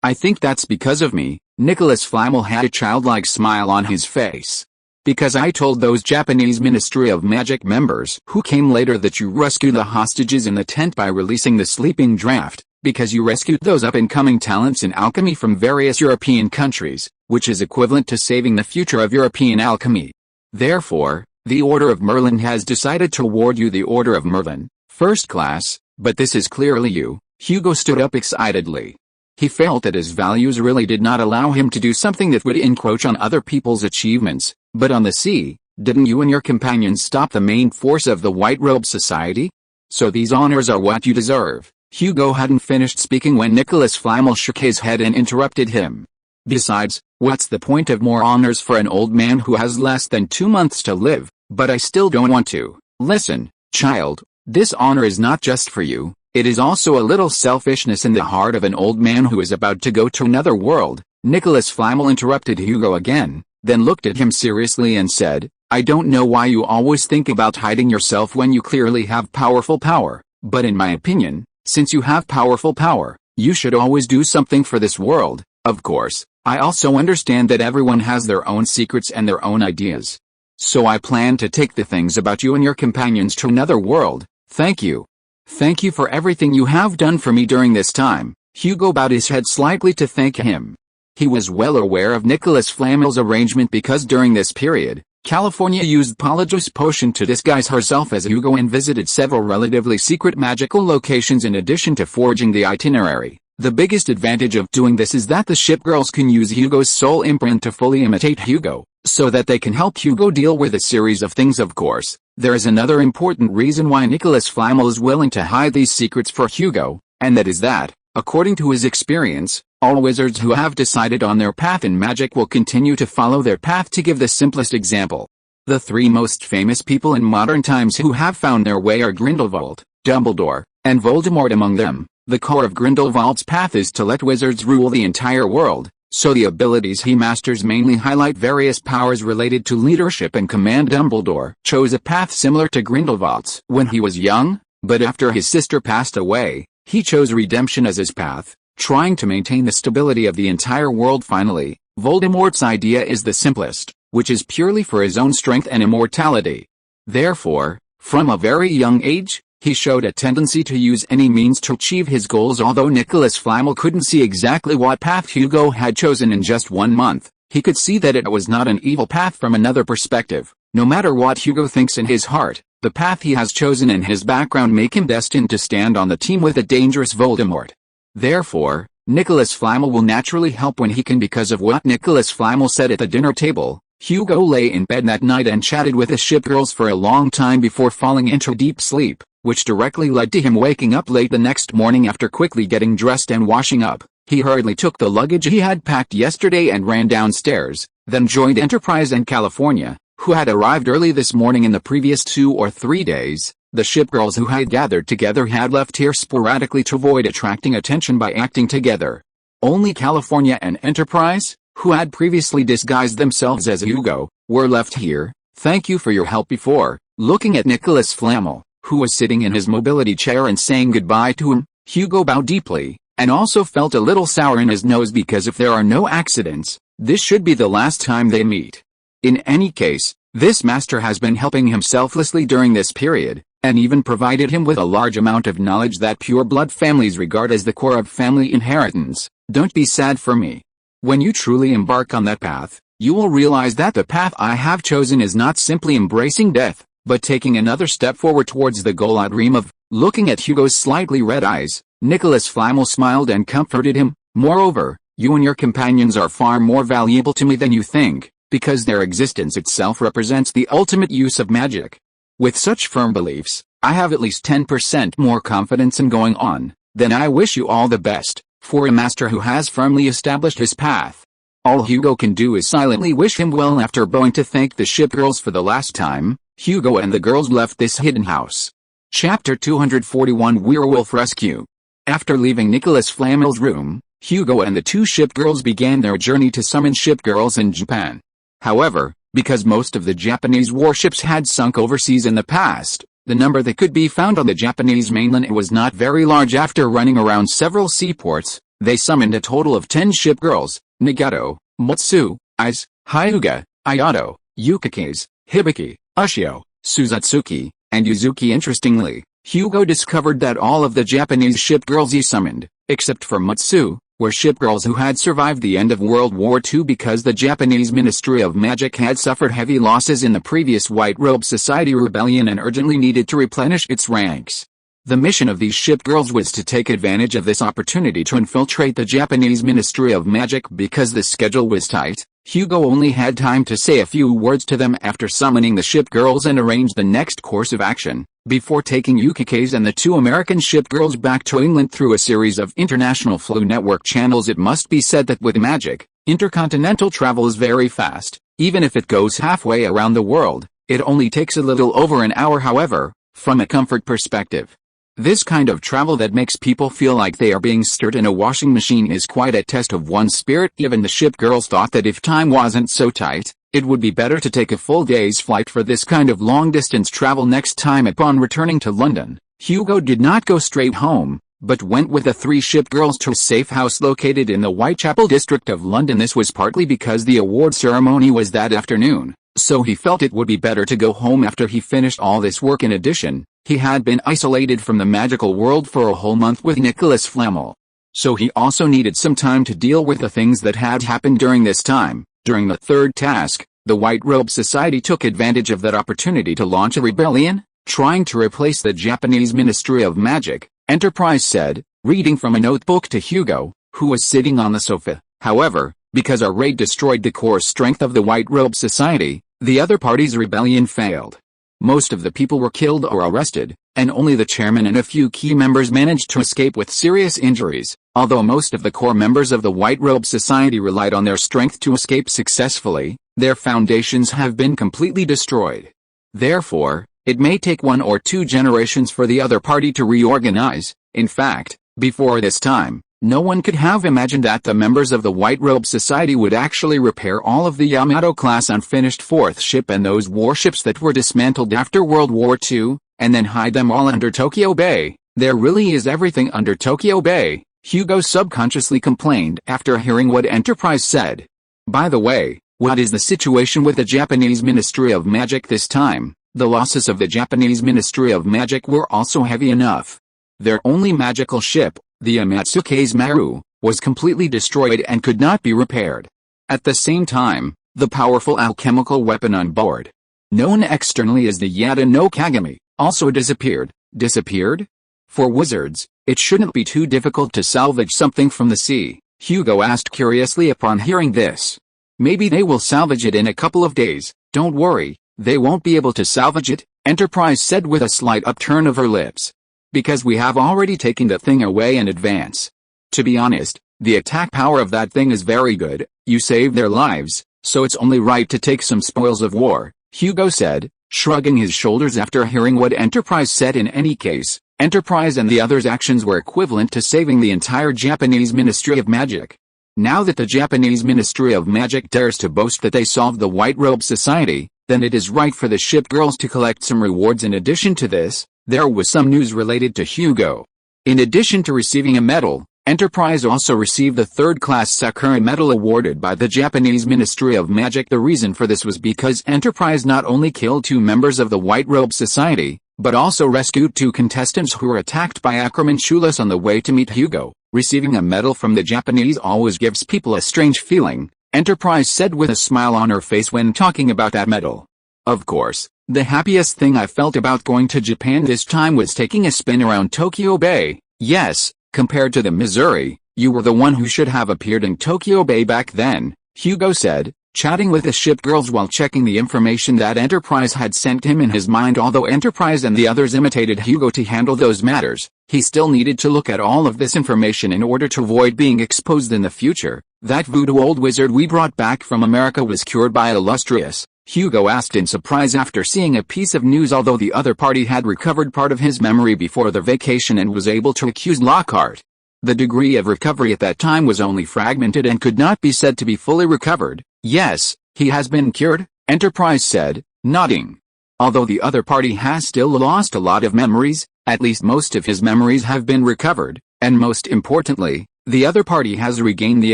I think that's because of me. Nicholas Flamel had a childlike smile on his face. Because I told those Japanese Ministry of Magic members who came later that you rescued the hostages in the tent by releasing the sleeping draft, because you rescued those up-and-coming talents in alchemy from various European countries, which is equivalent to saving the future of European alchemy. Therefore, the Order of Merlin has decided to award you the Order of Merlin, first class, but this is clearly you. Hugo stood up excitedly. He felt that his values really did not allow him to do something that would encroach on other people's achievements, but on the sea, didn't you and your companions stop the main force of the White Robe Society? So these honors are what you deserve. Hugo hadn't finished speaking when Nicholas Flamel shook his head and interrupted him. Besides, what's the point of more honors for an old man who has less than 2 months to live? But I still don't want to. Listen, child, this honor is not just for you. It is also a little selfishness in the heart of an old man who is about to go to another world. Nicholas Flamel interrupted Hugo again, then looked at him seriously and said, I don't know why you always think about hiding yourself when you clearly have powerful power, but in my opinion, since you have powerful power, you should always do something for this world. Of course, I also understand that everyone has their own secrets and their own ideas. So I plan to take the things about you and your companions to another world. Thank you. Thank you for everything you have done for me during this time. Hugo bowed his head slightly to thank him. He was well aware of Nicholas Flamel's arrangement because during this period, California used Polyjuice Potion to disguise herself as Hugo and visited several relatively secret magical locations in addition to forging the itinerary. The biggest advantage of doing this is that the ship girls can use Hugo's soul imprint to fully imitate Hugo, so that they can help Hugo deal with a series of things. Of course, there is another important reason why Nicholas Flamel is willing to hide these secrets for Hugo, and that is that, according to his experience, all wizards who have decided on their path in magic will continue to follow their path. To give the simplest example, the 3 most famous people in modern times who have found their way are Grindelwald, Dumbledore, and Voldemort. Among them, the core of Grindelwald's path is to let wizards rule the entire world, so the abilities he masters mainly highlight various powers related to leadership and command. Dumbledore chose a path similar to Grindelwald's when he was young, but after his sister passed away, he chose redemption as his path, trying to maintain the stability of the entire world. Finally, Voldemort's idea is the simplest, which is purely for his own strength and immortality. Therefore, from a very young age, he showed a tendency to use any means to achieve his goals. Although Nicholas Flamel couldn't see exactly what path Hugo had chosen in just 1 month, he could see that it was not an evil path from another perspective. No matter what Hugo thinks in his heart, the path he has chosen and his background make him destined to stand on the team with the dangerous Voldemort. Therefore, Nicholas Flamel will naturally help when he can. Because of what Nicholas Flamel said at the dinner table, Hugo lay in bed that night and chatted with the ship girls for a long time before falling into deep sleep, which directly led to him waking up late the next morning. After quickly getting dressed and washing up, he hurriedly took the luggage he had packed yesterday and ran downstairs, then joined Enterprise and California, who had arrived early this morning. In the previous 2 or 3 days, the ship girls who had gathered together had left here sporadically to avoid attracting attention by acting together. Only California and Enterprise, who had previously disguised themselves as Hugo, were left here. Thank you for your help. Before looking at Nicholas Flamel, who was sitting in his mobility chair and saying goodbye to him, Hugo bowed deeply, and also felt a little sour in his nose because if there are no accidents, this should be the last time they meet. In any case, this master has been helping him selflessly during this period, and even provided him with a large amount of knowledge that pure-blood families regard as the core of family inheritance. Don't be sad for me. When you truly embark on that path, you will realize that the path I have chosen is not simply embracing death, but taking another step forward towards the goal I dream of. Looking at Hugo's slightly red eyes, Nicholas Flamel smiled and comforted him. Moreover, you and your companions are far more valuable to me than you think, because their existence itself represents the ultimate use of magic. With such firm beliefs, I have at least 10% more confidence in going on. Then I wish you all the best, for a master who has firmly established his path. All Hugo can do is silently wish him well. After bowing to thank the ship girls for the last time, Hugo and the girls left this hidden house. Chapter 241 Werewolf Rescue. After leaving Nicholas Flamel's room, Hugo and the two ship girls began their journey to summon ship girls in Japan. However, because most of the Japanese warships had sunk overseas in the past, the number that could be found on the Japanese mainland was not very large. After running around several seaports, they summoned a total of 10 ship girls: Nagato, Mutsu, Aiz, Hyuga, Ayato, Yukikaze, Hibiki, Ushio, Suzatsuki, and Yuzuki. Interestingly, Hugo discovered that all of the Japanese ship girls he summoned, except for Mutsu, were ship girls who had survived the end of World War II because the Japanese Ministry of Magic had suffered heavy losses in the previous White Robe Society rebellion and urgently needed to replenish its ranks. The mission of these ship girls was to take advantage of this opportunity to infiltrate the Japanese Ministry of Magic. Because the schedule was tight, Hugo only had time to say a few words to them after summoning the ship girls and arrange the next course of action, before taking Yukikaze and the two American ship girls back to England through a series of international flow network channels. It must be said that with magic, intercontinental travel is very fast. Even if it goes halfway around the world, it only takes a little over an hour. However, from a comfort perspective, this kind of travel that makes people feel like they are being stirred in a washing machine is quite a test of one's spirit. Even the ship girls thought that if time wasn't so tight, it would be better to take a full day's flight for this kind of long-distance travel next time. Upon returning to London, Hugo did not go straight home, but went with the 3 ship girls to a safe house located in the Whitechapel district of London. This was partly because the award ceremony was that afternoon, so he felt it would be better to go home after he finished all this work. In addition, he had been isolated from the magical world for a whole month with Nicholas Flamel, so he also needed some time to deal with the things that had happened during this time. During the third task, the White Robe Society took advantage of that opportunity to launch a rebellion, trying to replace the Japanese Ministry of Magic, Enterprise said, reading from a notebook to Hugo, who was sitting on the sofa. However, because our raid destroyed the core strength of the White Robe Society, the other party's rebellion failed. Most of the people were killed or arrested, and only the chairman and a few key members managed to escape with serious injuries. Although most of the core members of the White Robe Society relied on their strength to escape successfully, their foundations have been completely destroyed. Therefore, it may take 1 or 2 generations for the other party to reorganize. In fact, before this time, no one could have imagined that the members of the White Robe Society would actually repair all of the Yamato-class unfinished 4th ship and those warships that were dismantled after World War II, and then hide them all under Tokyo Bay. There really is everything under Tokyo Bay, Hugo subconsciously complained after hearing what Enterprise said. By the way, what is the situation with the Japanese Ministry of Magic this time? The losses of the Japanese Ministry of Magic were also heavy enough. Their only magical ship, the Amatsukaze Maru, was completely destroyed and could not be repaired. At the same time, the powerful alchemical weapon on board, known externally as the Yada no Kagami, also disappeared. Disappeared? For wizards, it shouldn't be too difficult to salvage something from the sea, Hugo asked curiously upon hearing this. Maybe they will salvage it in a couple of days. Don't worry, they won't be able to salvage it, Enterprise said with a slight upturn of her lips. Because we have already taken the thing away in advance. To be honest, the attack power of that thing is very good. You saved their lives, so it's only right to take some spoils of war, Hugo said, shrugging his shoulders after hearing what Enterprise said. In any case, Enterprise and the others' actions were equivalent to saving the entire Japanese Ministry of Magic. Now that the Japanese Ministry of Magic dares to boast that they solved the White Robe Society, then it is right for the ship girls to collect some rewards. In addition to this, there was some news related to Hugo. In addition to receiving a medal, Enterprise also received the 3rd-class Sakura medal awarded by the Japanese Ministry of Magic. The reason for this was because Enterprise not only killed 2 members of the White Robe Society, but also rescued 2 contestants who were attacked by Acromanchulas on the way to meet Hugo. Receiving a medal from the Japanese always gives people a strange feeling, Enterprise said with a smile on her face when talking about that medal. Of course, the happiest thing I felt about going to Japan this time was taking a spin around Tokyo Bay. Yes, compared to the Missouri, you were the one who should have appeared in Tokyo Bay back then, Hugo said, chatting with the ship girls while checking the information that Enterprise had sent him in his mind. Although Enterprise and the others imitated Hugo to handle those matters, he still needed to look at all of this information in order to avoid being exposed in the future. That voodoo old wizard we brought back from America was cured by Illustrious, Hugo asked in surprise after seeing a piece of news. Although the other party had recovered part of his memory before their vacation and was able to accuse Lockhart, the degree of recovery at that time was only fragmented and could not be said to be fully recovered. Yes, he has been cured, Enterprise said, nodding. Although the other party has still lost a lot of memories, at least most of his memories have been recovered, and most importantly, the other party has regained the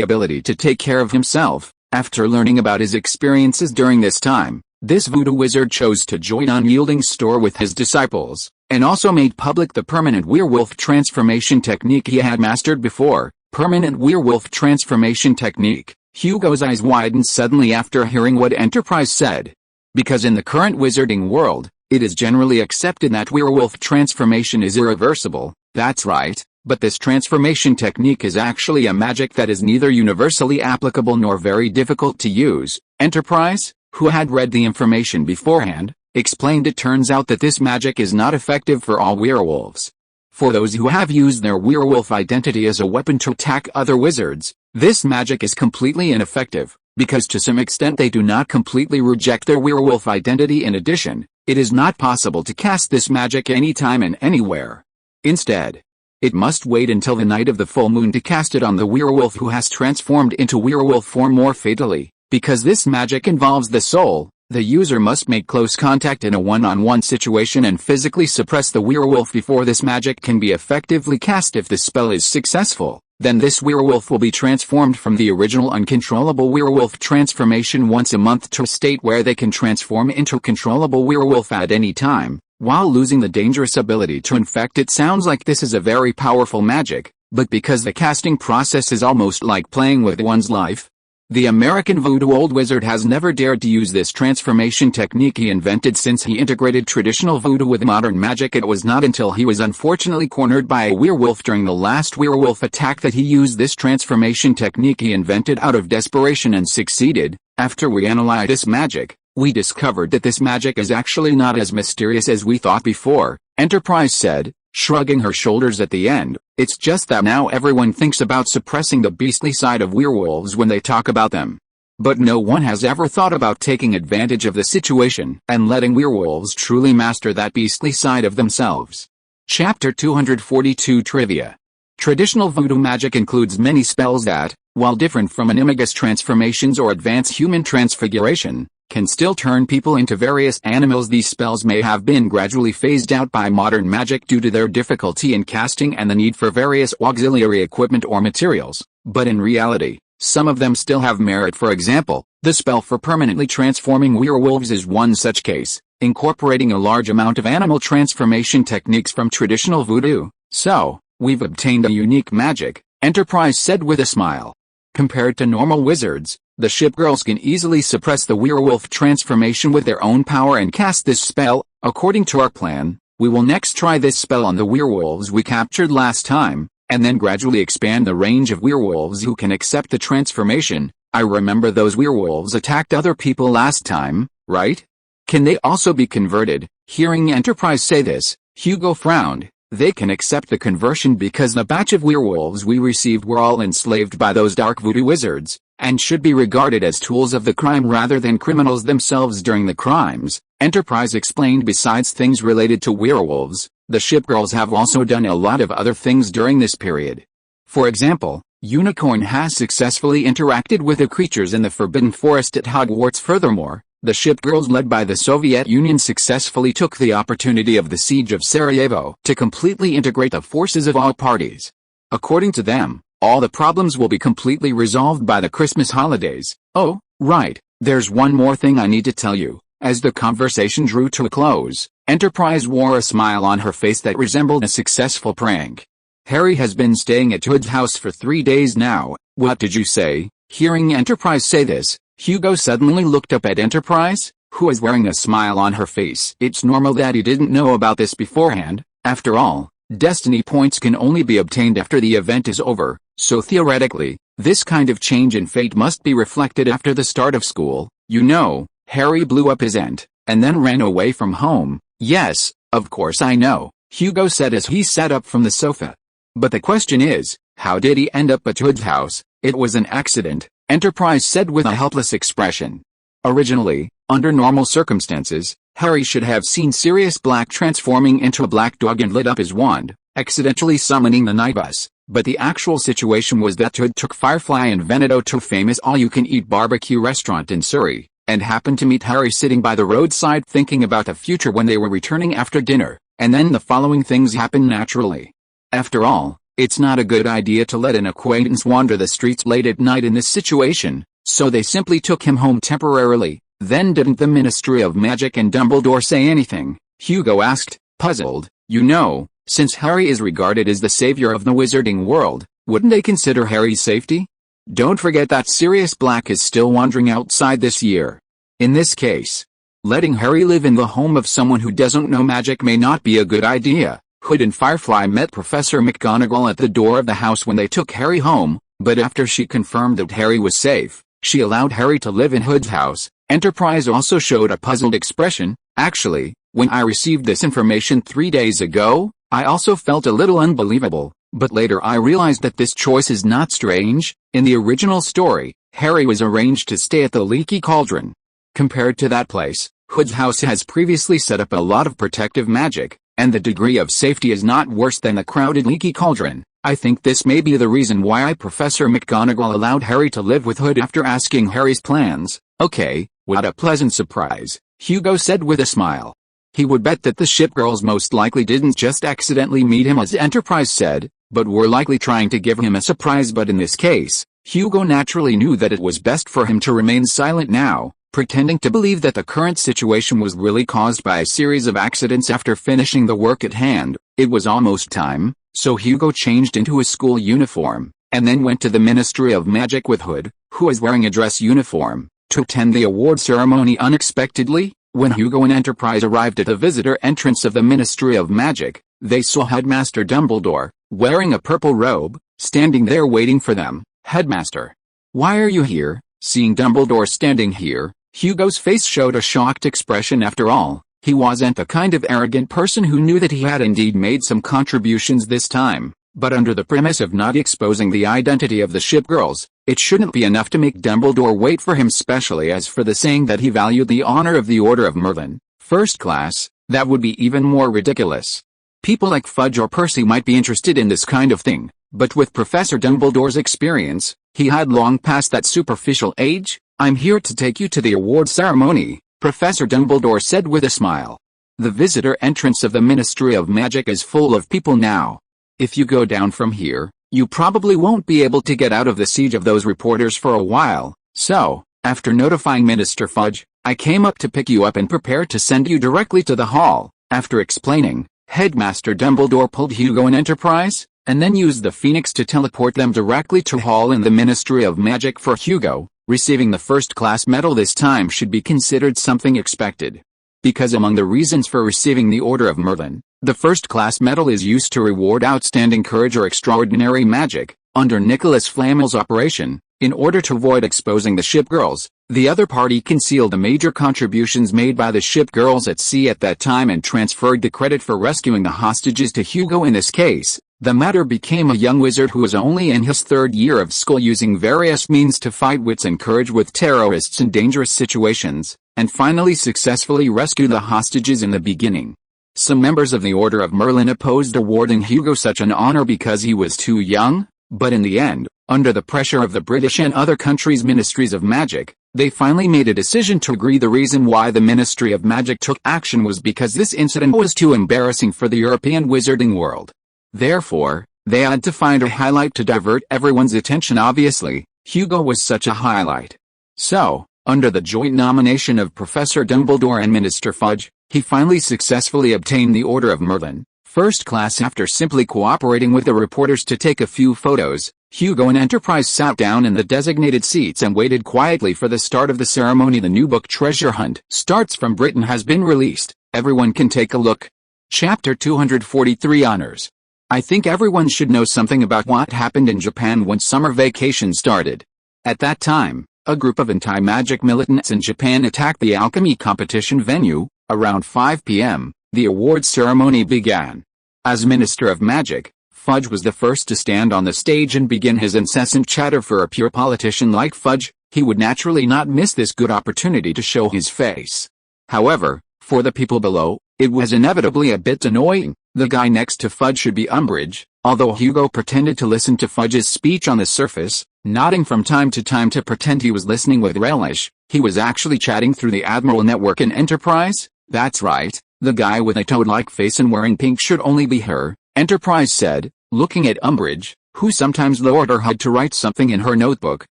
ability to take care of himself. After learning about his experiences during this time, this voodoo wizard chose to join Unyielding's store with his disciples, and also made public the permanent werewolf transformation technique he had mastered before. Permanent werewolf transformation technique. Hugo's eyes widened suddenly after hearing what Enterprise said. Because in the current wizarding world, it is generally accepted that werewolf transformation is irreversible. That's right, but this transformation technique is actually a magic that is neither universally applicable nor very difficult to use. Enterprise, who had read the information beforehand, explained it turns out that this magic is not effective for all werewolves. For those who have used their werewolf identity as a weapon to attack other wizards, this magic is completely ineffective, because to some extent they do not completely reject their werewolf identity. In addition, it is not possible to cast this magic anytime and anywhere. Instead, it must wait until the night of the full moon to cast it on the werewolf who has transformed into werewolf form. More fatally, because this magic involves the soul, the user must make close contact in a one-on-one situation and physically suppress the werewolf before this magic can be effectively cast. If the spell is successful, then this werewolf will be transformed from the original uncontrollable werewolf transformation once a month to a state where they can transform into controllable werewolf at any time, while losing the dangerous ability to infect. It sounds like this is a very powerful magic, but because the casting process is almost like playing with one's life, the American voodoo old wizard has never dared to use this transformation technique he invented since he integrated traditional voodoo with modern magic. It was not until he was unfortunately cornered by a werewolf during the last werewolf attack that he used this transformation technique he invented out of desperation and succeeded. After we analyzed this magic, we discovered that this magic is actually not as mysterious as we thought before, Enterprise said, shrugging her shoulders at the end. It's just that now everyone thinks about suppressing the beastly side of werewolves when they talk about them. But no one has ever thought about taking advantage of the situation and letting werewolves truly master that beastly side of themselves. Chapter 242 Trivia. Traditional voodoo magic includes many spells that, while different from animagus transformations or advanced human transfiguration, can still turn people into various animals. These spells may have been gradually phased out by modern magic due to their difficulty in casting and the need for various auxiliary equipment or materials, but in reality, some of them still have merit. For example, the spell for permanently transforming werewolves is one such case, incorporating a large amount of animal transformation techniques from traditional voodoo. So, we've obtained a unique magic, Enterprise said with a smile. Compared to normal wizards, the ship girls can easily suppress the werewolf transformation with their own power and cast this spell. According to our plan, we will next try this spell on the werewolves we captured last time, and then gradually expand the range of werewolves who can accept the transformation. I remember those werewolves attacked other people last time, right? Can they also be converted? Hearing Enterprise say this, Hugo frowned. They can accept the conversion because the batch of werewolves we received were all enslaved by those dark voodoo wizards, and should be regarded as tools of the crime rather than criminals themselves during the crimes, Enterprise explained. Besides things related to werewolves, the shipgirls have also done a lot of other things during this period. For example, Unicorn has successfully interacted with the creatures in the Forbidden Forest at Hogwarts. Furthermore, the shipgirls led by the Soviet Union successfully took the opportunity of the siege of Sarajevo to completely integrate the forces of all parties. According to them, all the problems will be completely resolved by the Christmas holidays. Oh, right, there's one more thing I need to tell you. As the conversation drew to a close, Enterprise wore a smile on her face that resembled a successful prank. Harry has been staying at Hood's house for 3 days now. What did you say? Hearing Enterprise say this, Hugo suddenly looked up at Enterprise, who was wearing a smile on her face. It's normal that he didn't know about this beforehand. After all, destiny points can only be obtained after the event is over, so theoretically, this kind of change in fate must be reflected after the start of school. You know, Harry blew up his aunt, and then ran away from home. Yes, of course I know, Hugo said as he sat up from the sofa. But the question is, how did he end up at Hood's house? It was an accident, Enterprise said with a helpless expression. Originally, under normal circumstances, Harry should have seen Sirius Black transforming into a black dog and lit up his wand, accidentally summoning the night bus. But the actual situation was that Hood took Firefly and Veneto to a famous all-you-can-eat barbecue restaurant in Surrey, and happened to meet Harry sitting by the roadside thinking about the future when they were returning after dinner, and then the following things happened naturally. After all, it's not a good idea to let an acquaintance wander the streets late at night in this situation, so they simply took him home temporarily. Then didn't the Ministry of Magic and Dumbledore say anything? Hugo asked, puzzled. You know, since Harry is regarded as the savior of the wizarding world, wouldn't they consider Harry's safety? Don't forget that Sirius Black is still wandering outside this year. In this case, letting Harry live in the home of someone who doesn't know magic may not be a good idea. Hood and Firefly met Professor McGonagall at the door of the house when they took Harry home, but after she confirmed that Harry was safe, she allowed Harry to live in Hood's house. Enterprise also showed a puzzled expression. Actually, when I received this information 3 days ago, I also felt a little unbelievable, but later I realized that this choice is not strange. In the original story, Harry was arranged to stay at the Leaky Cauldron. Compared to that place, Hood's house has previously set up a lot of protective magic, and the degree of safety is not worse than the crowded Leaky Cauldron. I think this may be the reason why Professor McGonagall allowed Harry to live with Hood after asking Harry's plans. Okay, what a pleasant surprise, Hugo said with a smile. He would bet that the ship girls most likely didn't just accidentally meet him as Enterprise said, but were likely trying to give him a surprise. But in this case, Hugo naturally knew that it was best for him to remain silent now, pretending to believe that the current situation was really caused by a series of accidents. After finishing the work at hand, it was almost time, so Hugo changed into his school uniform, and then went to the Ministry of Magic with Hood, who was wearing a dress uniform, to attend the award ceremony. Unexpectedly, when Hugo and Enterprise arrived at the visitor entrance of the Ministry of Magic, they saw Headmaster Dumbledore, wearing a purple robe, standing there waiting for them. Headmaster, why are you here? Seeing Dumbledore standing here, Hugo's face showed a shocked expression. After all, he wasn't the kind of arrogant person who knew that he had indeed made some contributions this time, but under the premise of not exposing the identity of the ship girls, it shouldn't be enough to make Dumbledore wait for him, especially as for the saying that he valued the honor of the Order of Merlin, first class. That would be even more ridiculous. People like Fudge or Percy might be interested in this kind of thing, but with Professor Dumbledore's experience, he had long passed that superficial age. I'm here to take you to the award ceremony, Professor Dumbledore said with a smile. The visitor entrance of the Ministry of Magic is full of people now. If you go down from here, you probably won't be able to get out of the siege of those reporters for a while. So, after notifying Minister Fudge, I came up to pick you up and prepare to send you directly to the hall. After explaining, Headmaster Dumbledore pulled Hugo and Enterprise, and then used the Phoenix to teleport them directly to hall in the Ministry of Magic. For Hugo, receiving the first-class medal this time should be considered something expected. Because among the reasons for receiving the Order of Merlin, the first-class medal is used to reward outstanding courage or extraordinary magic. Under Nicholas Flamel's operation, in order to avoid exposing the ship girls, the other party concealed the major contributions made by the ship girls at sea at that time and transferred the credit for rescuing the hostages to Hugo. In this case, the matter became a young wizard who was only in his 3rd year of school, using various means to fight wits and courage with terrorists in dangerous situations, and finally successfully rescue the hostages in the beginning. Some members of the Order of Merlin opposed awarding Hugo such an honor because he was too young, but in the end, under the pressure of the British and other countries' ministries of magic, they finally made a decision to agree. The reason why the Ministry of Magic took action was because this incident was too embarrassing for the European wizarding world. Therefore, they had to find a highlight to divert everyone's attention. Obviously, Hugo was such a highlight. So, under the joint nomination of Professor Dumbledore and Minister Fudge, he finally successfully obtained the Order of Merlin, first class. After simply cooperating with the reporters to take a few photos, Hugo and Enterprise sat down in the designated seats and waited quietly for the start of the ceremony. The new book Treasure Hunt Starts from Britain has been released. Everyone can take a look. Chapter 243 Honors. I think everyone should know something about what happened in Japan when summer vacation started. At that time, a group of anti-magic militants in Japan attacked the alchemy competition venue. Around 5 p.m., the awards ceremony began. As Minister of Magic, Fudge was the first to stand on the stage and begin his incessant chatter. For a pure politician like Fudge, he would naturally not miss this good opportunity to show his face. However, for the people below, it was inevitably a bit annoying. The guy next to Fudge should be Umbridge. Although Hugo pretended to listen to Fudge's speech on the surface, nodding from time to time to pretend he was listening with relish, he was actually chatting through the Admiral network in Enterprise. That's right, the guy with a toad-like face and wearing pink should only be her, Enterprise said, looking at Umbridge, who sometimes lowered her head to write something in her notebook,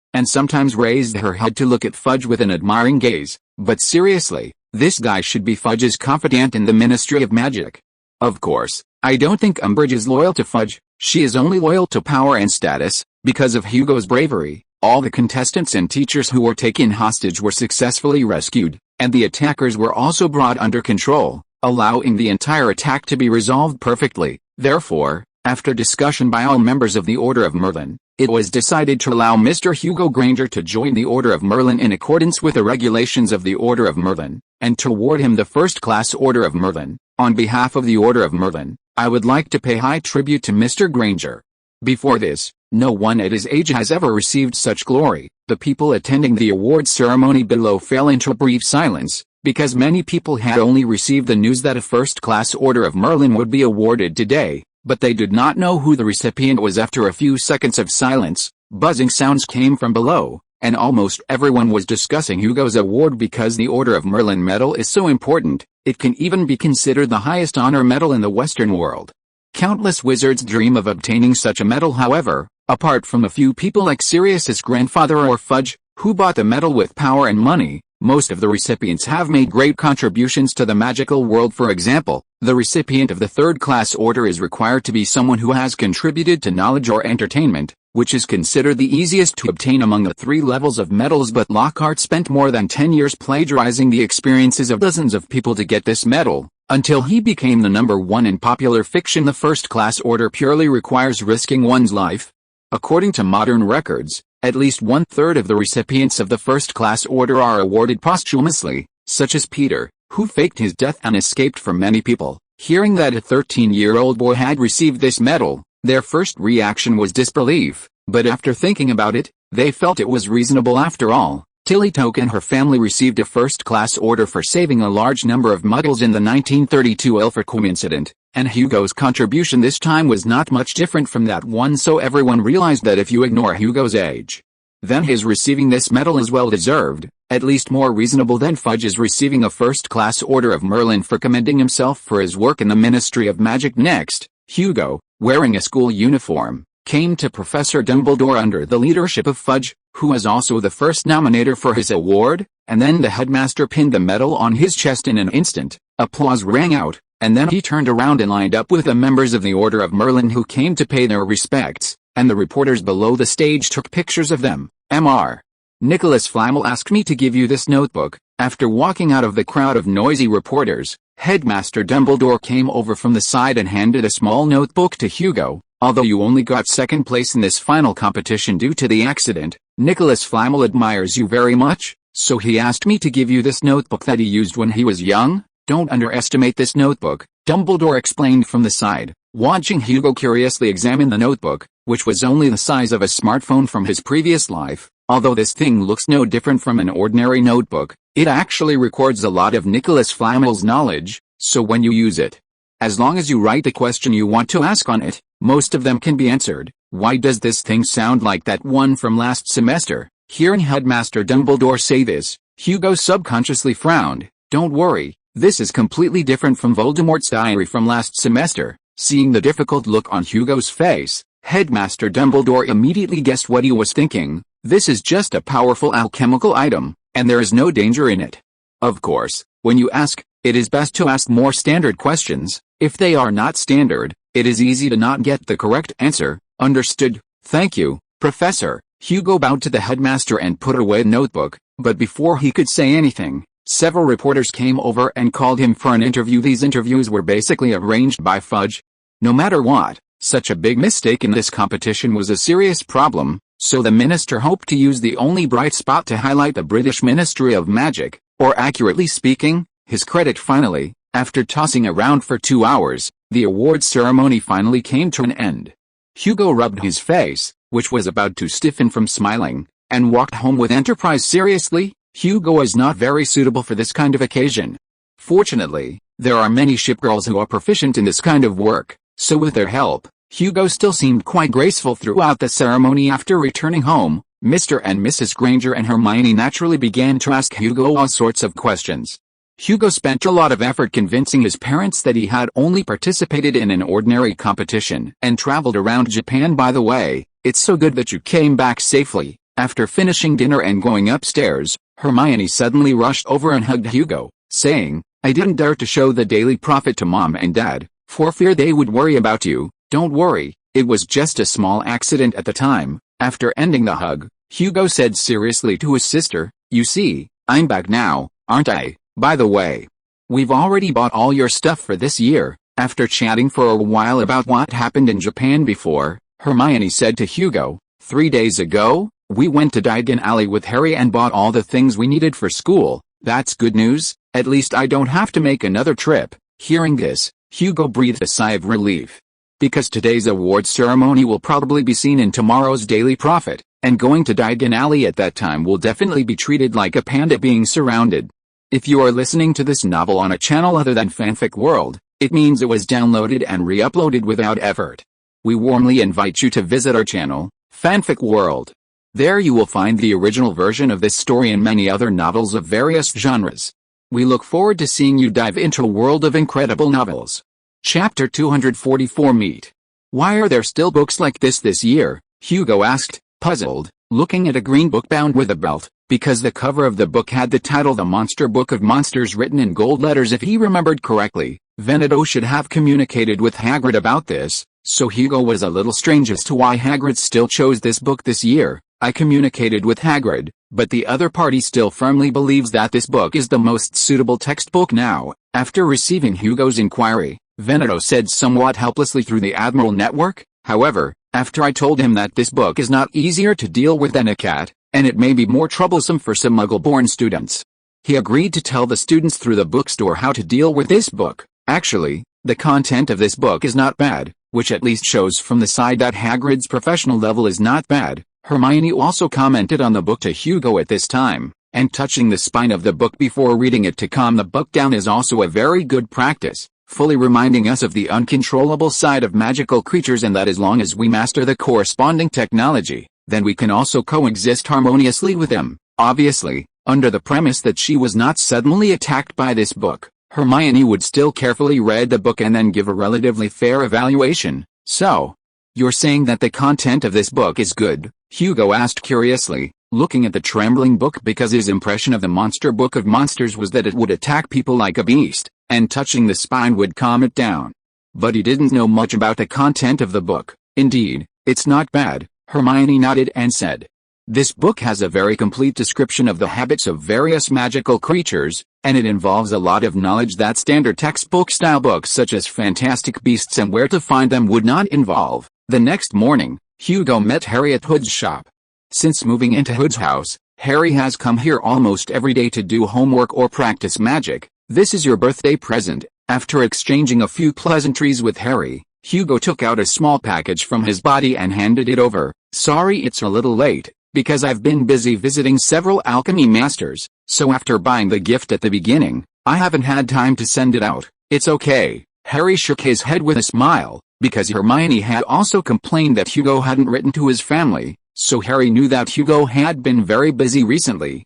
and sometimes raised her head to look at Fudge with an admiring gaze. But seriously, this guy should be Fudge's confidant in the Ministry of Magic. Of course, I don't think Umbridge is loyal to Fudge. She is only loyal to power and status. Because of Hugo's bravery, all the contestants and teachers who were taken hostage were successfully rescued, and the attackers were also brought under control, allowing the entire attack to be resolved perfectly. Therefore, after discussion by all members of the Order of Merlin, it was decided to allow Mr. Hugo Granger to join the Order of Merlin in accordance with the regulations of the Order of Merlin, and to award him the first-class Order of Merlin. On behalf of the Order of Merlin, I would like to pay high tribute to Mr. Granger. Before this, no one at his age has ever received such glory. The people attending the awards ceremony below fell into a brief silence, because many people had only received the news that a first-class Order of Merlin would be awarded today, but they did not know who the recipient was. After a few seconds of silence, buzzing sounds came from below, and almost everyone was discussing Hugo's award. Because the Order of Merlin medal is so important, it can even be considered the highest honor medal in the Western world. Countless wizards dream of obtaining such a medal. However, apart from a few people like Sirius's grandfather or Fudge, who bought the medal with power and money, most of the recipients have made great contributions to the magical world. For example, the recipient of the third-class order is required to be someone who has contributed to knowledge or entertainment, which is considered the easiest to obtain among the 3 levels of medals. But Lockhart spent more than 10 years plagiarizing the experiences of dozens of people to get this medal, until he became the number 1 in popular fiction. The first-class order purely requires risking one's life. According to modern records, at least 1/3 of the recipients of the first-class order are awarded posthumously, such as Peter, who faked his death and escaped from many people. Hearing that a 13-year-old boy had received this medal, their first reaction was disbelief, but after thinking about it, they felt it was reasonable. After all, Tilly Toke and her family received a first-class order for saving a large number of muggles in the 1932 Ilfracombe incident, and Hugo's contribution this time was not much different from that one. So everyone realized that if you ignore Hugo's age, then his receiving this medal is well deserved, at least more reasonable than Fudge's receiving a first-class Order of Merlin for commending himself for his work in the Ministry of Magic. Next, Hugo, wearing a school uniform, came to Professor Dumbledore under the leadership of Fudge, who was also the first nominator for his award, and then the headmaster pinned the medal on his chest. In an instant, applause rang out, and then he turned around and lined up with the members of the Order of Merlin who came to pay their respects, and the reporters below the stage took pictures of them. Mr. Nicholas Flamel asked me to give you this notebook. After walking out of the crowd of noisy reporters, Headmaster Dumbledore came over from the side and handed a small notebook to Hugo. Although you only got second place in this final competition due to the accident, Nicholas Flamel admires you very much, so he asked me to give you this notebook that he used when he was young. Don't underestimate this notebook, Dumbledore explained from the side, watching Hugo curiously examine the notebook, which was only the size of a smartphone from his previous life. Although this thing looks no different from an ordinary notebook, it actually records a lot of Nicholas Flamel's knowledge, so when you use it, as long as you write the question you want to ask on it, most of them can be answered. Why does this thing sound like that one from last semester? Hearing Headmaster Dumbledore say this, Hugo subconsciously frowned. Don't worry, this is completely different from Voldemort's diary from last semester. Seeing the difficult look on Hugo's face, Headmaster Dumbledore immediately guessed what he was thinking. This is just a powerful alchemical item, and there is no danger in it. Of course, when you ask, It is best to ask more standard questions. If they are not standard, it is easy to not get the correct answer. Understood? Thank you, Professor. Hugo bowed to the headmaster and put away the notebook, but before he could say anything, several reporters came over and called him for an interview. These interviews were basically arranged by Fudge. No matter what, such a big mistake in this competition was a serious problem, so the minister hoped to use the only bright spot to highlight the British Ministry of Magic, or accurately speaking, his credit. Finally, after tossing around for 2 hours, the awards ceremony finally came to an end. Hugo rubbed his face, which was about to stiffen from smiling, and walked home with Enterprise. Seriously, Hugo is not very suitable for this kind of occasion. Fortunately, there are many shipgirls who are proficient in this kind of work, so with their help, Hugo still seemed quite graceful throughout the ceremony. After returning home, Mr. and Mrs. Granger and Hermione naturally began to ask Hugo all sorts of questions. Hugo spent a lot of effort convincing his parents that he had only participated in an ordinary competition and traveled around Japan. By the way, it's so good that you came back safely. After finishing dinner and going upstairs, Hermione suddenly rushed over and hugged Hugo, saying, "I didn't dare to show the Daily Prophet to Mom and Dad, for fear they would worry about you. Don't worry, it was just a small accident at the time." After ending the hug, Hugo said seriously to his sister, "You see, I'm back now, aren't I? By the way, we've already bought all your stuff for this year." After chatting for a while about what happened in Japan before, Hermione said to Hugo, 3 days ago, we went to Diagon Alley with Harry and bought all the things we needed for school." "That's good news, at least I don't have to make another trip." Hearing this, Hugo breathed a sigh of relief. Because today's awards ceremony will probably be seen in tomorrow's Daily Prophet, and going to Diagon Alley at that time will definitely be treated like a panda being surrounded. If you are listening to this novel on a channel other than Fanfic World, it means it was downloaded and re-uploaded without effort. We warmly invite you to visit our channel, Fanfic World. There you will find the original version of this story and many other novels of various genres. We look forward to seeing you dive into a world of incredible novels. Chapter 244 Meet. Why are there still books like this year? Hugo asked, puzzled, looking at a green book bound with a belt, because the cover of the book had the title The Monster Book of Monsters written in gold letters. If he remembered correctly, Veneto should have communicated with Hagrid about this, so Hugo was a little strange as to why Hagrid still chose this book this year. "I communicated with Hagrid, but the other party still firmly believes that this book is the most suitable textbook now." After receiving Hugo's inquiry, Veneto said somewhat helplessly, "Through the Admiral network? However, after I told him that this book is not easier to deal with than a cat, and it may be more troublesome for some Muggle-born students, he agreed to tell the students through the bookstore how to deal with this book. Actually, the content of this book is not bad, which at least shows from the side that Hagrid's professional level is not bad." Hermione also commented on the book to Hugo at this time, and touching the spine of the book before reading it to calm the book down is also a very good practice, fully reminding us of the uncontrollable side of magical creatures, and that as long as we master the corresponding technology, then we can also coexist harmoniously with them. Obviously, under the premise that she was not suddenly attacked by this book, Hermione would still carefully read the book and then give a relatively fair evaluation. "So, you're saying that the content of this book is good?" Hugo asked curiously, looking at the trembling book, because his impression of the Monster Book of Monsters was that it would attack people like a beast, and touching the spine would calm it down. But he didn't know much about the content of the book. "Indeed, it's not bad," Hermione nodded and said. "This book has a very complete description of the habits of various magical creatures, and it involves a lot of knowledge that standard textbook-style books such as Fantastic Beasts and Where to Find Them would not involve." The next morning, Hugo met Harry at Hood's shop. Since moving into Hood's house, Harry has come here almost every day to do homework or practice magic. "This is your birthday present." After exchanging a few pleasantries with Harry, Hugo took out a small package from his body and handed it over. "Sorry it's a little late, because I've been busy visiting several alchemy masters, so after buying the gift at the beginning, I haven't had time to send it out." "It's okay." Harry shook his head with a smile, because Hermione had also complained that Hugo hadn't written to his family, so Harry knew that Hugo had been very busy recently.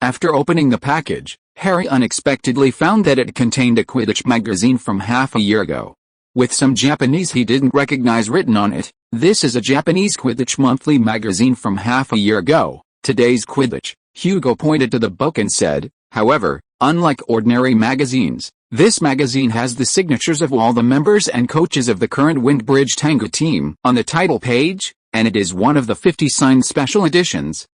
After opening the package, Harry unexpectedly found that it contained a Quidditch magazine from half a year ago, with some Japanese he didn't recognize written on it. "This is a Japanese Quidditch monthly magazine from half a year ago. Today's Quidditch." Hugo pointed to the book and said, However, unlike ordinary magazines, this magazine has the signatures of all the members and coaches of the current Windbridge Tango team on the title page, and it is one of the 50 signed special editions.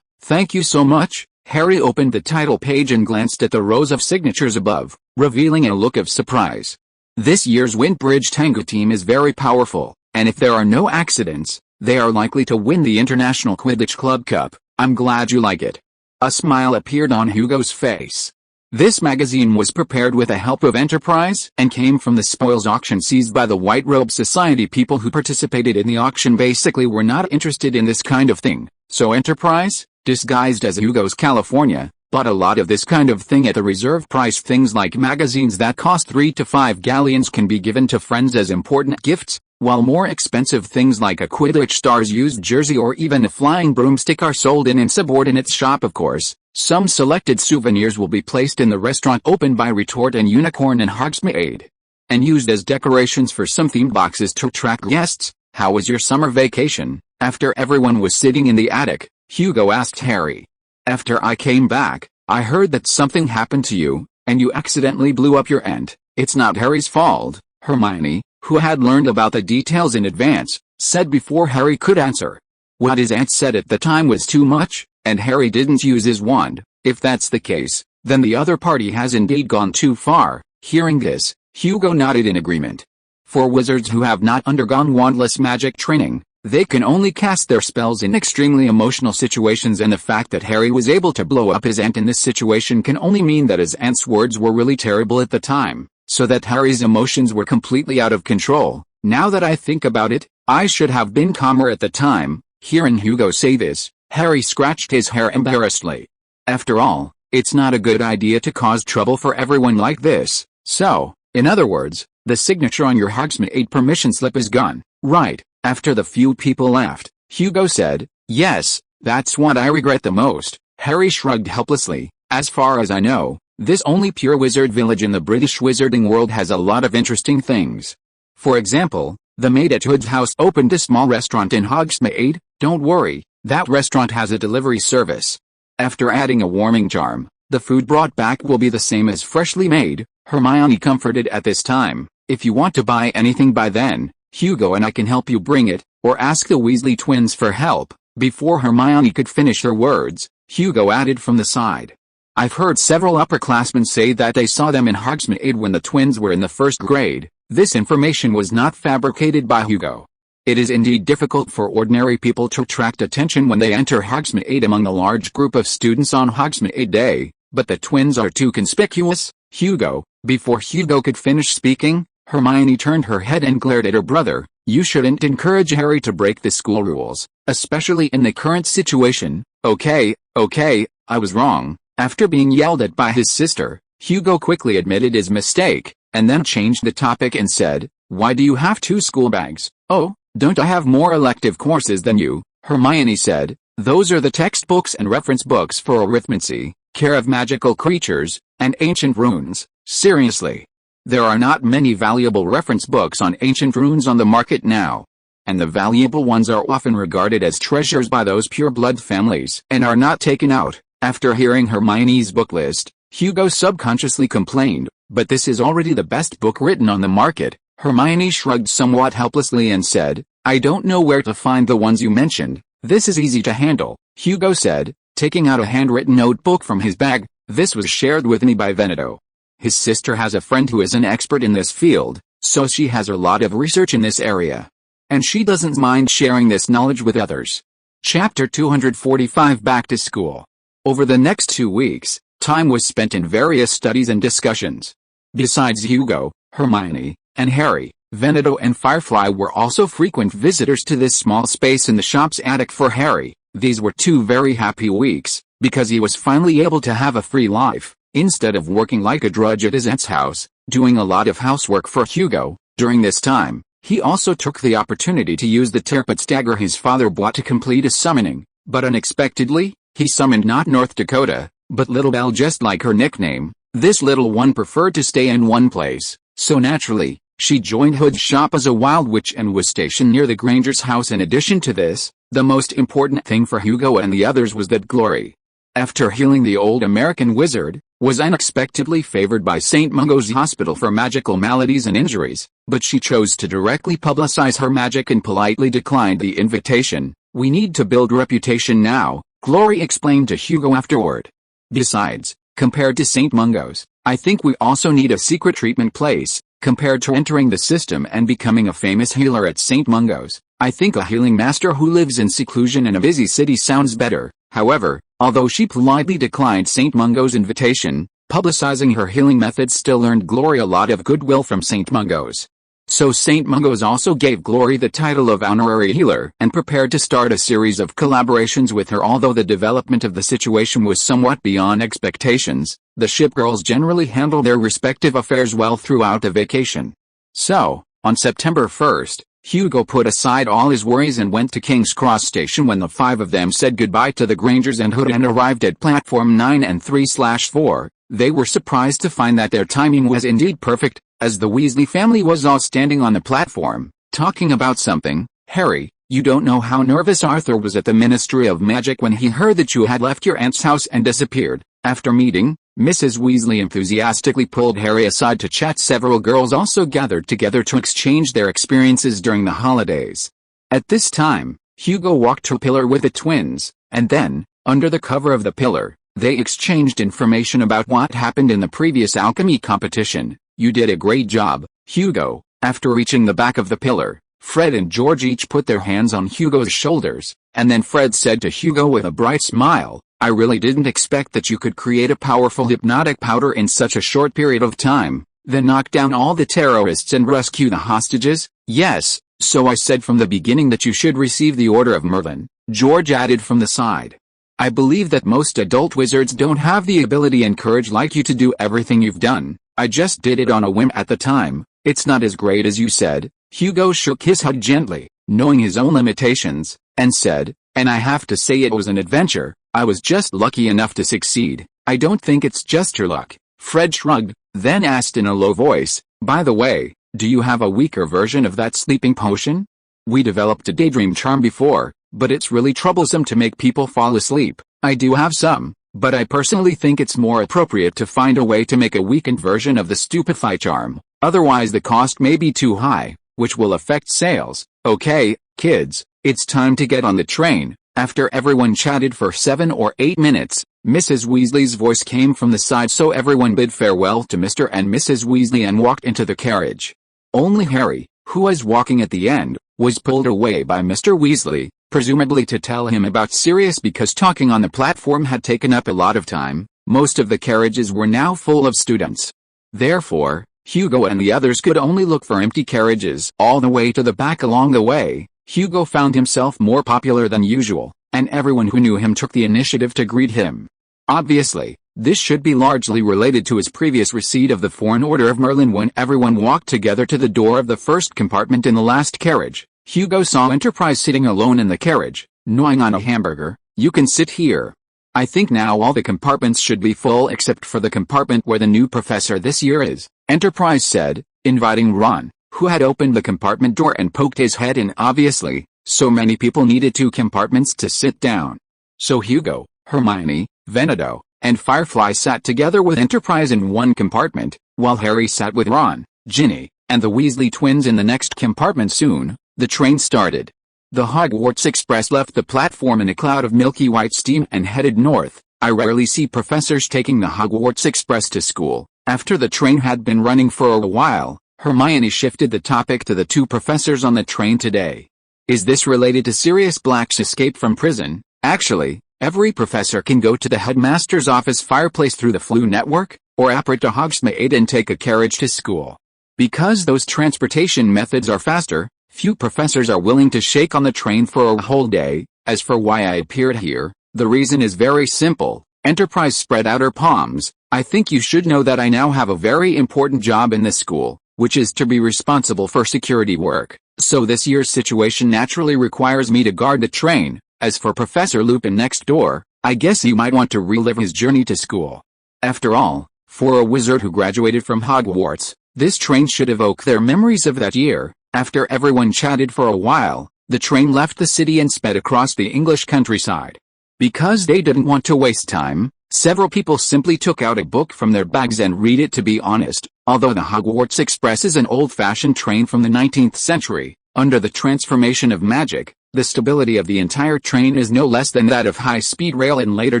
Thank you so much. Harry opened the title page and glanced at the rows of signatures above, revealing a look of surprise. This year's Windbridge Tango team is very powerful, and if there are no accidents, they are likely to win the International Quidditch Club Cup. I'm glad you like it. A smile appeared on Hugo's face. This magazine was prepared with the help of Enterprise and came from the spoils auction seized by the White Robe Society. People who participated in the auction basically were not interested in this kind of thing, so Enterprise, disguised as Hugo's California, bought a lot of this kind of thing at the reserve price. Things like magazines that cost 3 to 5 galleons can be given to friends as important gifts, while more expensive things like a Quidditch star's used jersey or even a flying broomstick are sold in insubordinate shop. Of course, some selected souvenirs will be placed in the restaurant opened by Retort and Unicorn in Hogsmeade, and used as decorations for some themed boxes to attract guests. How was your summer vacation? After everyone was sitting in the attic, Hugo asked Harry. After I came back, I heard that something happened to you, and you accidentally blew up your aunt. It's not Harry's fault, Hermione, who had learned about the details in advance, said before Harry could answer. What his aunt said at the time was too much, and Harry didn't use his wand. If that's the case, then the other party has indeed gone too far. Hearing this, Hugo nodded in agreement. For wizards who have not undergone wandless magic training, they can only cast their spells in extremely emotional situations, and the fact that Harry was able to blow up his aunt in this situation can only mean that his aunt's words were really terrible at the time, so that Harry's emotions were completely out of control. Now that I think about it, I should have been calmer at the time. Hearing Hugo say this, Harry scratched his hair embarrassedly. After all, it's not a good idea to cause trouble for everyone like this. So, in other words, the signature on your Hogsmeade permission slip is gone, right? After the few people left, Hugo said, yes, that's what I regret the most. Harry shrugged helplessly. As far as I know, this only pure wizard village in the British wizarding world has a lot of interesting things. For example, the maid at Hood's house opened a small restaurant in Hogsmeade. Don't worry, that restaurant has a delivery service. After adding a warming charm, the food brought back will be the same as freshly made. Hermione comforted at this time. If you want to buy anything by then, Hugo and I can help you bring it, or ask the Weasley twins for help. Before Hermione could finish her words, Hugo added from the side. I've heard several upperclassmen say that they saw them in Hogsmeade when the twins were in the first grade. This information was not fabricated by Hugo. It is indeed difficult for ordinary people to attract attention when they enter Hogsmeade among a large group of students on Hogsmeade Day, but the twins are too conspicuous, Hugo. Before Hugo could finish speaking, Hermione turned her head and glared at her brother. You shouldn't encourage Harry to break the school rules, especially in the current situation. Okay, I was wrong. After being yelled at by his sister, Hugo quickly admitted his mistake, and then changed the topic and said, why do you have 2 school bags? Oh, don't I have more elective courses than you? Hermione said, those are the textbooks and reference books for arithmancy, care of magical creatures, and ancient runes. Seriously. There are not many valuable reference books on ancient runes on the market now. And the valuable ones are often regarded as treasures by those pure-blood families and are not taken out. After hearing Hermione's book list, Hugo subconsciously complained, but this is already the best book written on the market. Hermione shrugged somewhat helplessly and said, I don't know where to find the ones you mentioned. This is easy to handle, Hugo said, taking out a handwritten notebook from his bag. This was shared with me by Veneto. His sister has a friend who is an expert in this field, so she has a lot of research in this area. And she doesn't mind sharing this knowledge with others. Chapter 245 Back to School. Over the next 2 weeks, time was spent in various studies and discussions. Besides Hugo, Hermione, and Harry, Veneto and Firefly were also frequent visitors to this small space in the shop's attic. For Harry, these were 2 very happy weeks, because he was finally able to have a free life. Instead of working like a drudge at his aunt's house, doing a lot of housework for Hugo, during this time, he also took the opportunity to use the Tirpitz dagger his father bought to complete a summoning, but unexpectedly, he summoned not North Dakota, but Little Belle, just like her nickname. This little one preferred to stay in one place, so naturally, she joined Hood's shop as a wild witch and was stationed near the Granger's house. In addition to this, the most important thing for Hugo and the others was that Glory, after healing the old American wizard, was unexpectedly favored by St. Mungo's Hospital for Magical Maladies and Injuries, but she chose to directly publicize her magic and politely declined the invitation. "We need to build reputation now," Glory explained to Hugo afterward. "Besides, compared to St. Mungo's, I think we also need a secret treatment place. Compared to entering the system and becoming a famous healer at St. Mungo's, I think a healing master who lives in seclusion in a busy city sounds better." However, although she politely declined St. Mungo's invitation, publicizing her healing methods still earned Glory a lot of goodwill from St. Mungo's. So St. Mungo's also gave Glory the title of honorary healer and prepared to start a series of collaborations with her. Although the development of the situation was somewhat beyond expectations, the ship girls generally handled their respective affairs well throughout the vacation. So, on September 1st, Hugo put aside all his worries and went to King's Cross Station when the five of them said goodbye to the Grangers and Hood and arrived at platform 9 and 3/4. They were surprised to find that their timing was indeed perfect, as the Weasley family was all standing on the platform, talking about something. "Harry, you don't know how nervous Arthur was at the Ministry of Magic when he heard that you had left your aunt's house and disappeared." After meeting, Mrs. Weasley enthusiastically pulled Harry aside to chat. Several girls also gathered together to exchange their experiences during the holidays. At this time, Hugo walked to a pillar with the twins, and then, under the cover of the pillar, they exchanged information about what happened in the previous alchemy competition. "You did a great job, Hugo." After reaching the back of the pillar, Fred and George each put their hands on Hugo's shoulders, and then Fred said to Hugo with a bright smile, "I really didn't expect that you could create a powerful hypnotic powder in such a short period of time, then knock down all the terrorists and rescue the hostages." "Yes, so I said from the beginning that you should receive the Order of Merlin," George added from the side. "I believe that most adult wizards don't have the ability and courage like you to do everything you've done. I just did it on a whim at the time. It's not as great as you said." Hugo shook his head gently, knowing his own limitations, and said, "And I have to say it was an adventure. I was just lucky enough to succeed." "I don't think it's just your luck." Fred shrugged, then asked in a low voice, "By the way, do you have a weaker version of that sleeping potion? We developed a daydream charm before, but it's really troublesome to make people fall asleep." "I do have some, but I personally think it's more appropriate to find a way to make a weakened version of the stupefy charm. Otherwise the cost may be too high, which will affect sales." "Okay, kids, it's time to get on the train." After everyone chatted for 7 or 8 minutes, Mrs. Weasley's voice came from the side, so everyone bid farewell to Mr. and Mrs. Weasley and walked into the carriage. Only Harry, who was walking at the end, was pulled away by Mr. Weasley, presumably to tell him about Sirius because talking on the platform had taken up a lot of time. Most of the carriages were now full of students. Therefore, Hugo and the others could only look for empty carriages all the way to the back. Along the way, Hugo found himself more popular than usual, and everyone who knew him took the initiative to greet him. Obviously, this should be largely related to his previous receipt of the Foreign Order of Merlin. When everyone walked together to the door of the first compartment in the last carriage, Hugo saw Enterprise sitting alone in the carriage, gnawing on a hamburger. "You can sit here. I think now all the compartments should be full except for the compartment where the new professor this year is," Enterprise said, inviting Ron, who had opened the compartment door and poked his head in. Obviously, so many people needed 2 compartments to sit down. So Hugo, Hermione, Veneto, and Firefly sat together with Enterprise in one compartment, while Harry sat with Ron, Ginny, and the Weasley twins in the next compartment. Soon, the train started. The Hogwarts Express left the platform in a cloud of milky white steam and headed north. I rarely see professors taking the Hogwarts Express to school. After the train had been running for a while, Hermione shifted the topic to the 2 professors on the train today. "Is this related to Sirius Black's escape from prison?" "Actually, every professor can go to the headmaster's office fireplace through the Flu Network, or operate to Hogsmeade and take a carriage to school. Because those transportation methods are faster, few professors are willing to shake on the train for a whole day. As for why I appeared here, the reason is very simple." Enterprise spread out her palms. "I think you should know that I now have a very important job in this school, which is to be responsible for security work. So this year's situation naturally requires me to guard the train. As for Professor Lupin next door, I guess you might want to relive his journey to school. After all, for a wizard who graduated from Hogwarts, this train should evoke their memories of that year." After everyone chatted for a while, the train left the city and sped across the English countryside. Because they didn't want to waste time, several people simply took out a book from their bags and read it. To be honest, although the Hogwarts Express is an old-fashioned train from the 19th century, under the transformation of magic, the stability of the entire train is no less than that of high-speed rail in later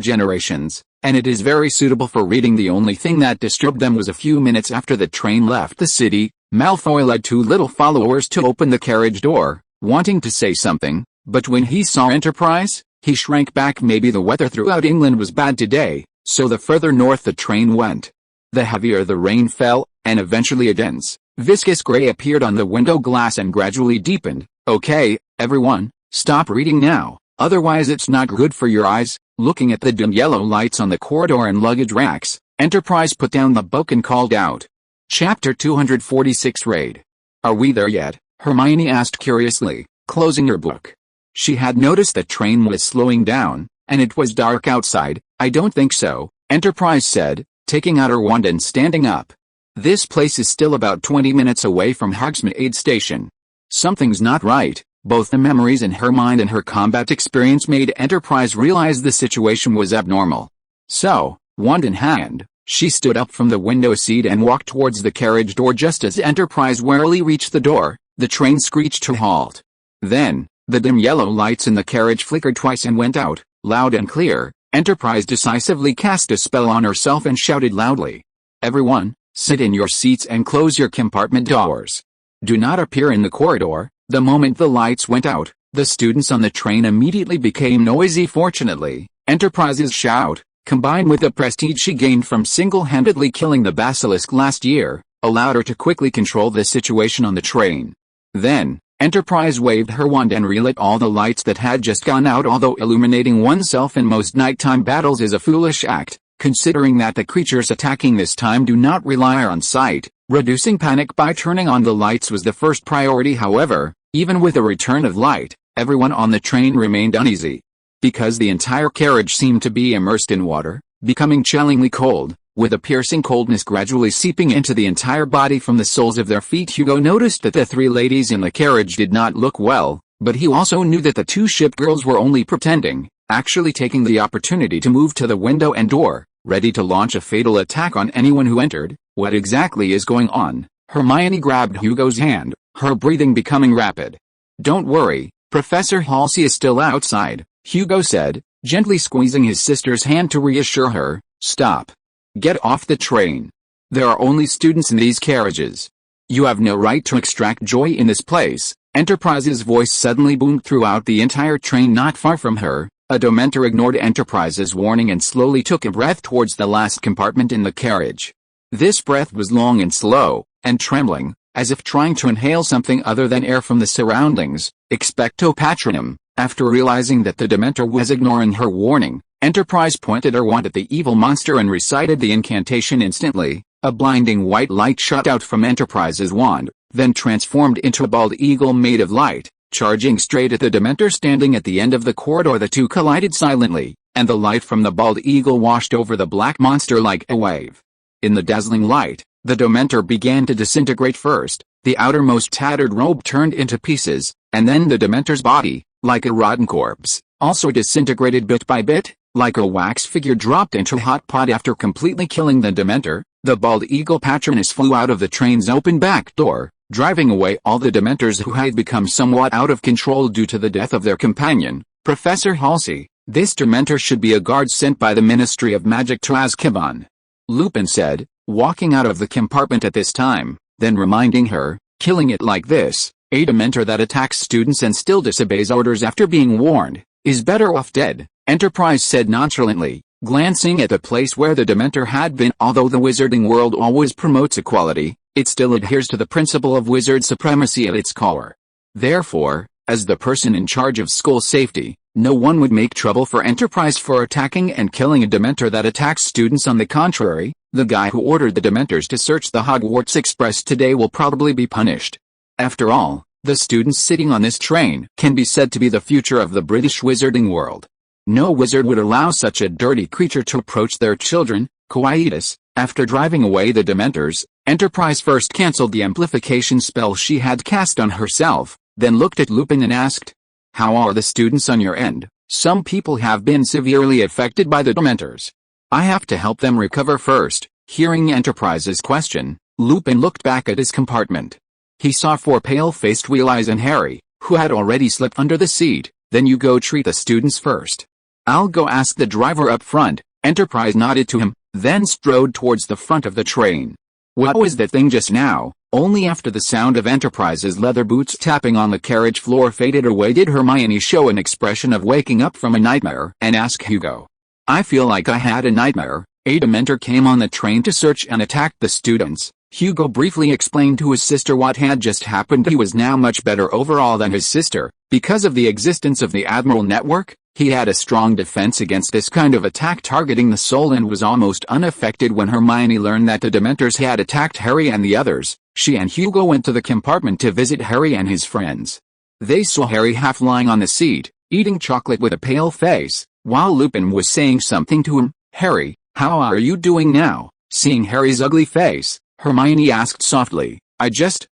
generations, and it is very suitable for reading. The only thing that disturbed them was a few minutes after the train left the city, Malfoy led two little followers to open the carriage door, wanting to say something, but when he saw Enterprise, he shrank back. Maybe the weather throughout England was bad today, so the further north the train went, the heavier the rain fell, and eventually a dense, viscous gray appeared on the window glass and gradually deepened. Okay, everyone, stop reading now, otherwise it's not good for your eyes. Looking at the dim yellow lights on the corridor and luggage racks, Enterprise put down the book and called out. Chapter 246 Raid. Are we there yet? Hermione asked curiously, closing her book. She had noticed the train was slowing down, and it was dark outside. I don't think so, Enterprise said, taking out her wand and standing up. This place is still about 20 minutes away from Hogsmeade Station. Something's not right. Both the memories in her mind and her combat experience made Enterprise realize the situation was abnormal. So, wand in hand, she stood up from the window seat and walked towards the carriage door. Just as Enterprise warily reached the door, the train screeched to halt. Then, the dim yellow lights in the carriage flickered twice and went out, loud and clear. Enterprise decisively cast a spell on herself and shouted loudly. Everyone, sit in your seats and close your compartment doors. Do not appear in the corridor. The moment the lights went out, the students on the train immediately became noisy. Fortunately, Enterprise's shout, combined with the prestige she gained from single-handedly killing the basilisk last year, allowed her to quickly control the situation on the train. Then, Enterprise waved her wand and relit all the lights that had just gone out. Although illuminating oneself in most nighttime battles is a foolish act, considering that the creatures attacking this time do not rely on sight, reducing panic by turning on the lights was the first priority. However, even with the return of light, everyone on the train remained uneasy. Because the entire carriage seemed to be immersed in water, becoming chillingly cold, with a piercing coldness gradually seeping into the entire body from the soles of their feet. Hugo noticed that the three ladies in the carriage did not look well, but he also knew that the two ship girls were only pretending, actually taking the opportunity to move to the window and door, ready to launch a fatal attack on anyone who entered. What exactly is going on? Hermione grabbed Hugo's hand, her breathing becoming rapid. Don't worry, Professor Halsey is still outside, Hugo said, gently squeezing his sister's hand to reassure her. Stop. Get off the train. There are only students in these carriages. You have no right to extract joy in this place. Enterprise's voice suddenly boomed throughout the entire train. Not far from her, a Dementor ignored Enterprise's warning and slowly took a breath towards the last compartment in the carriage. This breath was long and slow, and trembling, as if trying to inhale something other than air from the surroundings. Expecto Patronum. After realizing that the Dementor was ignoring her warning, Enterprise pointed her wand at the evil monster and recited the incantation. Instantly, a blinding white light shot out from Enterprise's wand, then transformed into a bald eagle made of light, charging straight at the Dementor standing at the end of the corridor. The two collided silently, and the light from the bald eagle washed over the black monster like a wave. In the dazzling light, the Dementor began to disintegrate. First, the outermost tattered robe turned into pieces, and then the Dementor's body, like a rotten corpse, also disintegrated bit by bit, like a wax figure dropped into a hot pot. After completely killing the Dementor, the bald eagle patroness flew out of the train's open back door, driving away all the Dementors who had become somewhat out of control due to the death of their companion, Professor Halsey. This Dementor should be a guard sent by the Ministry of Magic to Azkaban, Lupin said, walking out of the compartment at this time, then reminding her, killing it like this, a Dementor that attacks students and still disobeys orders after being warned, is better off dead, Enterprise said nonchalantly, glancing at the place where the Dementor had been. Although the wizarding world always promotes equality, it still adheres to the principle of wizard supremacy at its core. Therefore, as the person in charge of school safety, no one would make trouble for Enterprise for attacking and killing a Dementor that attacks students. On the contrary, the guy who ordered the Dementors to search the Hogwarts Express today will probably be punished. After all, the students sitting on this train can be said to be the future of the British wizarding world. No wizard would allow such a dirty creature to approach their children. Quietus. After driving away the Dementors, Enterprise first cancelled the amplification spell she had cast on herself, then looked at Lupin and asked, "How are the students on your end, Some people have been severely affected by the Dementors. I have to help them recover first." Hearing Enterprise's question, Lupin looked back at his compartment. He saw 4 pale-faced Real Eyes and Harry, who had already slipped under the seat. "Then you go treat the students first. I'll go ask the driver up front." Enterprise nodded to him, then strode towards the front of the train. What was that thing just now? Only after the sound of Enterprise's leather boots tapping on the carriage floor faded away did Hermione show an expression of waking up from a nightmare and ask Hugo. "I feel like I had a nightmare. A Dementor came on the train to search and attack the students." Hugo briefly explained to his sister what had just happened. He was now much better overall than his sister. Because of the existence of the Admiral Network, he had a strong defense against this kind of attack targeting the soul and was almost unaffected when Hermione learned that the Dementors had attacked Harry and the others. She and Hugo went to the compartment to visit Harry and his friends. They saw Harry half lying on the seat, eating chocolate with a pale face, while Lupin was saying something to him. "Harry, how are you doing now?" Seeing Harry's ugly face, Hermione asked softly. "I just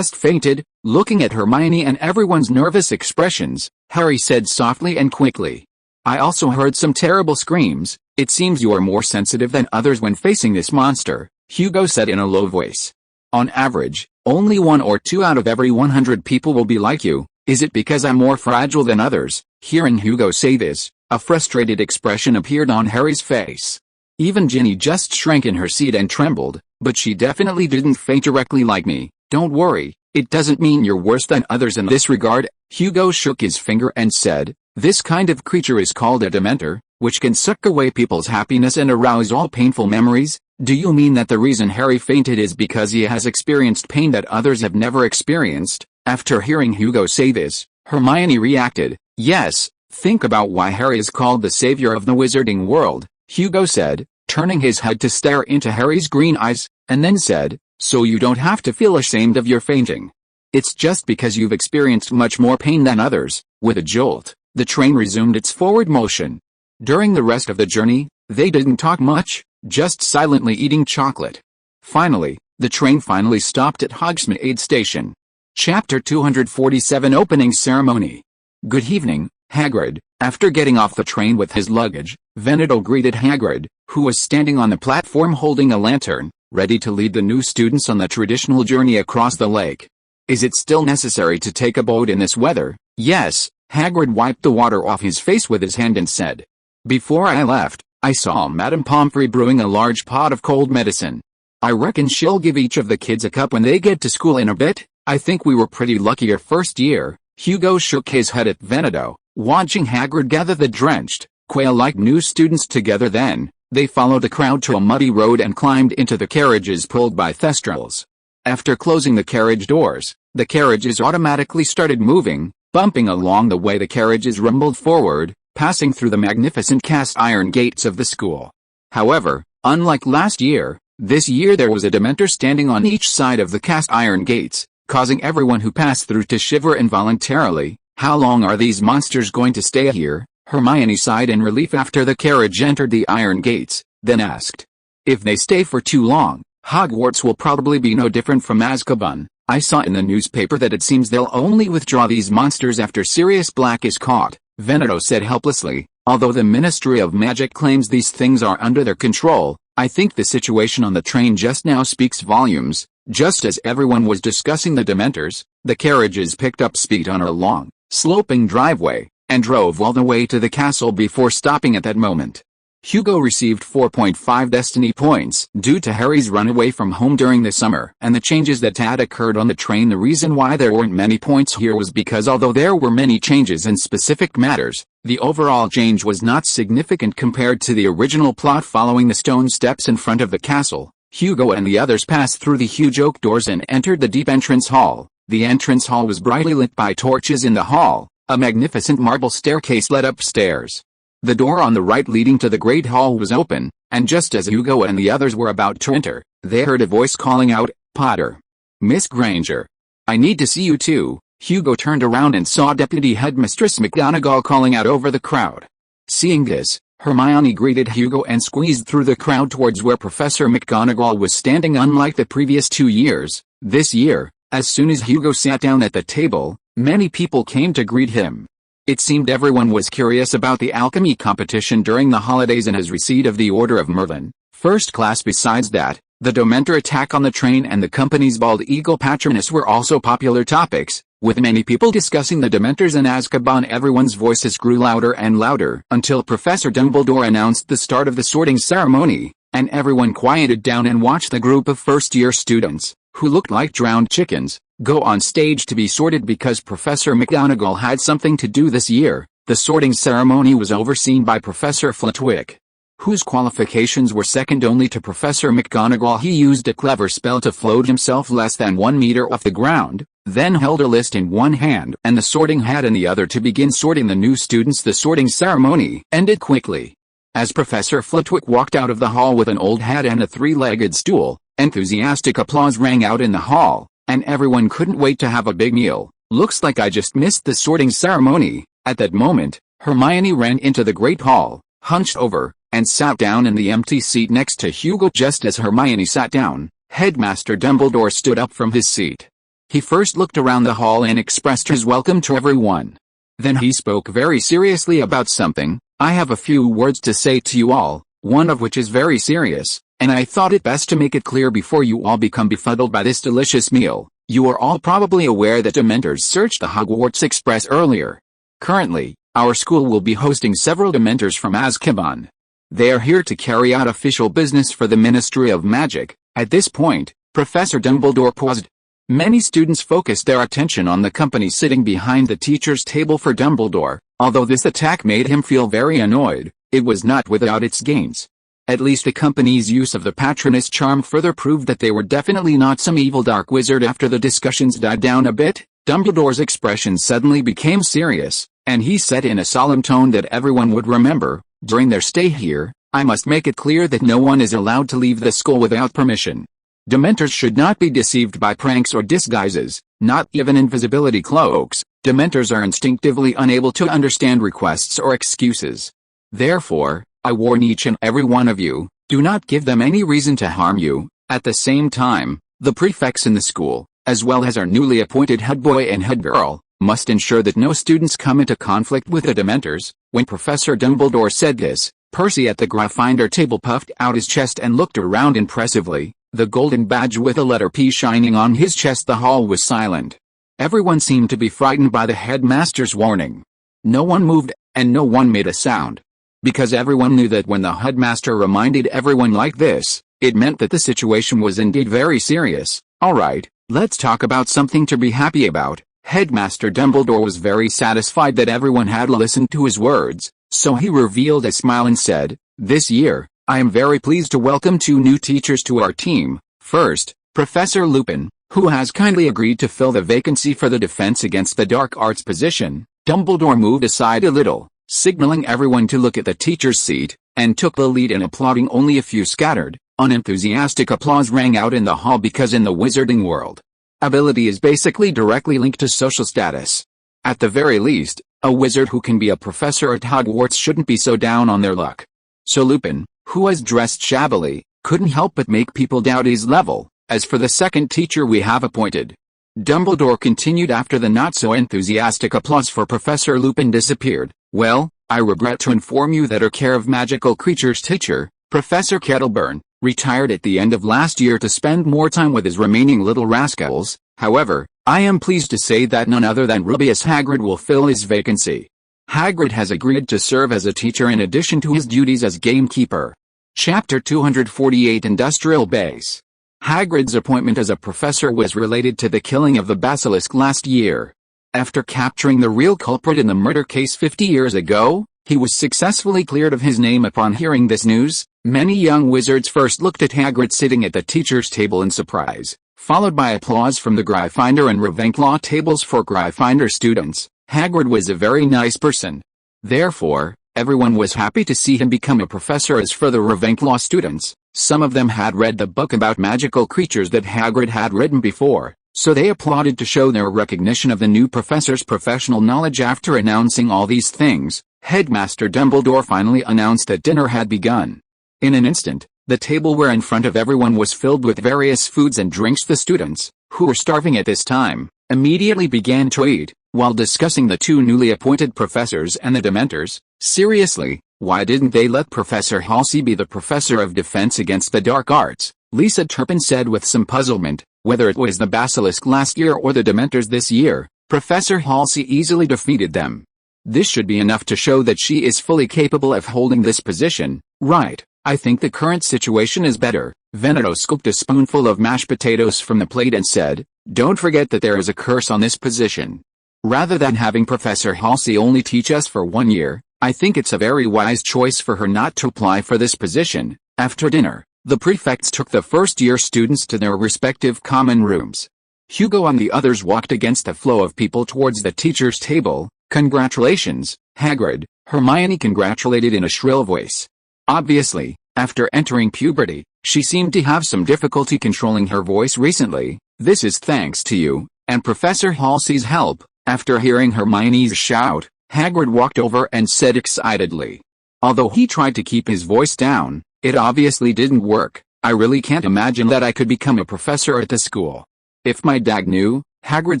fainted." Looking at Hermione and everyone's nervous expressions, Harry said softly and quickly. "I also heard some terrible screams. It seems you are more sensitive than others when facing this monster," Hugo said in a low voice. "On average, only 1 or 2 out of every 100 people will be like you. Is it because I'm more fragile than others?" Hearing Hugo say this, a frustrated expression appeared on Harry's face. Even Ginny just shrank in her seat and trembled. "But she definitely didn't faint directly like me. Don't worry, it doesn't mean you're worse than others in this regard." Hugo shook his finger and said, "This kind of creature is called a Dementor, which can suck away people's happiness and arouse all painful memories. Do you mean that the reason Harry fainted is because he has experienced pain that others have never experienced?" After hearing Hugo say this, Hermione reacted, "Yes, think about why Harry is called the savior of the wizarding world," Hugo said, turning his head to stare into Harry's green eyes, and then said, "So you don't have to feel ashamed of your fainting. It's just because you've experienced much more pain than others." With a jolt, the train resumed its forward motion. During the rest of the journey, they didn't talk much, just silently eating chocolate. Finally, the train finally stopped at Hogsmeade Station. Chapter 247 Opening Ceremony. "Good evening, Hagrid." After getting off the train with his luggage, Veneto greeted Hagrid, who was standing on the platform holding a lantern, ready to lead the new students on the traditional journey across the lake. "Is it still necessary to take a boat in this weather?" "Yes." Hagrid wiped the water off his face with his hand and said. "Before I left, I saw Madame Pomfrey brewing a large pot of cold medicine. I reckon she'll give each of the kids a cup when they get to school in a bit. I think we were pretty lucky our first year." Hugo shook his head at Veneto, watching Hagrid gather the drenched, quail-like new students together. Then, they followed the crowd to a muddy road and climbed into the carriages pulled by Thestrals. After closing the carriage doors, the carriages automatically started moving, bumping along the way. The carriages rumbled forward, passing through the magnificent cast-iron gates of the school. However, unlike last year, this year there was a Dementor standing on each side of the cast-iron gates, causing everyone who passed through to shiver involuntarily. "How long are these monsters going to stay here?" Hermione sighed in relief after the carriage entered the iron gates, then asked. "If they stay for too long, Hogwarts will probably be no different from Azkaban. I saw in the newspaper that it seems they'll only withdraw these monsters after Sirius Black is caught," Veneto said helplessly. "Although the Ministry of Magic claims these things are under their control, I think the situation on the train just now speaks volumes." Just as everyone was discussing the Dementors, the carriages picked up speed on a long, sloping driveway, and drove all the way to the castle before stopping at that moment. Hugo received 4.5 destiny points due to Harry's run away from home during the summer and the changes that had occurred on the train. The reason why there weren't many points here was because although there were many changes in specific matters, the overall change was not significant compared to the original plot. Following the stone steps in front of the castle, Hugo and the others passed through the huge oak doors and entered the deep entrance hall. The entrance hall was brightly lit by torches in the hall. A magnificent marble staircase led upstairs. The door on the right leading to the Great Hall was open, and just as Hugo and the others were about to enter, they heard a voice calling out, "Potter! Miss Granger! I need to see you too." Hugo turned around and saw Deputy Headmistress McGonagall calling out over the crowd. Seeing this, Hermione greeted Hugo and squeezed through the crowd towards where Professor McGonagall was standing. Unlike the previous 2 years, this year, as soon as Hugo sat down at the table, many people came to greet him. It seemed everyone was curious about the alchemy competition during the holidays and his receipt of the Order of Merlin, first class. Besides that, the Dementor attack on the train and the company's bald eagle Patronus were also popular topics, with many people discussing the Dementors in Azkaban. Everyone's voices grew louder and louder until Professor Dumbledore announced the start of the sorting ceremony, and everyone quieted down and watched the group of first-year students, who looked like drowned chickens, go on stage to be sorted. Because Professor McGonagall had something to do this year, the sorting ceremony was overseen by Professor Flitwick, whose qualifications were second only to Professor McGonagall. He used a clever spell to float himself less than 1 meter off the ground, then held a list in one hand and the sorting hat in the other to begin sorting the new students. The sorting ceremony ended quickly. As Professor Flitwick walked out of the hall with an old hat and a three-legged stool, enthusiastic applause rang out in the hall, and everyone couldn't wait to have a big meal. Looks like I just missed the sorting ceremony. At that moment, Hermione ran into the Great Hall, hunched over, and sat down in the empty seat next to Hugo. Just as Hermione sat down, Headmaster Dumbledore stood up from his seat. He first looked around the hall and expressed his welcome to everyone. Then he spoke very seriously about something. I have a few words to say to you all, one of which is very serious, and I thought it best to make it clear before you all become befuddled by this delicious meal. You are all probably aware that Dementors searched the Hogwarts Express earlier. Currently, our school will be hosting several Dementors from Azkaban. They are here to carry out official business for the Ministry of Magic. At this point, Professor Dumbledore paused. Many students focused their attention on the company sitting behind the teacher's table. For Dumbledore, although this attack made him feel very annoyed, it was not without its gains. At least the company's use of the Patronus charm further proved that they were definitely not some evil dark wizard. After the discussions died down a bit, Dumbledore's expression suddenly became serious, and he said in a solemn tone that everyone would remember, during their stay here, I must make it clear that no one is allowed to leave the school without permission. Dementors should not be deceived by pranks or disguises, not even invisibility cloaks. Dementors are instinctively unable to understand requests or excuses. Therefore, I warn each and every one of you, do not give them any reason to harm you. At the same time, the prefects in the school, as well as our newly appointed head boy and head girl, must ensure that no students come into conflict with the Dementors. When Professor Dumbledore said this, Percy at the Gryffindor table puffed out his chest and looked around impressively, the golden badge with a letter P shining on his chest. The hall was silent. Everyone seemed to be frightened by the headmaster's warning. No one moved, and no one made a sound. Because everyone knew that when the headmaster reminded everyone like this, it meant that the situation was indeed very serious. Alright, let's talk about something to be happy about. Headmaster Dumbledore was very satisfied that everyone had listened to his words, so he revealed a smile and said, this year, I am very pleased to welcome 2 new teachers to our team. First, Professor Lupin, who has kindly agreed to fill the vacancy for the Defense Against the Dark Arts position. Dumbledore moved aside a little, signaling everyone to look at the teacher's seat, and took the lead in applauding. Only a few scattered, unenthusiastic applause rang out in the hall because in the wizarding world, ability is basically directly linked to social status. At the very least, a wizard who can be a professor at Hogwarts shouldn't be so down on their luck. So Lupin, who was dressed shabbily, couldn't help but make people doubt his level. As for the second teacher we have appointed, Dumbledore continued after the not-so-enthusiastic applause for Professor Lupin disappeared, well, I regret to inform you that our Care of Magical Creatures teacher, Professor Kettleburn, retired at the end of last year to spend more time with his remaining little rascals. However, I am pleased to say that none other than Rubeus Hagrid will fill his vacancy. Hagrid has agreed to serve as a teacher in addition to his duties as gamekeeper. Chapter 248 Industrial Base. Hagrid's appointment as a professor was related to the killing of the basilisk last year. After capturing the real culprit in the murder case 50 years ago, he was successfully cleared of his name. Upon hearing this news, many young wizards first looked at Hagrid sitting at the teacher's table in surprise, followed by applause from the Gryffindor and Ravenclaw tables. For Gryffindor students, Hagrid was a very nice person. Therefore, everyone was happy to see him become a professor. As for the Ravenclaw students, some of them had read the book about magical creatures that Hagrid had written before, so they applauded to show their recognition of the new professor's professional knowledge. After announcing all these things, Headmaster Dumbledore finally announced that dinner had begun. In an instant, the table where in front of everyone was filled with various foods and drinks. The students, who were starving at this time, immediately began to eat, while discussing the two newly appointed professors and the Dementors. "Seriously, why didn't they let Professor Halsey be the professor of defense against the dark arts?" Lisa Turpin said with some puzzlement. "Whether it was the Basilisk last year or the Dementors this year, Professor Halsey easily defeated them. This should be enough to show that she is fully capable of holding this position, right? I think the current situation is better." Veneto scooped a spoonful of mashed potatoes from the plate and said, "Don't forget that there is a curse on this position. Rather than having Professor Halsey only teach us for 1 year, I think it's a very wise choice for her not to apply for this position." After dinner, the prefects took the first-year students to their respective common rooms. Hugo and the others walked against the flow of people towards the teacher's table. "Congratulations, Hagrid," Hermione congratulated in a shrill voice. Obviously, after entering puberty, she seemed to have some difficulty controlling her voice recently. "This is thanks to you, and Professor Halsey's help." After hearing Hermione's shout, Hagrid walked over and said excitedly. Although he tried to keep his voice down, it obviously didn't work. "I really can't imagine that I could become a professor at the school. If my dad knew," Hagrid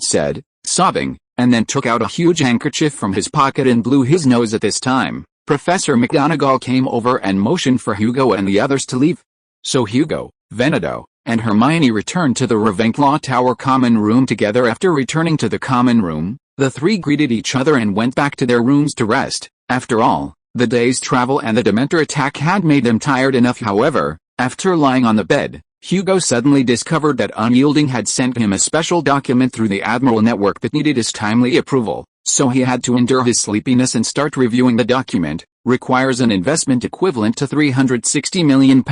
said, sobbing, and then took out a huge handkerchief from his pocket and blew his nose at this time. Professor McGonagall came over and motioned for Hugo and the others to leave. So Hugo, Veneto, and Hermione returned to the Ravenclaw Tower common room together. After returning to the common room, the three greeted each other and went back to their rooms to rest. After all, the day's travel and the Dementor attack had made them tired enough. However, after lying on the bed, Hugo suddenly discovered that Unyielding had sent him a special document through the Admiral network that needed his timely approval, so he had to endure his sleepiness and start reviewing the document. Requires an investment equivalent to £360 million,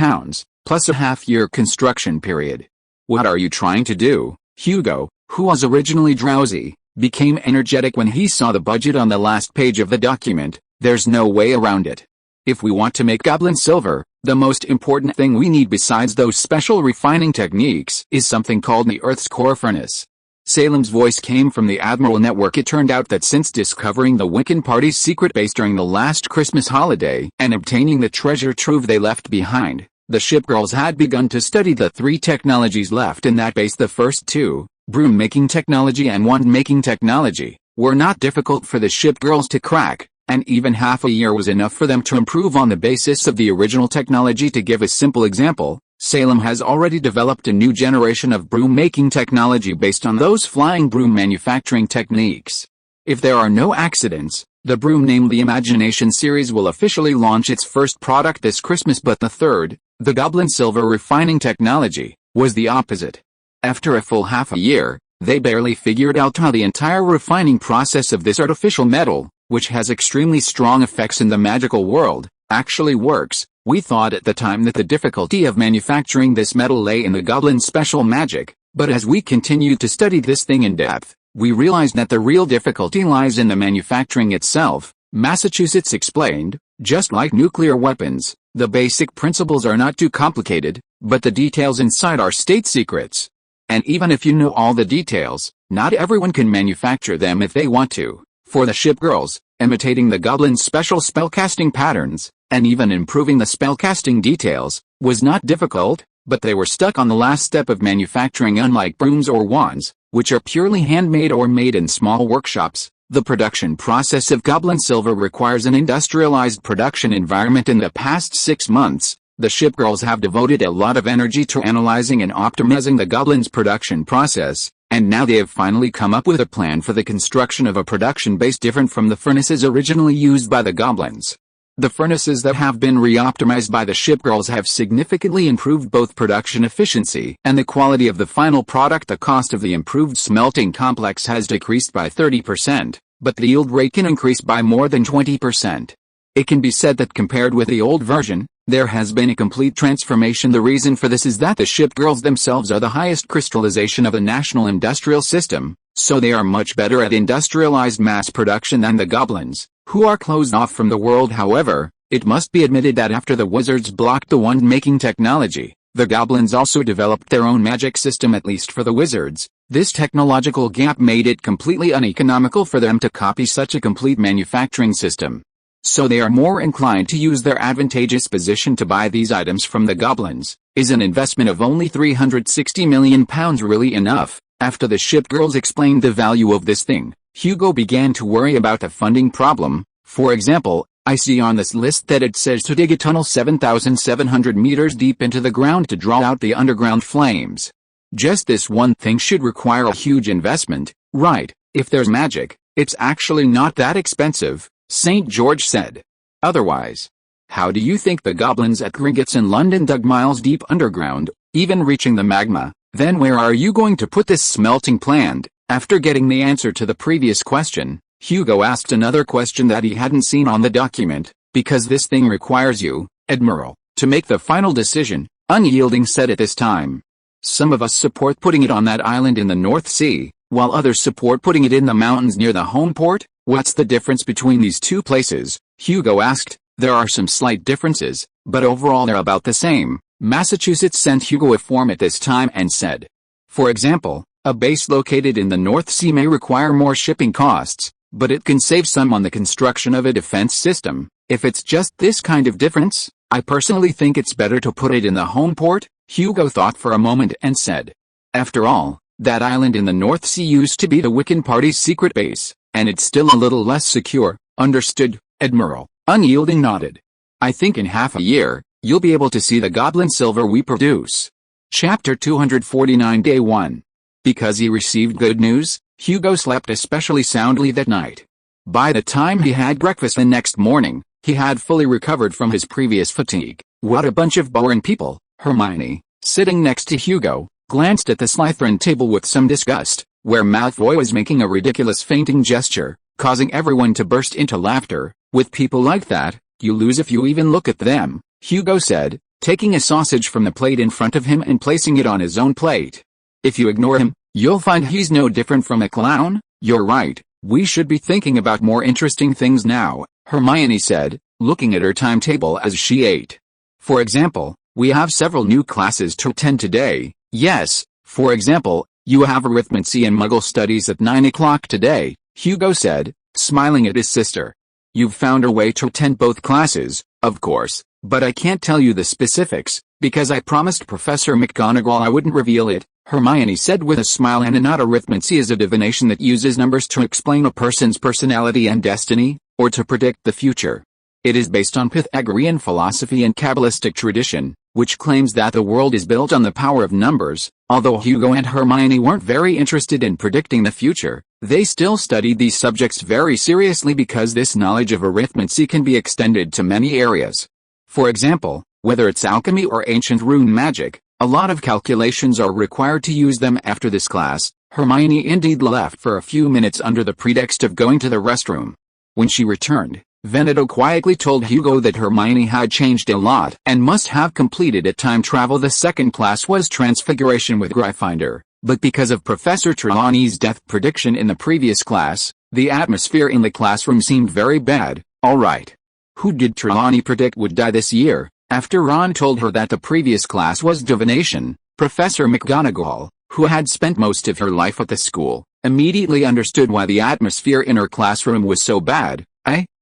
plus a half-year construction period. "What are you trying to do?" Hugo, who was originally drowsy, became energetic when he saw the budget on the last page of the document. "There's no way around it. If we want to make goblin silver, the most important thing we need besides those special refining techniques is something called the Earth's core furnace." Salem's voice came from the Admiral network. It turned out that since discovering the Wiccan Party's secret base during the last Christmas holiday and obtaining the treasure trove they left behind, the shipgirls had begun to study the three technologies left in that base. The first two, broom-making technology and wand-making technology, were not difficult for the shipgirls to crack, and even half a year was enough for them to improve on the basis of the original technology. To give a simple example, Salem has already developed a new generation of broom-making technology based on those flying broom manufacturing techniques. If there are no accidents, the broom named the Imagination series will officially launch its first product this Christmas. But the third, the Goblin Silver refining technology, was the opposite. After a full half a year, they barely figured out how the entire refining process of this artificial metal, which has extremely strong effects in the magical world, actually works. "We thought at the time that the difficulty of manufacturing this metal lay in the goblin's special magic, but as we continued to study this thing in depth, we realized that the real difficulty lies in the manufacturing itself," Massachusetts explained. "Just like nuclear weapons, the basic principles are not too complicated, but the details inside are state secrets. And even if you know all the details, not everyone can manufacture them if they want to." For the shipgirls, imitating the goblin's special spellcasting patterns, and even improving the spellcasting details, was not difficult, but they were stuck on the last step of manufacturing. Unlike brooms or wands, which are purely handmade or made in small workshops, the production process of goblin silver requires an industrialized production environment. In the past 6 months, the shipgirls have devoted a lot of energy to analyzing and optimizing the goblin's production process, and now they have finally come up with a plan for the construction of a production base different from the furnaces originally used by the goblins. The furnaces that have been re-optimized by the shipgirls have significantly improved both production efficiency and the quality of the final product. The cost of the improved smelting complex has decreased by 30%, but the yield rate can increase by more than 20%. It can be said that compared with the old version, there has been a complete transformation. The reason for this is that the shipgirls themselves are the highest crystallization of the national industrial system, so they are much better at industrialized mass production than the goblins, who are closed off from the world. However, it must be admitted that after the wizards blocked the wand-making technology, the goblins also developed their own magic system. At least for the wizards, this technological gap made it completely uneconomical for them to copy such a complete manufacturing system. So they are more inclined to use their advantageous position to buy these items from the goblins. Is an investment of only £360 million really enough? After the shipgirls explained the value of this thing, Hugo began to worry about the funding problem. For example, I see on this list that it says to dig a tunnel 7,700 meters deep into the ground to draw out the underground flames. Just this one thing should require a huge investment, right? If there's magic, it's actually not that expensive, St. George said. Otherwise, how do you think the goblins at Gringotts in London dug miles deep underground, even reaching the magma? Then where are you going to put this smelting plant? After getting the answer to the previous question, Hugo asked another question that he hadn't seen on the document. Because this thing requires you, Admiral, to make the final decision, Unyielding said at this time. Some of us support putting it on that island in the North Sea, while others support putting it in the mountains near the home port. What's the difference between these two places? Hugo asked. There are some slight differences, but overall they're about the same. Massachusetts sent Hugo a form at this time and said, for example, a base located in the North Sea may require more shipping costs, but it can save some on the construction of a defense system. If it's just this kind of difference, I personally think it's better to put it in the home port. Hugo thought for a moment and said, after all, that island in the North Sea used to be the Wiccan Party's secret base, and it's still a little less secure. Understood, Admiral. Unyielding nodded. I think in half a year, you'll be able to see the goblin silver we produce. Chapter 249 Day 1. Because he received good news, Hugo slept especially soundly that night. By the time he had breakfast the next morning, he had fully recovered from his previous fatigue. What a bunch of boring people. Hermione, sitting next to Hugo, glanced at the Slytherin table with some disgust, where Malfoy was making a ridiculous fainting gesture, causing everyone to burst into laughter. With people like that, you lose if you even look at them, Hugo said, taking a sausage from the plate in front of him and placing it on his own plate. If you ignore him, you'll find he's no different from a clown. You're right, we should be thinking about more interesting things now, Hermione said, looking at her timetable as she ate. For example, we have several new classes to attend today. Yes, for example, you have arithmancy and Muggle studies at 9 o'clock today, Hugo said, smiling at his sister. You've found a way to attend both classes, of course, but I can't tell you the specifics, because I promised Professor McGonagall I wouldn't reveal it, Hermione said with a smile and a nod. Arithmancy is a divination that uses numbers to explain a person's personality and destiny, or to predict the future. It is based on Pythagorean philosophy and Kabbalistic tradition, which claims that the world is built on the power of numbers. Although Hugo and Hermione weren't very interested in predicting the future, they still studied these subjects very seriously because this knowledge of arithmancy can be extended to many areas. For example, whether it's alchemy or ancient rune magic, a lot of calculations are required to use them. After this class, Hermione indeed left for a few minutes under the pretext of going to the restroom. When she returned, Veneto quietly told Hugo that Hermione had changed a lot and must have completed a time travel. The second class was Transfiguration with Gryffindor, but because of Professor Trelawney's death prediction in the previous class, the atmosphere in the classroom seemed very bad. Alright. Who did Trelawney predict would die this year? After Ron told her that the previous class was Divination, Professor McGonagall, who had spent most of her life at the school, immediately understood why the atmosphere in her classroom was so bad.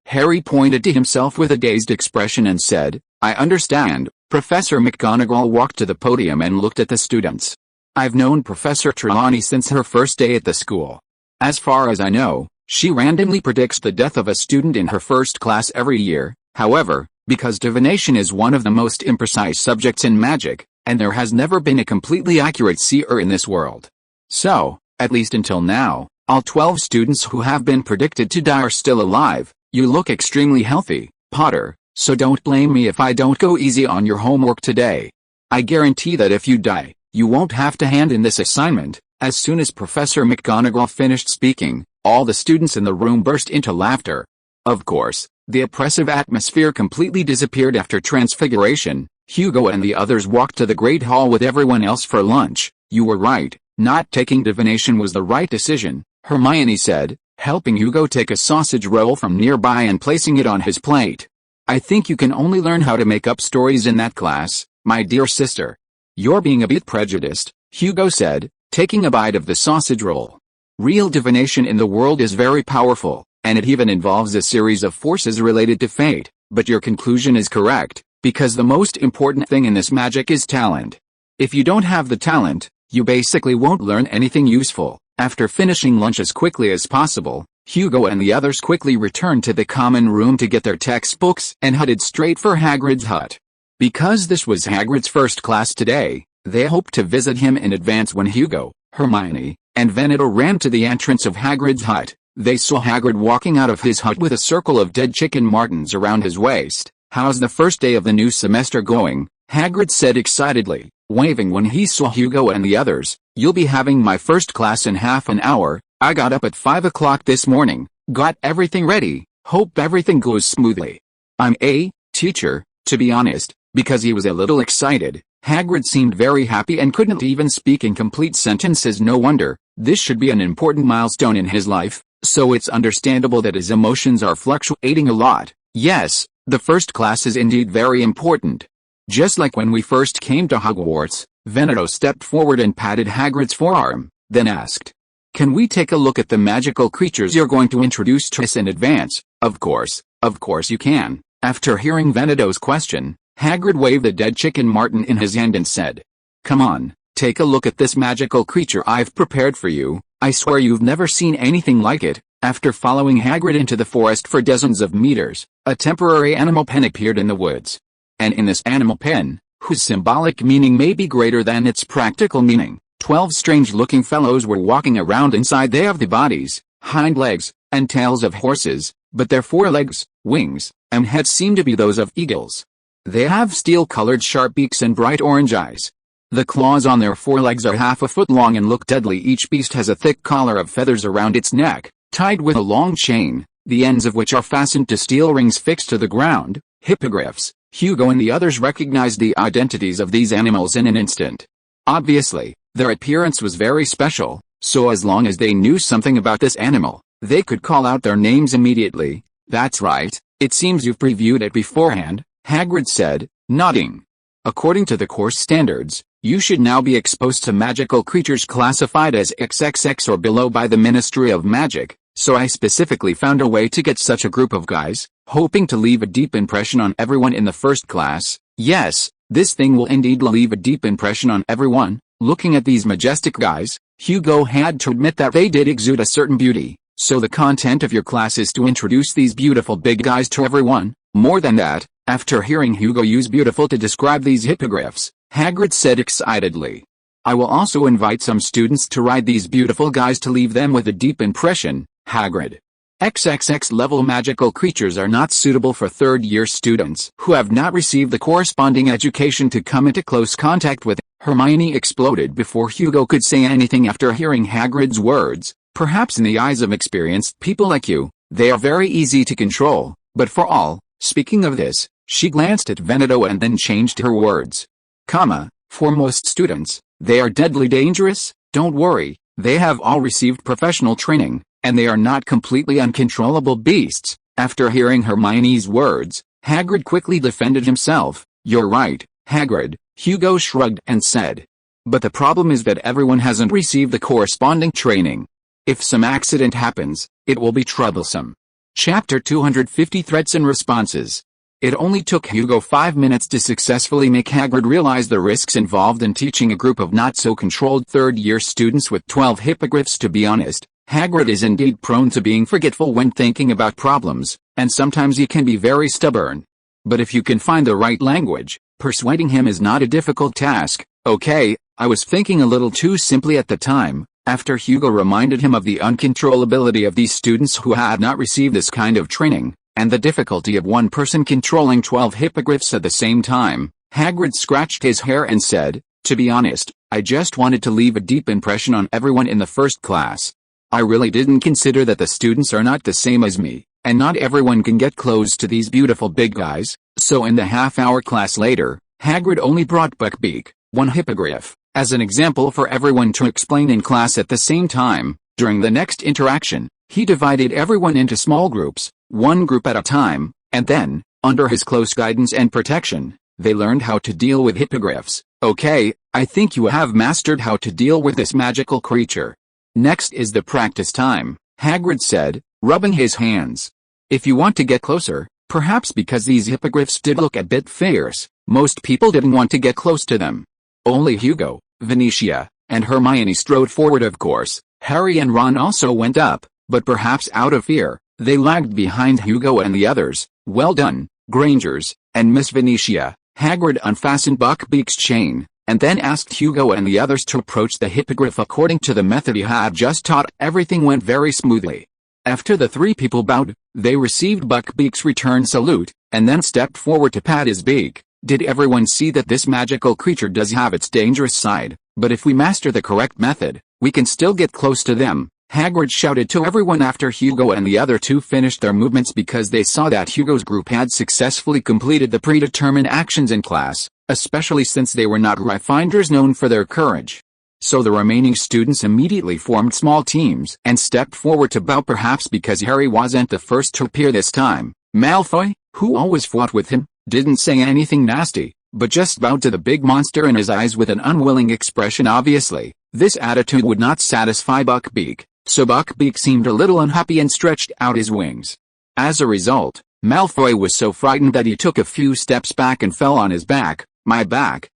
Harry pointed to himself with a dazed expression and said, I understand. Professor McGonagall walked to the podium and looked at the students. I've known Professor Trelawney since her first day at the school. As far as I know, she randomly predicts the death of a student in her first class every year. However, because divination is one of the most imprecise subjects in magic, and there has never been a completely accurate seer in this world. So, at least until now, all 12 students who have been predicted to die are still alive. You look extremely healthy, Potter, so don't blame me if I don't go easy on your homework today. I guarantee that if you die, you won't have to hand in this assignment. As soon as Professor McGonagall finished speaking, all the students in the room burst into laughter. Of course, the oppressive atmosphere completely disappeared after Transfiguration. Hugo and the others walked to the Great Hall with everyone else for lunch. You were right, not taking divination was the right decision, Hermione said, helping Hugo take a sausage roll from nearby and placing it on his plate. I think you can only learn how to make up stories in that class, my dear sister. You're being a bit prejudiced, Hugo said, taking a bite of the sausage roll. Real divination in the world is very powerful, and it even involves a series of forces related to fate, but your conclusion is correct, because the most important thing in this magic is talent. If you don't have the talent, you basically won't learn anything useful. After finishing lunch as quickly as possible, Hugo and the others quickly returned to the common room to get their textbooks and headed straight for Hagrid's hut. Because this was Hagrid's first class today, they hoped to visit him in advance. When Hugo, Hermione, and Veneto ran to the entrance of Hagrid's hut, they saw Hagrid walking out of his hut with a circle of dead chicken martins around his waist. "How's the first day of the new semester going?" Hagrid said excitedly, waving when he saw Hugo and the others. "You'll be having my first class in half an hour. I got up at 5 o'clock this morning, got everything ready, hope everything goes smoothly." "I'm a teacher," to be honest. Because he was a little excited, Hagrid seemed very happy and couldn't even speak in complete sentences. No wonder, this should be an important milestone in his life, so it's understandable that his emotions are fluctuating a lot. Yes, the first class is indeed very important. Just like when we first came to Hogwarts, Veneto stepped forward and patted Hagrid's forearm, then asked, "Can we take a look at the magical creatures you're going to introduce to us in advance?" Of course you can." After hearing Veneto's question, Hagrid waved the dead chicken martin in his hand and said, "Come on, take a look at this magical creature I've prepared for you. I swear you've never seen anything like it." After following Hagrid into the forest for dozens of meters, a temporary animal pen appeared in the woods. And in this animal pen, whose symbolic meaning may be greater than its practical meaning, 12 strange-looking fellows were walking around inside. They have the bodies, hind legs, and tails of horses, but their forelegs, wings, and heads seem to be those of eagles. They have steel-colored sharp beaks and bright orange eyes. The claws on their forelegs are half a foot long and look deadly. Each beast has a thick collar of feathers around its neck, tied with a long chain, the ends of which are fastened to steel rings fixed to the ground. Hippogriffs. Hugo and the others recognized the identities of these animals in an instant. Obviously, their appearance was very special, so as long as they knew something about this animal, they could call out their names immediately. "That's right, it seems you've previewed it beforehand," Hagrid said, nodding. "According to the course standards, you should now be exposed to magical creatures classified as XXX or below by the Ministry of Magic, so I specifically found a way to get such a group of guys, hoping to leave a deep impression on everyone in the first class." Yes, this thing will indeed leave a deep impression on everyone. Looking at these majestic guys, Hugo had to admit that they did exude a certain beauty. "So the content of your class is to introduce these beautiful big guys to everyone?" More than that, after hearing Hugo use beautiful to describe these hippogriffs, Hagrid said excitedly, "I will also invite some students to ride these beautiful guys to leave them with a deep impression." Hagrid. XXX level magical creatures are not suitable for third-year students who have not received the corresponding education to come into close contact with. Hermione exploded before Hugo could say anything. After hearing Hagrid's words, "Perhaps in the eyes of experienced people like you, they are very easy to control, but for all," speaking of this, she glanced at Veneto and then changed her words. "For most students, they are deadly dangerous. Don't worry, they have all received professional training, and they are not completely uncontrollable beasts." After hearing Hermione's words, Hagrid quickly defended himself. "You're right, Hagrid," Hugo shrugged and said. "But the problem is that everyone hasn't received the corresponding training. If some accident happens, it will be troublesome." Chapter 250 Threats and Responses. It only took Hugo 5 minutes to successfully make Hagrid realize the risks involved in teaching a group of not-so-controlled third-year students with 12 hippogriffs. To be honest, Hagrid is indeed prone to being forgetful when thinking about problems, and sometimes he can be very stubborn. But if you can find the right language, persuading him is not a difficult task. "Okay, I was thinking a little too simply at the time." After Hugo reminded him of the uncontrollability of these students who had not received this kind of training, and the difficulty of one person controlling 12 hippogriffs at the same time, Hagrid scratched his hair and said, "To be honest, I just wanted to leave a deep impression on everyone in the first class. I really didn't consider that the students are not the same as me, and not everyone can get close to these beautiful big guys." So in the half-hour class later, Hagrid only brought Buckbeak, one hippogriff, as an example for everyone to explain in class at the same time. During the next interaction, he divided everyone into small groups, one group at a time, and then, under his close guidance and protection, they learned how to deal with hippogriffs. "Okay, I think you have mastered how to deal with this magical creature. Next is the practice time," Hagrid said, rubbing his hands. "If you want to get closer, perhaps because these hippogriffs did look a bit fierce, most people didn't want to get close to them. Only Hugo, Venetia, and Hermione strode forward. Of course, Harry and Ron also went up, but perhaps out of fear, they lagged behind Hugo and the others. "Well done, Grangers," and Miss Venetia. Hagrid unfastened Buckbeak's chain, and then asked Hugo and the others to approach the hippogriff according to the method he had just taught. Everything went very smoothly. After the three people bowed, they received Buckbeak's return salute, and then stepped forward to pat his beak. Did everyone see that this magical creature does have its dangerous side, but if we master the correct method, we can still get close to them? Hagrid shouted to everyone after Hugo and the other two finished their movements, because they saw that Hugo's group had successfully completed the predetermined actions in class, especially since they were not Gryffindors known for their courage. So the remaining students immediately formed small teams and stepped forward to bow, perhaps because Harry wasn't the first to appear this time. Malfoy, who always fought with him, didn't say anything nasty, but just bowed to the big monster in his eyes with an unwilling expression. Obviously, this attitude would not satisfy Buckbeak, so Buckbeak seemed a little unhappy and stretched out his wings. As a result, Malfoy was so frightened that he took a few steps back and fell on his back. My back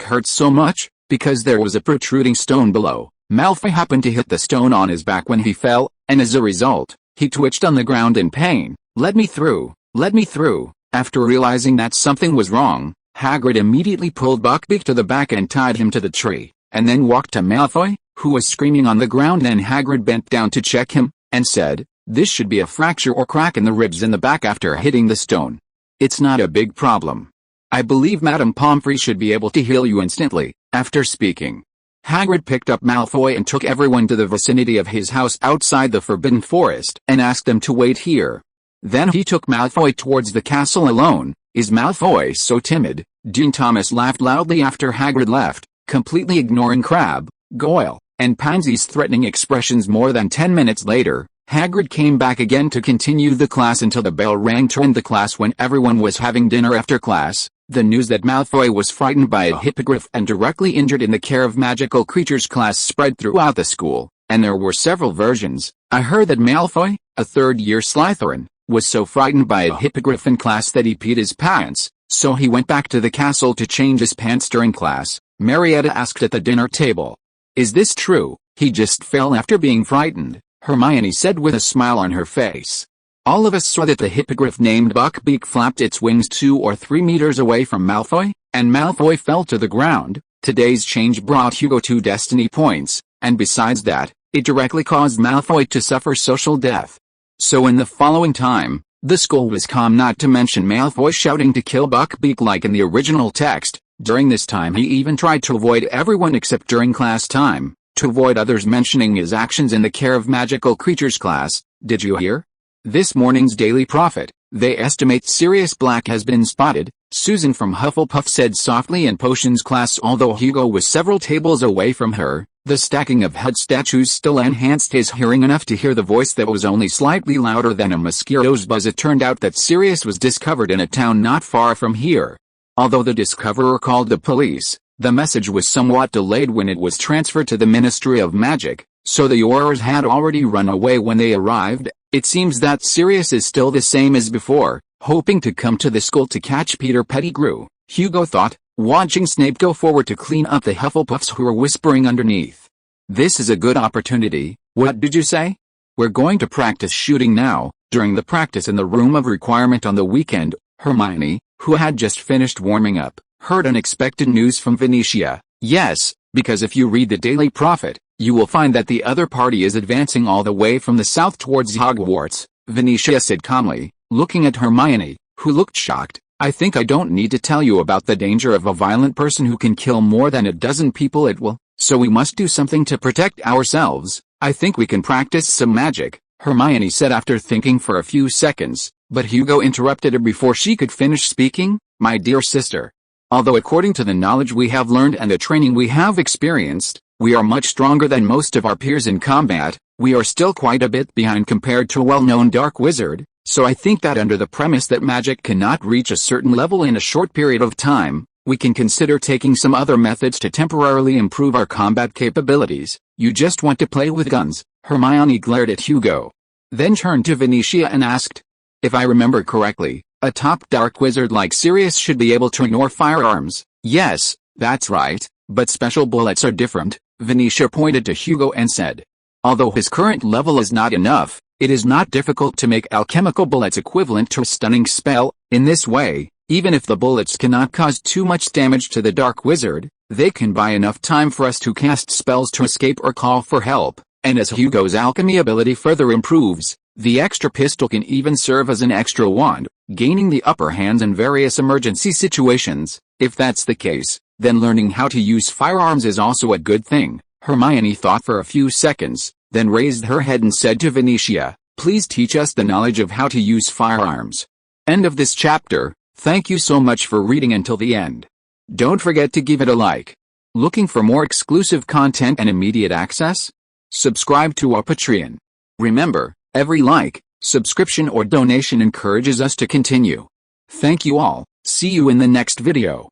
hurts so much," because there was a protruding stone below. Malfoy happened to hit the stone on his back when he fell, and as a result, he twitched on the ground in pain. Let me through, let me through." After realizing that something was wrong, Hagrid immediately pulled Buckbeak to the back and tied him to the tree, and then walked to Malfoy, who was screaming on the ground. Then Hagrid bent down to check him, and said, "This should be a fracture or crack in the ribs in the back after hitting the stone. It's not a big problem. I believe Madame Pomfrey should be able to heal you instantly." After speaking, Hagrid picked up Malfoy and took everyone to the vicinity of his house outside the Forbidden Forest and asked them to wait here. Then he took Malfoy towards the castle alone. "Is Malfoy so timid?" Dean Thomas laughed loudly after Hagrid left, completely ignoring Crabbe, Goyle, and Pansy's threatening expressions. More than 10 minutes later, Hagrid came back again to continue the class until the bell rang to end the class. When everyone was having dinner after class, the news that Malfoy was frightened by a hippogriff and directly injured in the Care of Magical Creatures class spread throughout the school, and there were several versions. I heard that Malfoy, a third-year Slytherin, was so frightened by a hippogriff in class that he peed his pants, so he went back to the castle to change his pants during class. Marietta asked at the dinner table. "Is this true? He just fell after being frightened," Hermione said with a smile on her face. All of us saw that the hippogriff named Buckbeak flapped its wings 2 or 3 meters away from Malfoy, and Malfoy fell to the ground. Today's change brought Hugo 2 destiny points, and besides that, it directly caused Malfoy to suffer social death. So in the following time, the school was calm, not to mention Malfoy shouting to kill Buckbeak like in the original text. During this time he even tried to avoid everyone except during class time, to avoid others mentioning his actions in the Care of Magical Creatures class. Did you hear? This morning's Daily Prophet, they estimate Sirius Black has been spotted, Susan from Hufflepuff said softly in Potions class. Although Hugo was several tables away from her, the stacking of head statues still enhanced his hearing enough to hear the voice that was only slightly louder than a mosquito's buzz. It turned out that Sirius was discovered in a town not far from here. Although the discoverer called the police, the message was somewhat delayed when it was transferred to the Ministry of Magic, so the Aurors had already run away when they arrived. It seems that Sirius is still the same as before, hoping to come to the school to catch Peter Pettigrew, Hugo thought, watching Snape go forward to clean up the Hufflepuffs who were whispering underneath. "This is a good opportunity." "What did you say?" "We're going to practice shooting now." During the practice in the room of requirement on the weekend, Hermione, who had just finished warming up, heard unexpected news from Venetia. "Yes, because if you read the Daily Prophet, you will find that the other party is advancing all the way from the south towards Hogwarts," Venetia said calmly, looking at Hermione, who looked shocked. "I think I don't need to tell you about the danger of a violent person who can kill more than a dozen people at will, so we must do something to protect ourselves. I think we can practice some magic," Hermione said after thinking for a few seconds, but Hugo interrupted her before she could finish speaking. "My dear sister, although according to the knowledge we have learned and the training we have experienced, we are much stronger than most of our peers in combat, we are still quite a bit behind compared to a well-known dark wizard, so I think that under the premise that magic cannot reach a certain level in a short period of time, we can consider taking some other methods to temporarily improve our combat capabilities." "You just want to play with guns?" Hermione glared at Hugo, then turned to Venetia and asked, "If I remember correctly, a top dark wizard like Sirius should be able to ignore firearms." "Yes, that's right, but special bullets are different," Venetia pointed to Hugo and said. Although his current level is not enough, it is not difficult to make alchemical bullets equivalent to a stunning spell. In this way, even if the bullets cannot cause too much damage to the Dark Wizard, they can buy enough time for us to cast spells to escape or call for help. And as Hugo's alchemy ability further improves, the extra pistol can even serve as an extra wand, gaining the upper hand in various emergency situations. If that's the case, then learning how to use firearms is also a good thing. Hermione thought for a few seconds, then raised her head and said to Venetia, "Please teach us the knowledge of how to use firearms." End of this chapter. Thank you so much for reading until the end. Don't forget to give it a like. Looking for more exclusive content and immediate access? Subscribe to our Patreon. Remember, every like, subscription or donation encourages us to continue. Thank you all. See you in the next video.